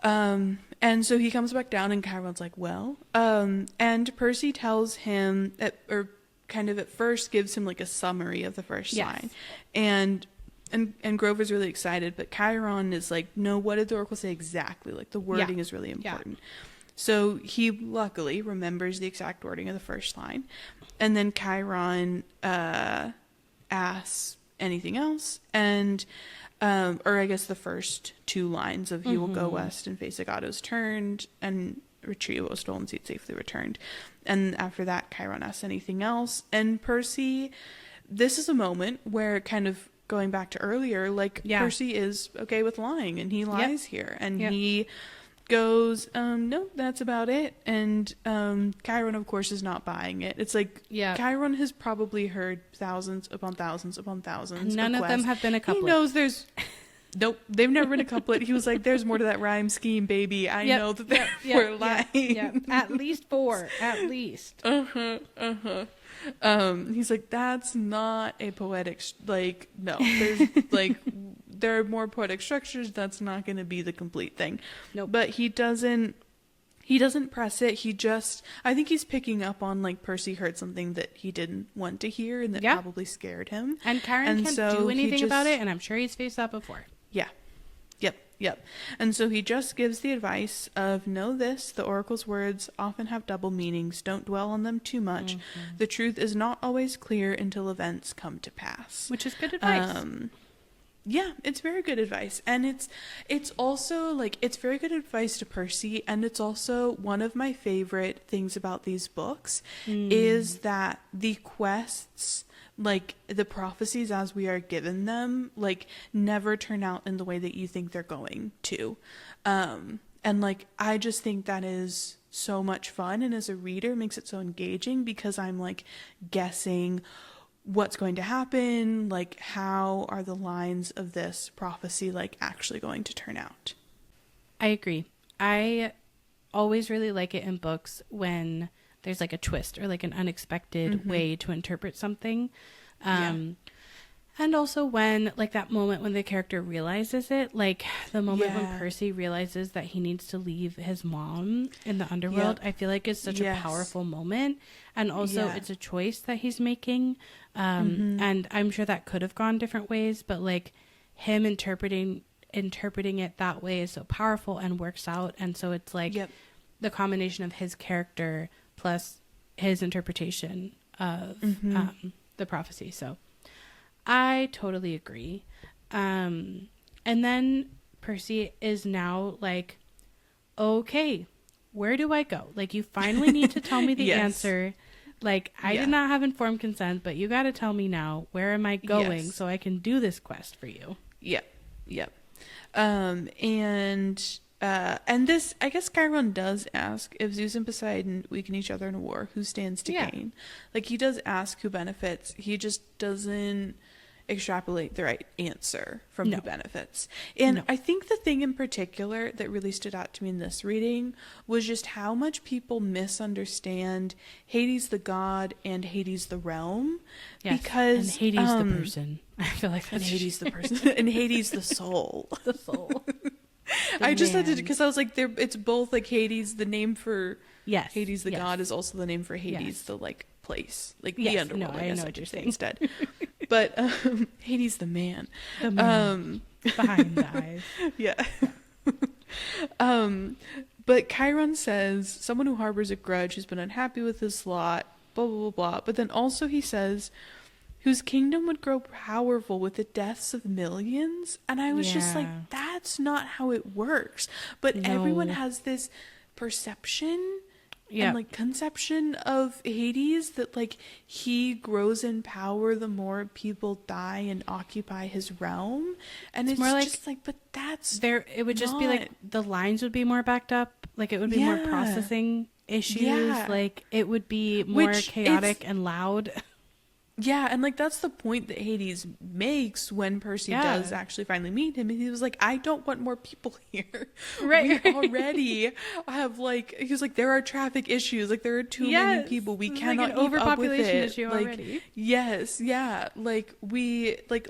Speaker 2: And so he comes back down, and Chiron's like, well, and Percy tells him, or kind of at first gives him like a summary of the first line. And Grover's really excited, but Chiron is like, no, what did the oracle say exactly? Like, the wording is really important. So he luckily remembers the exact wording of the first line. And then Chiron asks anything else, and or I guess the first two lines of he will go west and face Agatos turned and retrieve what was stolen, seed safely returned. And after that, Chiron asks anything else. And Percy, this is a moment where, kind of going back to earlier, like Percy is okay with lying and he lies here and he goes, no, that's about it. And Chiron, of course, is not buying it. It's like Chiron has probably heard thousands upon thousands upon thousands.
Speaker 1: None of them have been a couplet.
Speaker 2: He knows there's nope, they've never been a couplet. He was like, there's more to that rhyme scheme, baby. I know that we're lying.
Speaker 1: At least 4, at least.
Speaker 2: He's like, that's not a poetic like, no, there's like there are more poetic structures. That's not going to be the complete thing.
Speaker 1: Nope.
Speaker 2: But he doesn't press it. He just, I think he's picking up on, like, Percy heard something that he didn't want to hear and that probably scared him.
Speaker 1: And Chiron can't do anything about it, and I'm sure he's faced that before.
Speaker 2: Yeah. Yep. And so he just gives the advice of, know this, the oracle's words often have double meanings. Don't dwell on them too much. The truth is not always clear until events come to pass.
Speaker 1: Which is good advice.
Speaker 2: Yeah, it's very good advice. And it's also, like, it's very good advice to Percy, and it's also one of my favorite things about these books is that the quests, like, the prophecies as we are given them, like, never turn out in the way that you think they're going to. And, like, I just think that is so much fun, and as a reader makes it so engaging because I'm, like, guessing what's going to happen, like, how are the lines of this prophecy, like, actually going to turn out.
Speaker 1: I agree. I always really like it in books when there's, like, a twist or, like, an unexpected way to interpret something. And also when, like, that moment when the character realizes it, like the moment when Percy realizes that he needs to leave his mom in the underworld, I feel like it's such a powerful moment. And also it's a choice that he's making. And I'm sure that could have gone different ways, but, like, him interpreting it that way is so powerful and works out. And so it's like the combination of his character plus his interpretation of the prophecy. So I totally agree. And then Percy is now like, okay, where do I go? Like, you finally need to tell me the answer. Like, I did not have informed consent, but you got to tell me now, where am I going so I can do this quest for you?
Speaker 2: Yep. And this, I guess Chiron does ask if Zeus and Poseidon weaken each other in a war, who stands to gain? Like, he does ask who benefits. He just doesn't extrapolate the right answer from who benefits. And I think the thing in particular that really stood out to me in this reading was just how much people misunderstand Hades the god and Hades the realm. Because
Speaker 1: and Hades the person. I feel like that's
Speaker 2: Hades the person and Hades the soul.
Speaker 1: The soul.
Speaker 2: I just had to, because I was like, it's both, like, Hades, the name for Hades the god is also the name for Hades the, like, place, like the underworld. I guess I could say instead. But Hades the man.
Speaker 1: The man behind the eyes.
Speaker 2: Yeah. But Chiron says someone who harbors a grudge, who's been unhappy with his lot, blah blah blah blah. But then also he says, whose kingdom would grow powerful with the deaths of millions. And I was just like, that's not how it works. But everyone has this perception and, like, conception of Hades that, like, he grows in power the more people die and occupy his realm. And it's more just like, but that's
Speaker 1: there. It would just be like the lines would be more backed up. Like, it would be more processing issues. Like, it would be more chaotic and loud.
Speaker 2: Yeah, and, like, that's the point that Hades makes when Percy does actually finally meet him. And he was like, I don't want more people here. Right. We already have, like, he was like, there are traffic issues. Like, there are too many people. We cannot
Speaker 1: like an overpopulation issue
Speaker 2: like,
Speaker 1: already.
Speaker 2: Yes, yeah. Like,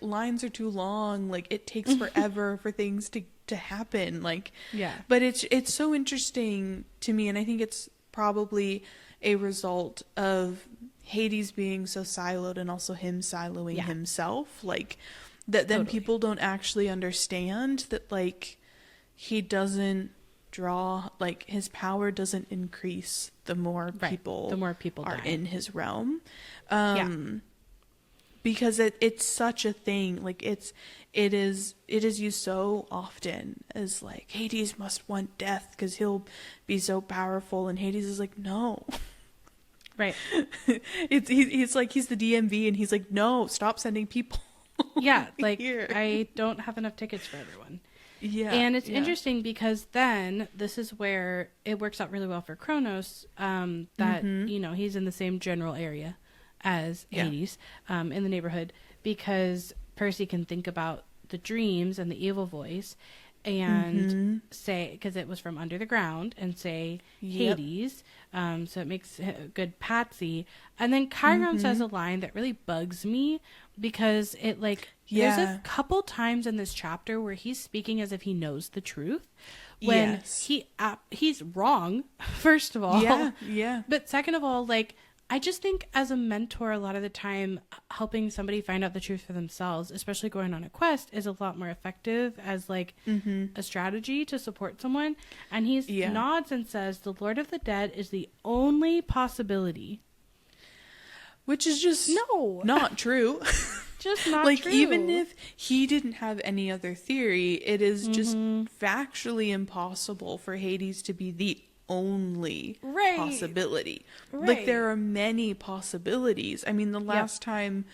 Speaker 2: lines are too long. Like, it takes forever for things to happen. Like, but it's so interesting to me, and I think it's probably a result of Hades being so siloed and also him siloing himself, like, that then people don't actually understand that, like, he doesn't draw, like, his power doesn't increase the more people
Speaker 1: are
Speaker 2: die in his realm. because it's such a thing. Like it is used so often as like Hades must want death because he'll be so powerful, and Hades is like, no.
Speaker 1: Right.
Speaker 2: He's like, he's the DMV, and he's like, no, stop sending people.
Speaker 1: Yeah, like
Speaker 2: here.
Speaker 1: I don't have enough tickets for everyone.
Speaker 2: Yeah.
Speaker 1: And it's interesting because then this is where it works out really well for Kronos, that, you know, he's in the same general area as Hades, in the neighborhood, because Percy can think about the dreams and the evil voice and say, because it was from under the ground, and say Hades. So it makes a good patsy. And then Chiron says a line that really bugs me, because it like there's a couple times in this chapter where he's speaking as if he knows the truth, when he's wrong, first of all. But second of all, like, I just think as a mentor, a lot of the time, helping somebody find out the truth for themselves, especially going on a quest, is a lot more effective as like a strategy to support someone. And he nods and says, the Lord of the Dead is the only possibility.
Speaker 2: Which is just not true.
Speaker 1: Just not
Speaker 2: like,
Speaker 1: true.
Speaker 2: even if he didn't have any other theory, it is just factually impossible for Hades to be the only possibility. Like, there are many possibilities. I mean, the last time,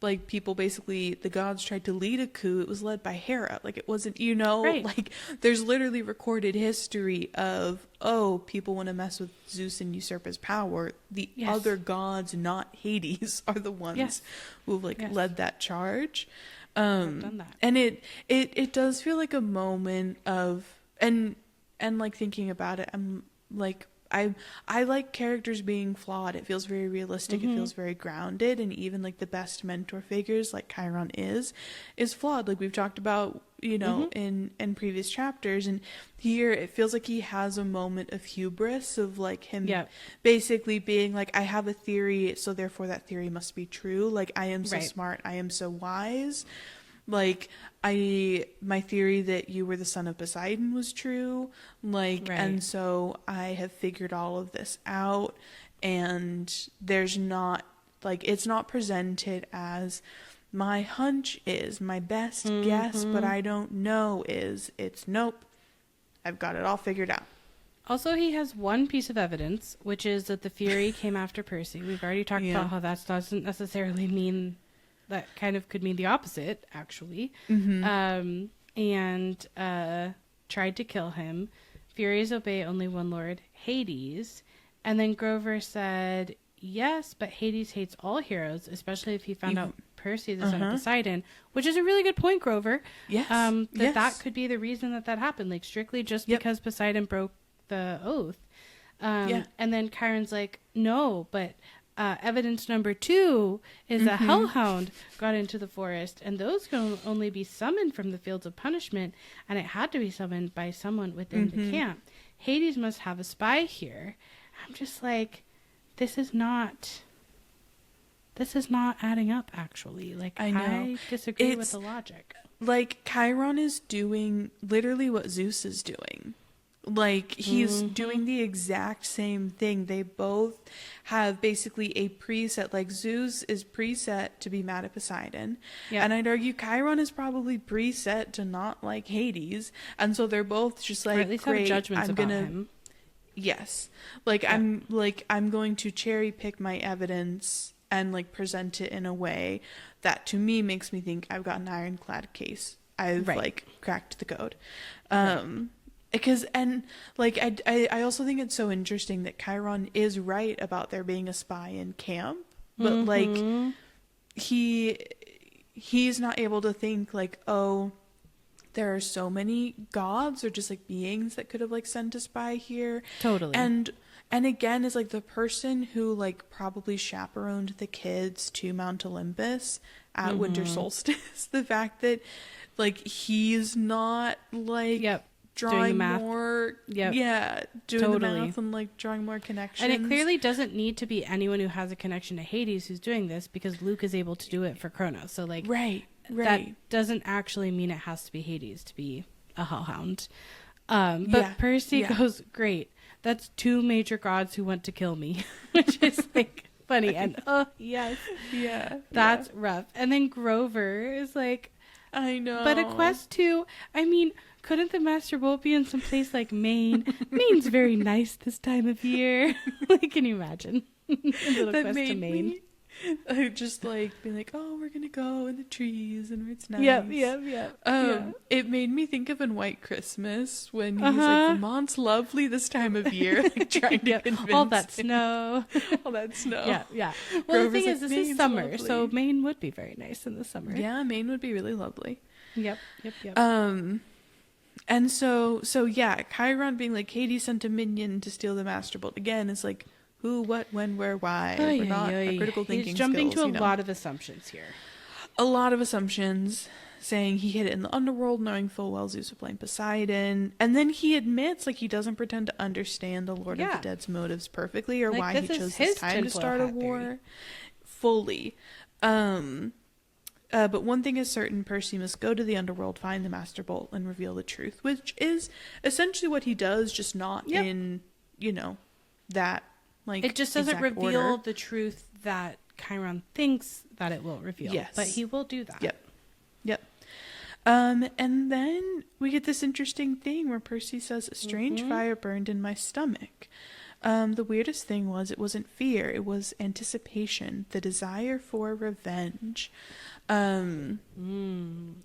Speaker 2: like, people basically, the gods tried to lead a coup, it was led by Hera. Like, it wasn't, you know, like, there's literally recorded history of, oh, people want to mess with Zeus and usurp his power. The other gods, not Hades, are the ones who've, like, led that charge.
Speaker 1: Done that.
Speaker 2: And it does feel like a moment of, and like, thinking about it, I'm like, I like characters being flawed. It feels very realistic. It feels very grounded. And even like the best mentor figures, like Chiron is flawed. Like we've talked about, you know, in previous chapters. And here it feels like he has a moment of hubris, of like him basically being like, I have a theory, so therefore that theory must be true. Like, I am so smart. I am so wise. Like, my theory that you were the son of Poseidon was true. Like, and so I have figured all of this out, and there's not, like, it's not presented as my hunch is, my best guess, but I don't know it's nope, I've got it all figured out.
Speaker 1: Also, he has one piece of evidence, which is that the Fury came after Percy. We've already talked about how that doesn't necessarily mean, that kind of could mean the opposite, actually. And tried to kill him. Furies obey only one lord, Hades. And then Grover said, yes, but Hades hates all heroes, especially if he found out Percy, the son of Poseidon, which is a really good point, Grover. That could be the reason that happened, like, strictly just because Poseidon broke the oath. And then Chiron's like, no, but evidence number 2 is a hellhound got into the forest, and those can only be summoned from the fields of punishment, and it had to be summoned by someone within the camp. Hades must have a spy here. I'm just like, this is not adding up, actually. Like, I disagree with the logic.
Speaker 2: Like, Chiron is doing literally what Zeus is doing. Like, he's doing the exact same thing. They both have basically a preset. Like, Zeus is preset to be mad at Poseidon. And I'd argue Chiron is probably preset to not like Hades. And so they're both just like,
Speaker 1: or at least
Speaker 2: great,
Speaker 1: have judgments about him.
Speaker 2: Yes. Like, I'm going to cherry pick my evidence and, like, present it in a way that to me makes me think I've got an ironclad case. I've like cracked the code. Because, and like, I also think it's so interesting that Chiron is right about there being a spy in camp, but like, he's not able to think like, oh, there are so many gods or just like beings that could have like sent a spy here.
Speaker 1: Totally.
Speaker 2: And again, is like the person who like probably chaperoned the kids to Mount Olympus at winter solstice. The fact that like he's not like drawing more doing the math and like drawing more connections.
Speaker 1: And it clearly doesn't need to be anyone who has a connection to Hades who's doing this, because Luke is able to do it for Kronos. So like that doesn't actually mean it has to be Hades to be a hellhound. But Percy goes, great, that's 2 major gods who want to kill me. Which is like funny. And oh, yes.
Speaker 2: Yeah.
Speaker 1: That's rough. And then Grover is like,
Speaker 2: I know.
Speaker 1: But a quest to, I mean, couldn't the Master Bolt be in some place like Maine? Maine's very nice this time of year. Like, can you imagine? A little
Speaker 2: that
Speaker 1: quest to Maine.
Speaker 2: I just like being like, oh, we're gonna go in the trees and it's nice.
Speaker 1: Yep.
Speaker 2: It made me think of in White Christmas when he's like, Vermont's lovely this time of year, like trying to convince
Speaker 1: all that
Speaker 2: him.
Speaker 1: snow.
Speaker 2: All that snow.
Speaker 1: Yeah. Well,
Speaker 2: Grover's
Speaker 1: the thing
Speaker 2: like,
Speaker 1: is, this
Speaker 2: Maine's
Speaker 1: is summer,
Speaker 2: lovely.
Speaker 1: so Maine would be very nice in the summer.
Speaker 2: Yeah, Maine would be really lovely.
Speaker 1: Yep.
Speaker 2: And so yeah, Chiron being like, Hades sent a minion to steal the Master Bolt again is like, who, what, when, where, why. We're not a critical thinking
Speaker 1: He's jumping
Speaker 2: skills,
Speaker 1: to a lot of assumptions here.
Speaker 2: A lot of assumptions, saying he hid it in the underworld, knowing full well Zeus would blame Poseidon. And then he admits, like, he doesn't pretend to understand the Lord of the Dead's motives perfectly, or like, why he chose this time to start a war. Fully. But one thing is certain, Percy must go to the underworld, find the Master Bolt, and reveal the truth, which is essentially what he does, just not in, that, like,
Speaker 1: it just doesn't reveal the truth that Chiron thinks that it will reveal.
Speaker 2: Yes.
Speaker 1: But he will do that.
Speaker 2: Yep. And then we get this interesting thing where Percy says, a strange fire burned in my stomach. The weirdest thing was it wasn't fear, it was anticipation, the desire for revenge.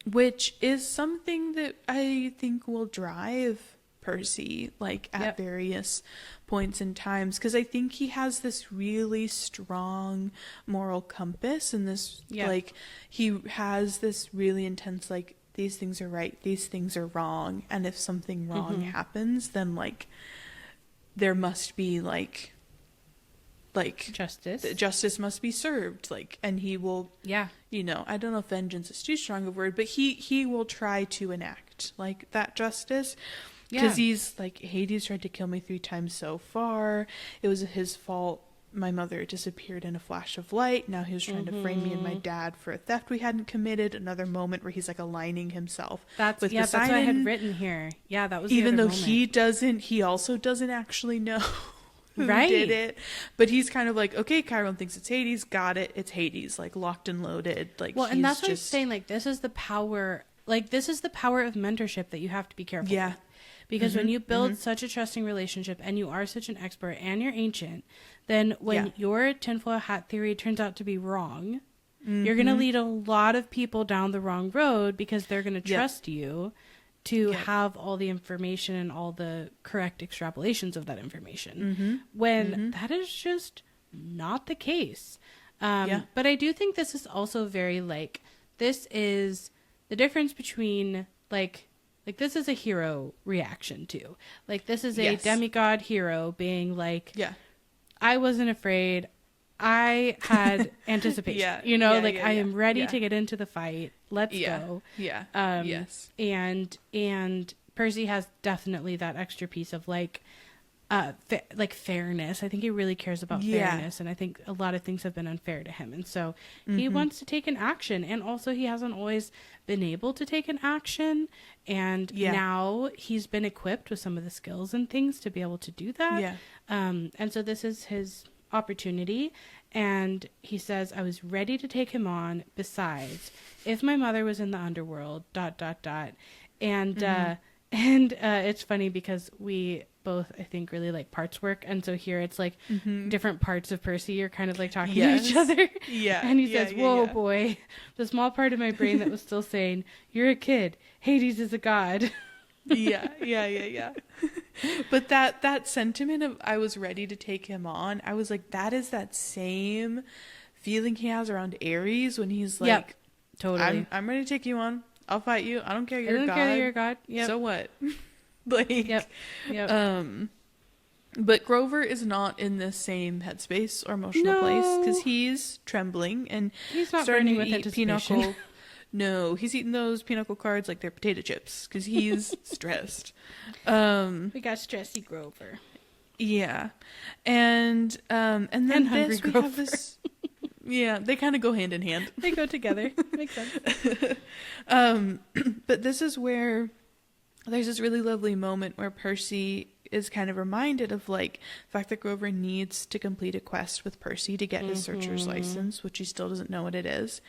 Speaker 2: Which is something that I think will drive Percy, like, at various points in times, because I think he has this really strong moral compass, and this like, he has this really intense, like, these things are right, these things are wrong, and if something wrong happens, then, like, there must be like justice must be served, like, and he will I don't know if vengeance is too strong a word, but he will try to enact, like, that justice. Because he's like, Hades tried to kill me 3 times so far. It was his fault. My mother disappeared in a flash of light. Now he was trying to frame me and my dad for a theft we hadn't committed. Another moment where he's like aligning himself with Poseidon.
Speaker 1: That's what I had written here. Yeah, that was
Speaker 2: even though
Speaker 1: moment.
Speaker 2: he also doesn't actually know who did it. But he's kind of like, okay, Chiron thinks it's Hades. Got it. It's Hades. Like, locked and loaded. Like,
Speaker 1: well, and that's what I'm saying. Like, this is the power. Like, this is the power of mentorship that you have to be careful with. Because when you build such a trusting relationship and you are such an expert and you're ancient, then when your tinfoil hat theory turns out to be wrong, you're going to lead a lot of people down the wrong road because they're going to trust you to have all the information and all the correct extrapolations of that information. When that is just not the case. But I do think this is also very, like, this is the difference between, like this is a hero reaction too. Like, this is a demigod hero being like, I wasn't afraid. I had anticipation, I am ready to get into the fight. Let's go. And Percy has definitely that extra piece of like fairness. I think he really cares about fairness, and I think a lot of things have been unfair to him, and so he wants to take an action, and also he hasn't always been able to take an action, and now he's been equipped with some of the skills and things to be able to do that. And so this is his opportunity, and he says, I was ready to take him on. Besides, if my mother was in the underworld, ... And it's funny because we both, I think, really like parts work. And so here it's like different parts of Percy are kind of like talking to each other. And he says, whoa, boy, the small part of my brain that was still saying, you're a kid. Hades is a god.
Speaker 2: But that sentiment of I was ready to take him on, I was like, that is that same feeling he has around Ares when he's like,
Speaker 1: totally.
Speaker 2: I'm ready to take you on. I'll fight you. I don't care.
Speaker 1: You're a god. You're a god.
Speaker 2: So what? Like, but Grover is not in the same headspace or emotional place because he's trembling and
Speaker 1: he's not
Speaker 2: starting
Speaker 1: to
Speaker 2: eat pinochle. No, he's eating those pinochle cards like they're potato chips because he's stressed.
Speaker 1: We got stressy Grover.
Speaker 2: Yeah, and then
Speaker 1: hungry
Speaker 2: we
Speaker 1: Grover.
Speaker 2: have this. Yeah, they kind of go hand in hand.
Speaker 1: They go together. Makes sense.
Speaker 2: But this is where there's this really lovely moment where Percy is kind of reminded of like the fact that Grover needs to complete a quest with Percy to get his searcher's license, which he still doesn't know what it is.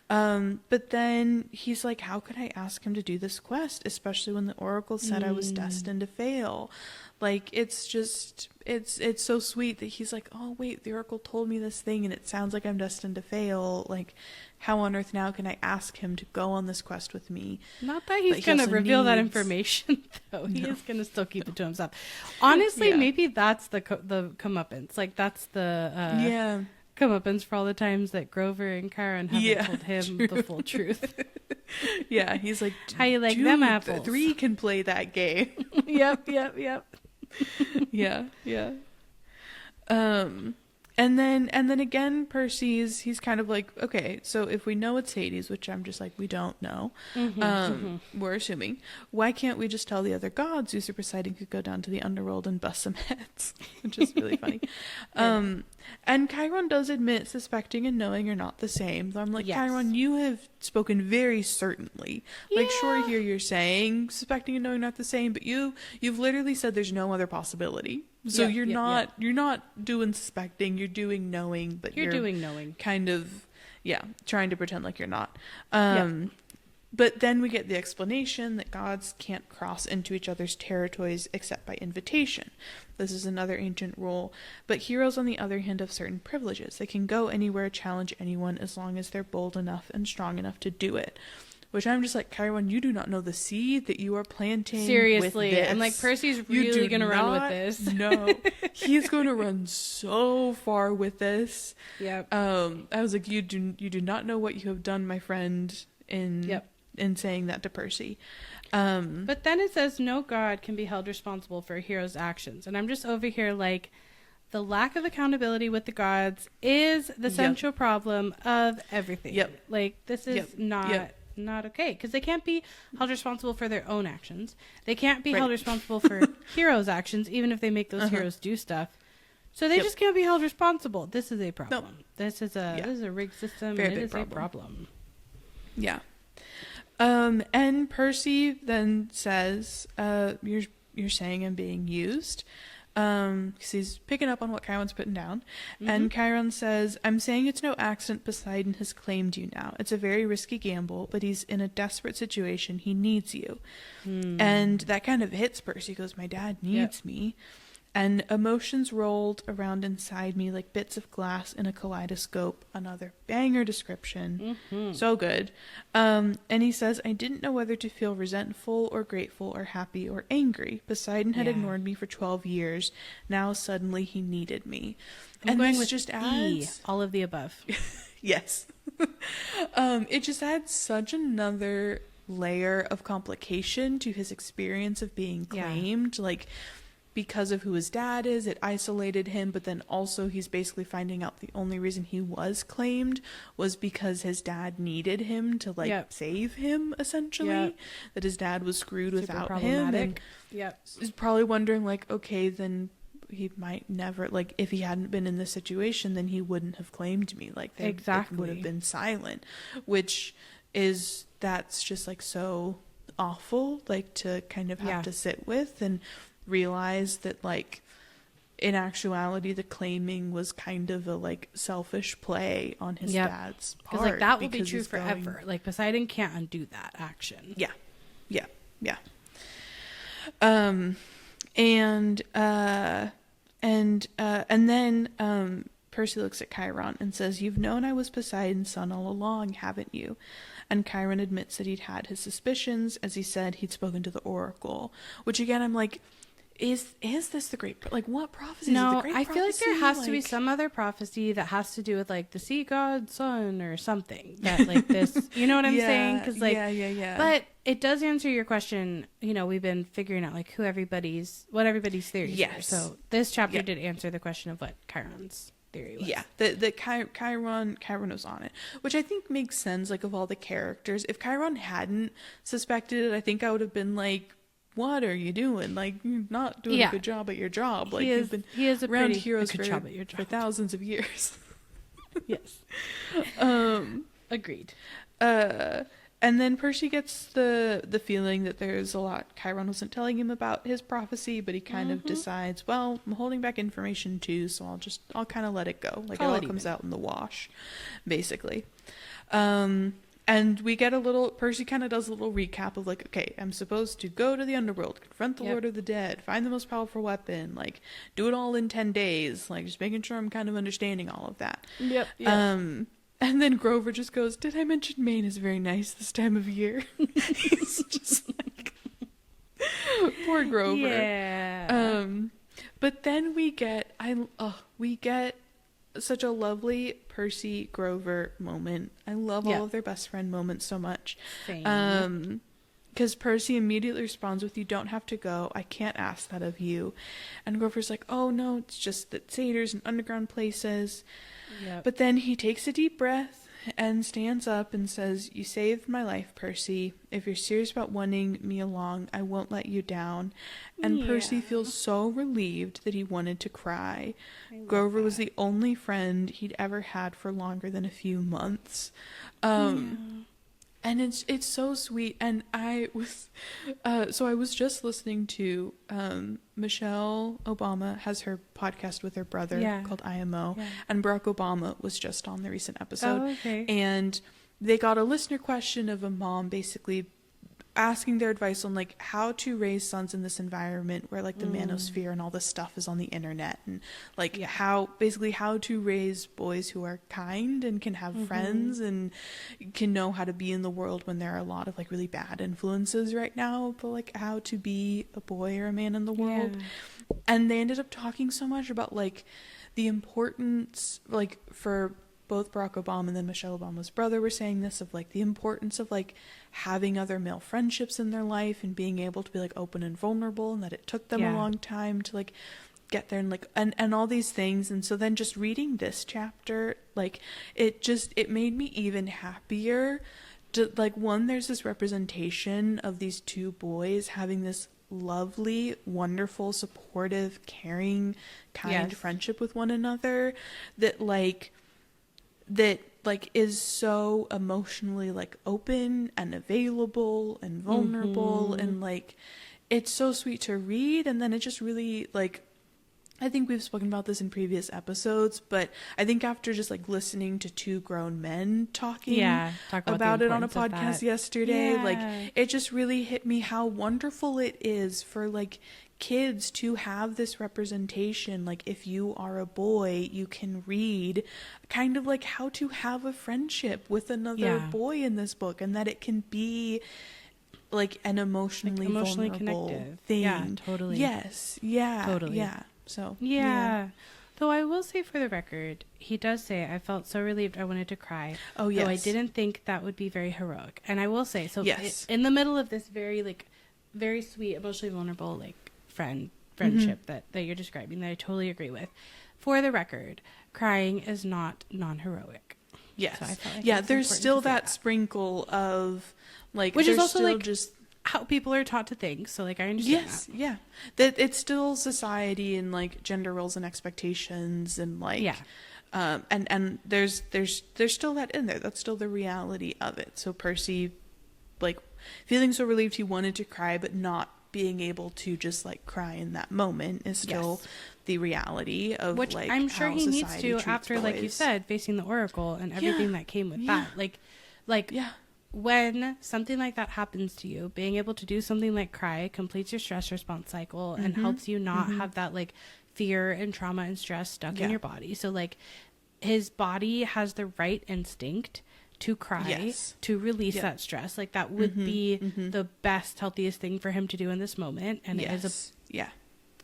Speaker 2: But then he's like, how could I ask him to do this quest, especially when the Oracle said I was destined to fail? Like, it's just, it's so sweet that he's like, oh wait, the Oracle told me this thing and it sounds like I'm destined to fail. Like, how on earth now can I ask him to go on this quest with me?
Speaker 1: Not that he's going to reveal that information, though. He is going to still keep it to himself. Honestly, maybe that's the comeuppance. Like, that's the comeuppance for all the times that Grover and Chiron haven't told him the full truth.
Speaker 2: Yeah, he's like,
Speaker 1: how you like them apples?
Speaker 2: 3 can play that game.
Speaker 1: Yep.
Speaker 2: Yeah. And then again, Percy's, he's kind of like, okay, so if we know it's Hades, which I'm just like, we don't know, we're assuming, why can't we just tell the other gods Zeus or Poseidon could go down to the underworld and bust some heads? Which is really funny. And Chiron does admit suspecting and knowing are not the same. So I'm like, Chiron, you have spoken very certainly. Like, sure, here you're saying suspecting and knowing not the same, but you've literally said there's no other possibility. So you're not doing suspecting, you're doing knowing, but you're
Speaker 1: doing knowing.
Speaker 2: Kind of, trying to pretend like you're not. But then we get the explanation that gods can't cross into each other's territories except by invitation. This is another ancient rule. But heroes, on the other hand, have certain privileges. They can go anywhere, challenge anyone, as long as they're bold enough and strong enough to do it. Which I'm just like, Chiron, you do not know the seed that you are planting.
Speaker 1: Seriously.
Speaker 2: With this.
Speaker 1: And like, Percy's really going to run with this.
Speaker 2: No, he's going to run so far with this.
Speaker 1: Yep.
Speaker 2: I was like, you do not know what you have done, my friend, in saying that to Percy.
Speaker 1: But then it says no god can be held responsible for a hero's actions. And I'm just over here like, the lack of accountability with the gods is the central problem of everything. Like, this is not okay, because they can't be held responsible for their own actions. They can't be held responsible for heroes' actions, even if they make those heroes do stuff. So they just can't be held responsible. This is a problem. Nope. This is a rigged system. Very and it is problem. A problem.
Speaker 2: Yeah. And Percy then says, "You're saying I'm being used." Because he's picking up on what Chiron's putting down. And Chiron says, I'm saying it's no accident Poseidon has claimed you now. It's a very risky gamble, but he's in a desperate situation. He needs you. And that kind of hits Percy. He goes, my dad needs me. And emotions rolled around inside me like bits of glass in a kaleidoscope. Another banger description. So good. And he says, I didn't know whether to feel resentful or grateful or happy or angry. Poseidon had ignored me for 12 years. Now suddenly he needed me.
Speaker 1: And this just adds all of the above.
Speaker 2: Yes. It just adds such another layer of complication to his experience of being claimed. Like, because of who his dad is, it isolated him, but then also he's basically finding out the only reason he was claimed was because his dad needed him to save him, essentially. That his dad was screwed without him. And he's probably wondering, like, okay, then he might never, like, if he hadn't been in this situation, then he wouldn't have claimed me. Like, they would have been silent, that's just like so awful, like, to kind of have to sit with and realize that, like, in actuality the claiming was kind of a like selfish play on his dad's part,
Speaker 1: because like that will be true forever. Like, Poseidon can't undo that action.
Speaker 2: And then Percy looks at Chiron and says, you've known I was Poseidon's son all along, haven't you? And Chiron admits that he'd had his suspicions. As he said, he'd spoken to the Oracle, which again, I'm like, is this the great, like, what prophecy?
Speaker 1: No,
Speaker 2: is the great
Speaker 1: I feel like there has
Speaker 2: like,
Speaker 1: to be some other prophecy that has to do with like the sea god's son or something that like this, you know what I'm saying? Because like, but it does answer your question. You know, we've been figuring out like what everybody's theories are. So this chapter did answer the question of what Chiron's theory was.
Speaker 2: The Chiron was on it, which I think makes sense. Like, of all the characters, if Chiron hadn't suspected it, I think I would have been like, what are you doing? Like, you're not doing a good job at your job. Like, you've been around heroes for thousands of years.
Speaker 1: Yes. Agreed.
Speaker 2: And then Percy gets the feeling that there's a lot Chiron wasn't telling him about his prophecy, but he kind of decides, well, I'm holding back information too, so I'll kind of let it go. Like, it all comes out in the wash, basically. And we get Percy kind of does a little recap of like, okay, I'm supposed to go to the underworld, confront the Lord of the Dead, find the most powerful weapon, like, do it all in 10 days, like, just making sure I'm kind of understanding all of that.
Speaker 1: Yep.
Speaker 2: And then Grover just goes, did I mention Maine is very nice this time of year? He's just like, poor Grover.
Speaker 1: Yeah.
Speaker 2: But then we get such a lovely Percy Grover moment. I love all of their best friend moments so much.
Speaker 1: Same.
Speaker 2: Because Percy immediately responds with, you don't have to go. I can't ask that of you. And Grover's like, oh no, it's just that satyrs and underground places. Yep. But then he takes a deep breath and stands up and says, you saved my life, Percy. If you're serious about wanting me along, I won't let you down. And Percy feels so relieved that he wanted to cry. Grover was the only friend he'd ever had for longer than a few months. And it's so sweet. And I was just listening to Michelle Obama has her podcast with her brother called IMO, and Barack Obama was just on the recent episode. And they got a listener question of a mom basically asking their advice on like how to raise sons in this environment where like the manosphere and all this stuff is on the internet, and like how to raise boys who are kind and can have friends and can know how to be in the world when there are a lot of like really bad influences right now, but like how to be a boy or a man in the world. And they ended up talking so much about like the importance, like for both Barack Obama and then Michelle Obama's brother were saying this, of like the importance of like having other male friendships in their life and being able to be like open and vulnerable, and that it took them a long time to like get there, and like and all these things. And so then just reading this chapter, like it made me even happier to like, one, there's this representation of these two boys having this lovely, wonderful, supportive, caring, kind friendship with one another that is so emotionally like open and available and vulnerable, and like it's so sweet to read. And then it just really like, I think we've spoken about this in previous episodes, but I think after just like listening to two grown men talking about it on a podcast yesterday, like it just really hit me how wonderful it is for like kids to have this representation. Like if you are a boy, you can read kind of like how to have a friendship with another boy in this book, and that it can be like an emotionally vulnerable
Speaker 1: connected
Speaker 2: thing.
Speaker 1: Yeah, totally.
Speaker 2: Yes. Yeah. Totally. Yeah. So
Speaker 1: Though I will say, for the record, he does say, I felt so relieved I wanted to cry.
Speaker 2: Oh, yes.
Speaker 1: Though I didn't think that would be very heroic. And I will say, so in the middle of this very, like, very sweet, emotionally vulnerable, like, friendship that you're describing, that I totally agree with. For the record, crying is not non-heroic.
Speaker 2: Yes.
Speaker 1: So I felt like
Speaker 2: there's still that sprinkle of, like,
Speaker 1: which is also, like,
Speaker 2: just
Speaker 1: how people are taught to think. So like I understand
Speaker 2: that it's still society and like gender roles and expectations and like and there's still that in there. That's still the reality of it. So Percy, like, feeling so relieved he wanted to cry but not being able to just like cry in that moment is still the reality of, which
Speaker 1: like, I'm sure he needs to after
Speaker 2: boys.
Speaker 1: Like you said, facing the Oracle and everything that came with that, like when something like that happens to you, being able to do something like cry completes your stress response cycle and helps you not have that like fear and trauma and stress stuck in your body. So like his body has the right instinct to cry, to release that stress. Like that would be the best, healthiest thing for him to do in this moment. And it is a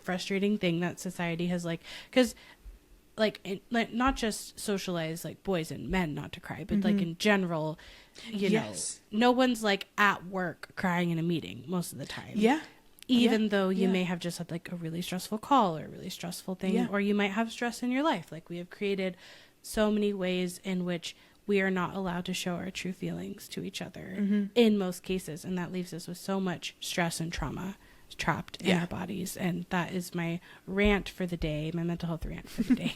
Speaker 1: frustrating thing that society has, like, because like not just socialize like boys and men not to cry, but like in general, you know, no one's like at work crying in a meeting most of the time. Even though you may have just had like a really stressful call or a really stressful thing, or you might have stress in your life. Like we have created so many ways in which we are not allowed to show our true feelings to each other in most cases. And that leaves us with so much stress and trauma trapped in our bodies. And that is my rant for the day, my mental health rant for the day.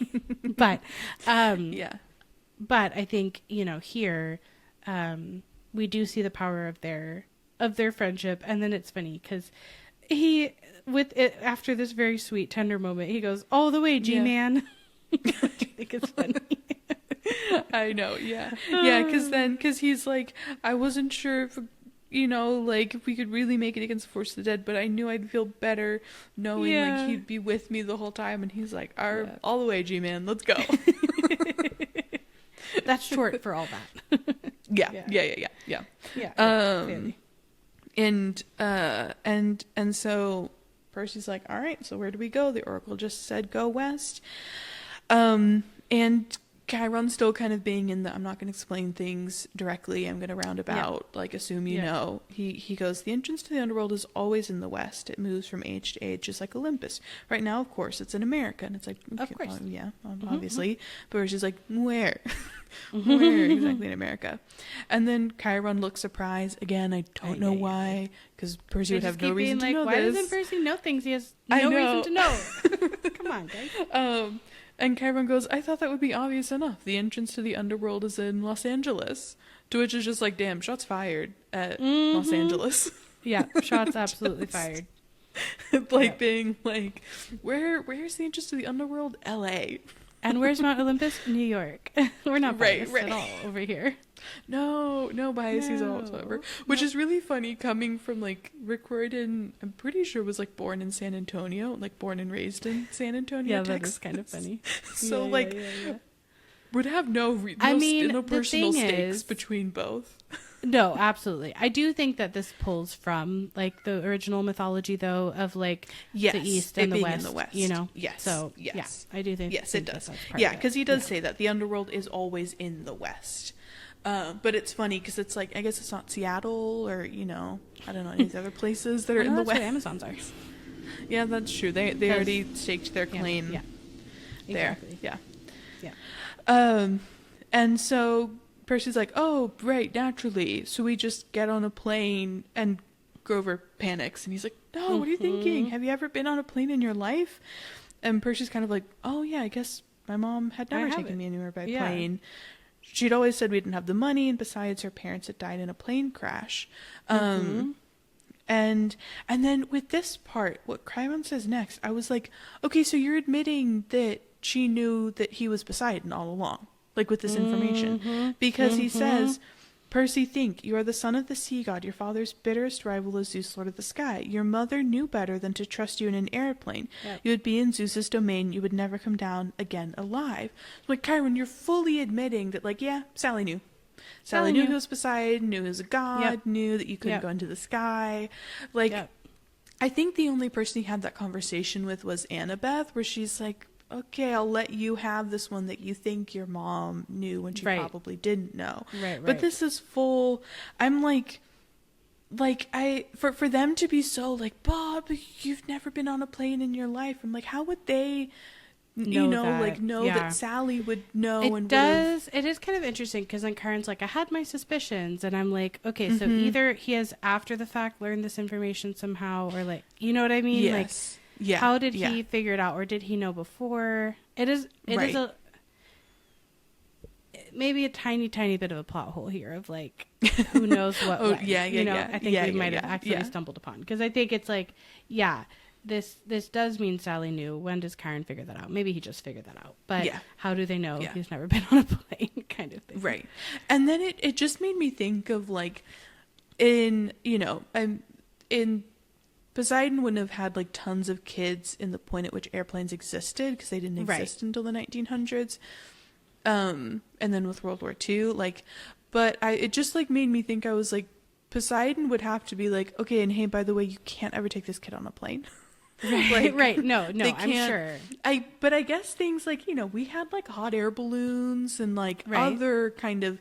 Speaker 1: But I think, you know, here, we do see the power of their friendship. And then it's funny because after this very sweet, tender moment, he goes, all the way, G-Man. I think it's funny.
Speaker 2: I know, yeah. Yeah, because he's like, I wasn't sure if, if we could really make it against the Force of the Dead, but I knew I'd feel better knowing like he'd be with me the whole time. And he's like, all the way, G-Man, let's go.
Speaker 1: That's short for all that.
Speaker 2: Yeah. And so Percy's like, all right, so where do we go? The Oracle just said go west. And Chiron's still kind of being in the, I'm not going to explain things directly, I'm going to roundabout, assume you know. He goes, the entrance to the underworld is always in the west. It moves from age to age, just like Olympus. Right now, of course, it's in America. And it's like, okay,
Speaker 1: of course.
Speaker 2: Obviously. But she's like, where? Where exactly in America? And then Chiron looks surprised. Again, I don't know why, because Percy would have no reason to know
Speaker 1: why
Speaker 2: this.
Speaker 1: Why doesn't Percy know things he has no reason to know? Come on, guys.
Speaker 2: And Chiron goes, I thought that would be obvious enough. The entrance to the underworld is in Los Angeles. To which is just like, damn, shots fired at Los Angeles.
Speaker 1: Yeah, shots absolutely fired.
Speaker 2: Being like, where's the entrance to the underworld? LA.
Speaker 1: And where's Mount Olympus? New York. We're not biased at all over here.
Speaker 2: No biases whatsoever. Which is really funny coming from Rick Riordan, I'm pretty sure was born in San Antonio, born and raised in San Antonio, Texas.
Speaker 1: That is kind of funny.
Speaker 2: So would have no personal stakes between both.
Speaker 1: No, absolutely. I do think that this pulls from the original mythology though of the East and the West,
Speaker 2: Yes.
Speaker 1: So
Speaker 2: yes.
Speaker 1: I do think
Speaker 2: it does. Yeah, because he does say that the underworld is always in the West. But it's funny because it's I guess it's not Seattle or I don't know, any of the other places that are in the West.
Speaker 1: Where Amazons are.
Speaker 2: Yeah, that's true. They already staked their claim.
Speaker 1: Yeah.
Speaker 2: Exactly. There.
Speaker 1: Yeah.
Speaker 2: And so Percy's like, oh, right, naturally. So we just get on a plane, and Grover panics, and he's like, no, what are you thinking? Have you ever been on a plane in your life? And Percy's kind of like, oh, yeah, I guess my mom had never taken me anywhere by plane. She'd always said we didn't have the money, and besides, her parents had died in a plane crash. And then with this part, what Chiron says next, I was like, okay, so you're admitting that she knew that he was Poseidon all along. With this information, because he says, Percy, think, you are the son of the sea god. Your father's bitterest rival is Zeus, lord of the sky. Your mother knew better than to trust you in an airplane. Yep. You would be in Zeus's domain. You would never come down again alive. Chiron, you're fully admitting that, Sally knew. Sally knew he was Poseidon, knew he was a god, knew that you couldn't go into the sky. I think the only person he had that conversation with was Annabeth, where she's like, okay, I'll let you have this one that you think your mom knew when she probably didn't know. Right. But this is full. I'm for them to be so Bob, you've never been on a plane in your life. I'm how would they know that Sally would know?
Speaker 1: It is kind of interesting because then Chiron's I had my suspicions, and I'm okay, so either he has after the fact learned this information somehow, or you know what I mean?
Speaker 2: Yes. Yeah.
Speaker 1: How did he figure it out, or did he know before? It is maybe a tiny bit of a plot hole here of who knows what. I think we might have actually stumbled upon, because I think it's this does mean Sally knew. When does Chiron figure that out? Maybe he just figured that out, but how do they know he's never been on a plane, kind of thing.
Speaker 2: Right. And then it just made me think of in Poseidon wouldn't have had tons of kids in the point at which airplanes existed, because they didn't exist until the 1900s. And then with World War II, but it just made me think, I was Poseidon would have to be okay, and hey, by the way, you can't ever take this kid on a plane.
Speaker 1: Right. No, I'm sure.
Speaker 2: But I guess things we had hot air balloons and other kind of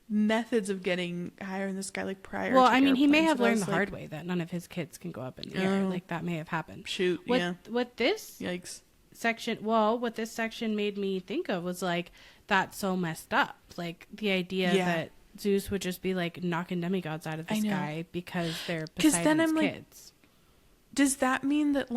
Speaker 2: methods of getting higher in the sky prior to airplanes.
Speaker 1: He may have learned the hard way that none of his kids can go up in the air. That may have happened.
Speaker 2: Shoot.
Speaker 1: What this
Speaker 2: yikes
Speaker 1: section what this section made me think of was that's so messed up, the idea that Zeus would just be knocking demigods out of the sky because they're Poseidon's kids.
Speaker 2: Does that mean that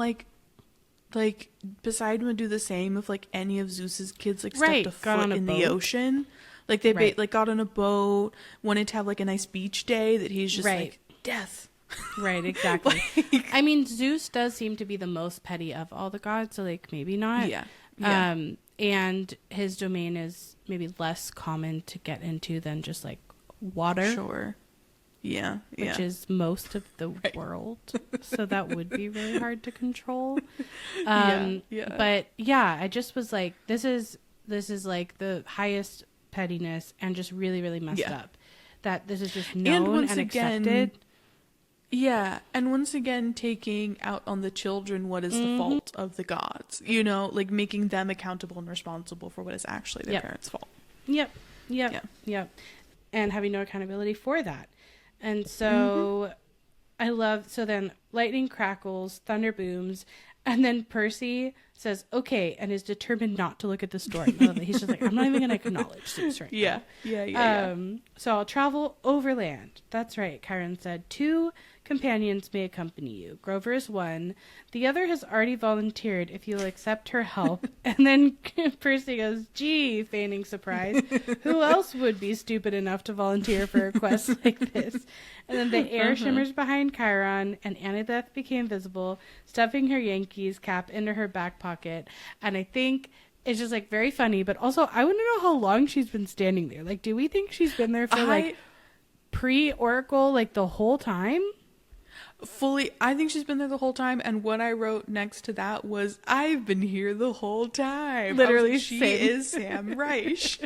Speaker 2: Poseidon would do the same if any of Zeus's kids stepped a foot in the ocean? Like they like got on a boat, wanted to have like a nice beach day, that he's just like, death.
Speaker 1: Right, exactly. I mean, Zeus does seem to be the most petty of all the gods, so like maybe not.
Speaker 2: Yeah.
Speaker 1: And his domain is maybe less common to get into than just like water.
Speaker 2: Sure. Yeah.
Speaker 1: Which is most of the world. So that would be really hard to control. But yeah, I just was like, this is like the highest pettiness and just really, really messed up. That this is just known and accepted.
Speaker 2: Yeah, and once again, taking out on the children what is the fault of the gods, you know, like making them accountable and responsible for what is actually their parents' fault. Yep.
Speaker 1: And having no accountability for that. And so so then lightning crackles, thunder booms, and then Percy says, okay, and is determined not to look at the storm. He's just like, I'm not even going to acknowledge this right now.
Speaker 2: Yeah.
Speaker 1: So I'll travel overland. That's right, Chiron said. 2 companions may accompany you. Grover is one. The other has already volunteered if you'll accept her help. And then Percy goes, gee, feigning surprise. Who else would be stupid enough to volunteer for a quest like this? And then the air shimmers behind Chiron, and Annabeth became visible, stuffing her Yankees cap into her back pocket. And I think it's just like very funny, but also I want to know how long she's been standing there. Like, do we think she's been there for like pre-Oracle, like the whole time?
Speaker 2: Fully, I think she's been there the whole time, and what I wrote next to that was, I've been here the whole time.
Speaker 1: Literally,
Speaker 2: like, she is Sam Reich.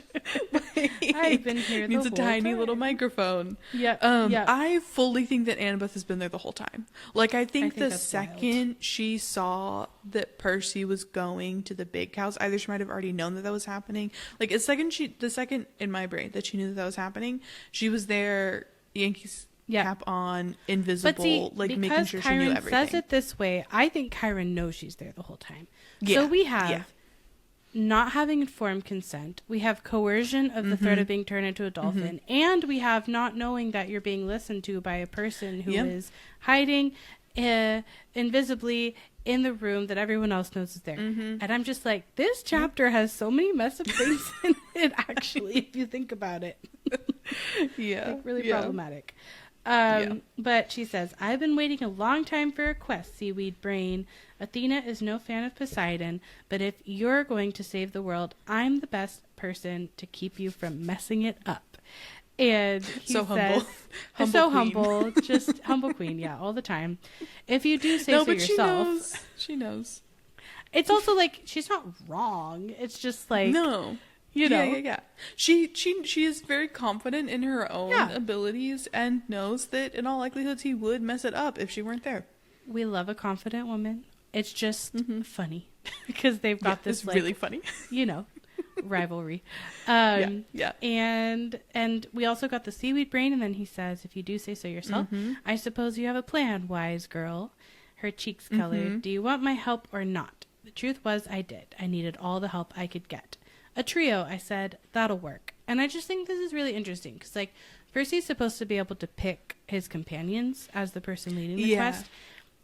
Speaker 1: I've been here the whole time. Needs a tiny
Speaker 2: little microphone.
Speaker 1: Yeah.
Speaker 2: I fully think that Annabeth has been there the whole time. Like, I think the second she saw that Percy was going to the big house, either she might have already known that was happening. Like, the second in my brain that she knew that was happening, she was there, Yankees cap on, invisible, like making sure she knew everything.
Speaker 1: Chiron says it this way, I think Chiron knows she's there the whole time. So we have not having informed consent, we have coercion of the threat of being turned into a dolphin, and we have not knowing that you're being listened to by a person who is hiding invisibly in the room that everyone else knows is there. And I'm just like, this chapter has so many messed up things in it, actually, if you think about it. Like, really problematic. But she says, I've been waiting a long time for a quest, seaweed brain. Athena is no fan of Poseidon, but if you're going to save the world, I'm the best person to keep you from messing it up. And he
Speaker 2: so
Speaker 1: says, humble, just humble queen, all the time. If you do say so yourself.
Speaker 2: She knows.
Speaker 1: It's also like, she's not wrong. It's just like,
Speaker 2: no. You know, yeah. She is very confident in her own abilities and knows that in all likelihood he would mess it up if she weren't there.
Speaker 1: We love a confident woman. It's just funny because they've got this
Speaker 2: it's really funny,
Speaker 1: rivalry. And we also got the seaweed brain, and then he says, "If you do say so yourself, I suppose you have a plan, wise girl." Her cheeks colored. Do you want my help or not? The truth was, I did. I needed all the help I could get. A trio, I said, that'll work. And I just think this is really interesting because, like, Percy's supposed to be able to pick his companions as the person leading the quest.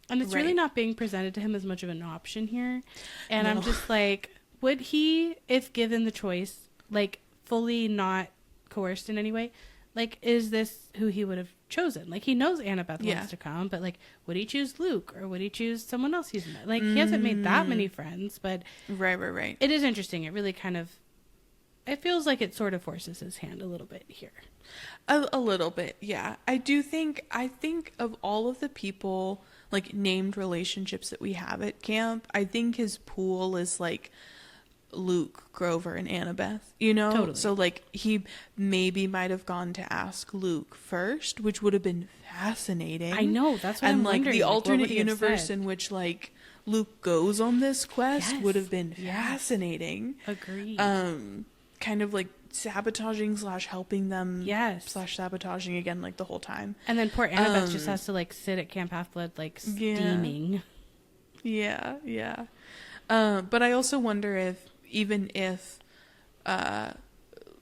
Speaker 1: And it's really not being presented to him as much of an option here. And I'm just like, would he, if given the choice, like, fully not coerced in any way, like, is this who he would have chosen? Like, he knows Annabeth wants to come, but, like, would he choose Luke or would he choose someone else he's met? Like, he hasn't made that many friends, but
Speaker 2: right. It
Speaker 1: is interesting. It really kind of, it feels like it sort of forces his hand a little bit here.
Speaker 2: A little bit, yeah. I think of all of the people, like, named relationships that we have at camp, I think his pool is, like, Luke, Grover, and Annabeth, you know?
Speaker 1: Totally.
Speaker 2: So, like, he maybe might have gone to ask Luke first, which would have been fascinating.
Speaker 1: I know, that's what I'm wondering.
Speaker 2: And, like, the alternate universe in which, like, Luke goes on this quest would have been fascinating.
Speaker 1: Agreed.
Speaker 2: Kind of, like, sabotaging / helping them / sabotaging again, like, the whole time.
Speaker 1: And then poor Annabeth just has to, like, sit at Camp Half-Blood, like, steaming.
Speaker 2: Yeah. But I also wonder if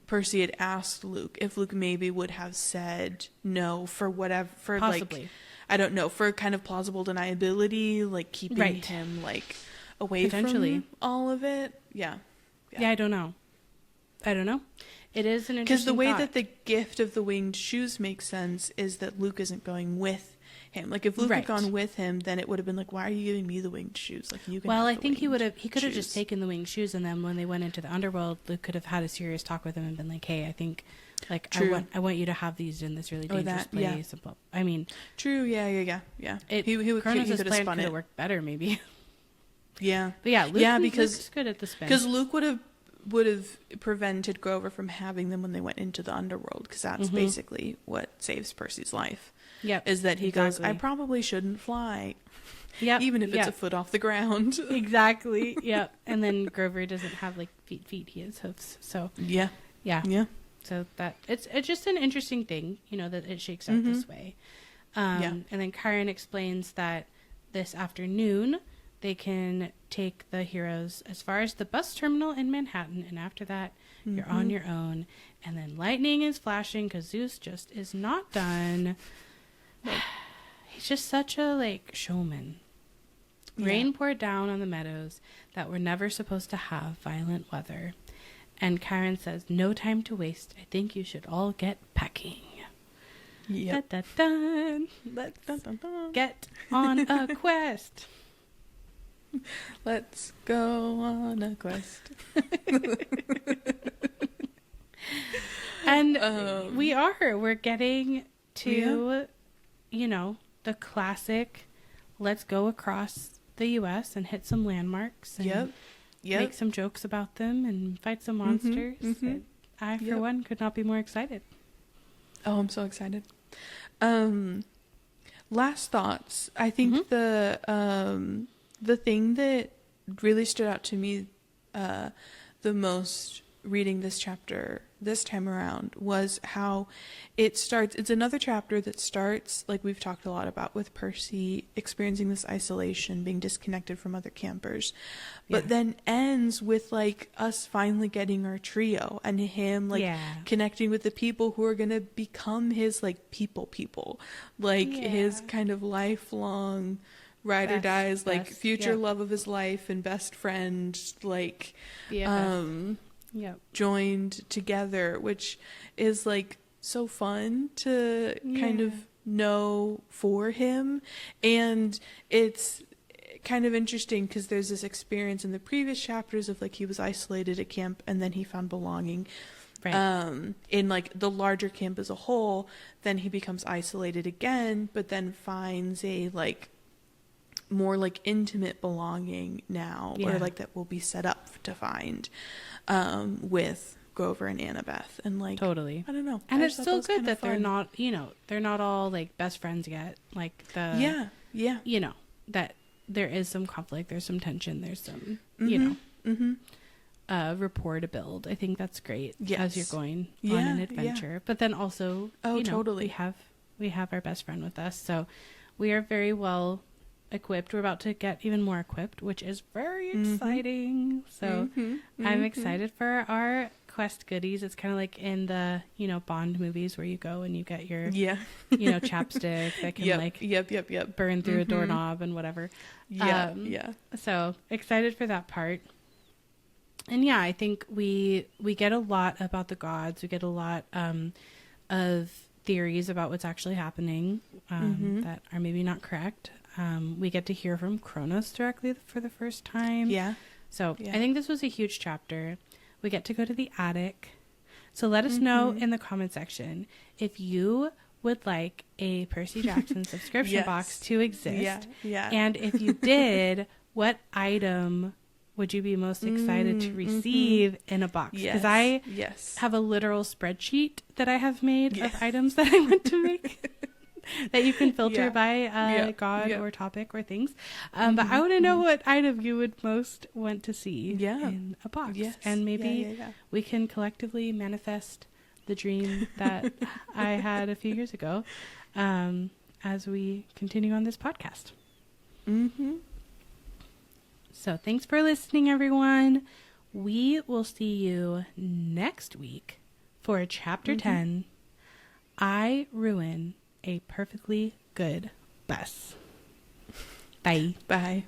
Speaker 2: Percy had asked Luke, if Luke maybe would have said no for whatever, for possibly, like, I don't know, for kind of plausible deniability, like keeping him, like, away from all of it. Yeah,
Speaker 1: I don't know. I don't know. It is an interesting
Speaker 2: because the way
Speaker 1: thought.
Speaker 2: that the gift of the winged shoes makes sense is that Luke isn't going with him. Like if Luke had gone with him, then it would have been like, why are you giving me the winged shoes? Like you can.
Speaker 1: Well, I think he could have just taken the winged shoes, and then when they went into the underworld, Luke could have had a serious talk with him and been like, hey, I think like I want you to have these in this really dangerous place. Yeah. I mean,
Speaker 2: true. Yeah. He would
Speaker 1: Kronos'
Speaker 2: have
Speaker 1: plan
Speaker 2: spun
Speaker 1: could
Speaker 2: it.
Speaker 1: have worked better, maybe.
Speaker 2: Yeah.
Speaker 1: But yeah, Luke's good at the spin.
Speaker 2: Because Luke would have prevented Grover from having them when they went into the underworld, because that's basically what saves Percy's life.
Speaker 1: Yep.
Speaker 2: Is that he goes, I probably shouldn't fly.
Speaker 1: Yep.
Speaker 2: Even if it's a foot off the ground.
Speaker 1: Exactly. Yep. And then Grover doesn't have like feet, he has hoofs. So yeah. So that it's just an interesting thing, that it shakes out this way. And then Chiron explains that this afternoon they can take the heroes as far as the bus terminal in Manhattan, and after that, you're on your own. And then lightning is flashing because Zeus just is not done. He's just such a showman. Rain poured down on the meadows that were never supposed to have violent weather. And Chiron says, no time to waste. I think you should all get packing.
Speaker 2: Yep.
Speaker 1: Let's get on a quest.
Speaker 2: Let's go on a quest.
Speaker 1: And we're getting to, the classic, let's go across the U.S. and hit some landmarks and make some jokes about them and fight some monsters. And I, for one, could not be more excited.
Speaker 2: Oh, I'm so excited. Last thoughts. I think the thing that really stood out to me the most reading this chapter this time around was how it starts. It's another chapter that starts, like we've talked a lot about, with Percy experiencing this isolation, being disconnected from other campers, but then ends with us finally getting our trio and him connecting with the people who are going to become his people, his kind of lifelong ride or dies, future love of his life and best friend, joined together, which is so fun to kind of know for him. And it's kind of interesting because there's this experience in the previous chapters of he was isolated at camp and then he found belonging in the larger camp as a whole. Then he becomes isolated again, but then finds a more intimate belonging now, or that will be set up to find with Grover and Annabeth, and
Speaker 1: totally,
Speaker 2: I don't know,
Speaker 1: and it's so good that they're not all best friends yet, that there is some conflict, there's some tension, there's some rapport to build. I think that's great as you're going on an adventure, but then also totally we have our best friend with us, so we are very well equipped. We're about to get even more equipped, which is very exciting. So I'm excited for our quest goodies. It's kind of like in the Bond movies where you go and you get your chapstick that can burn through a doorknob and whatever. So excited for that part. And I think we get a lot about the gods. We get a lot of theories about what's actually happening that are maybe not correct. We get to hear from Kronos directly for the first time. So I think this was a huge chapter. We get to go to the attic. So let us know in the comment section if you would like a Percy Jackson subscription box to exist. And if you did, what item would you be most excited to receive in a box? Because I have a literal spreadsheet that I have made of items that I want to make. That you can filter by god or topic or things. But I want to know what item you would most want to see in a box. And maybe we can collectively manifest the dream that I had a few years ago as we continue on this podcast. So thanks for listening, everyone. We will see you next week for chapter 10. I ruin a perfectly good bus. Bye.
Speaker 2: Bye.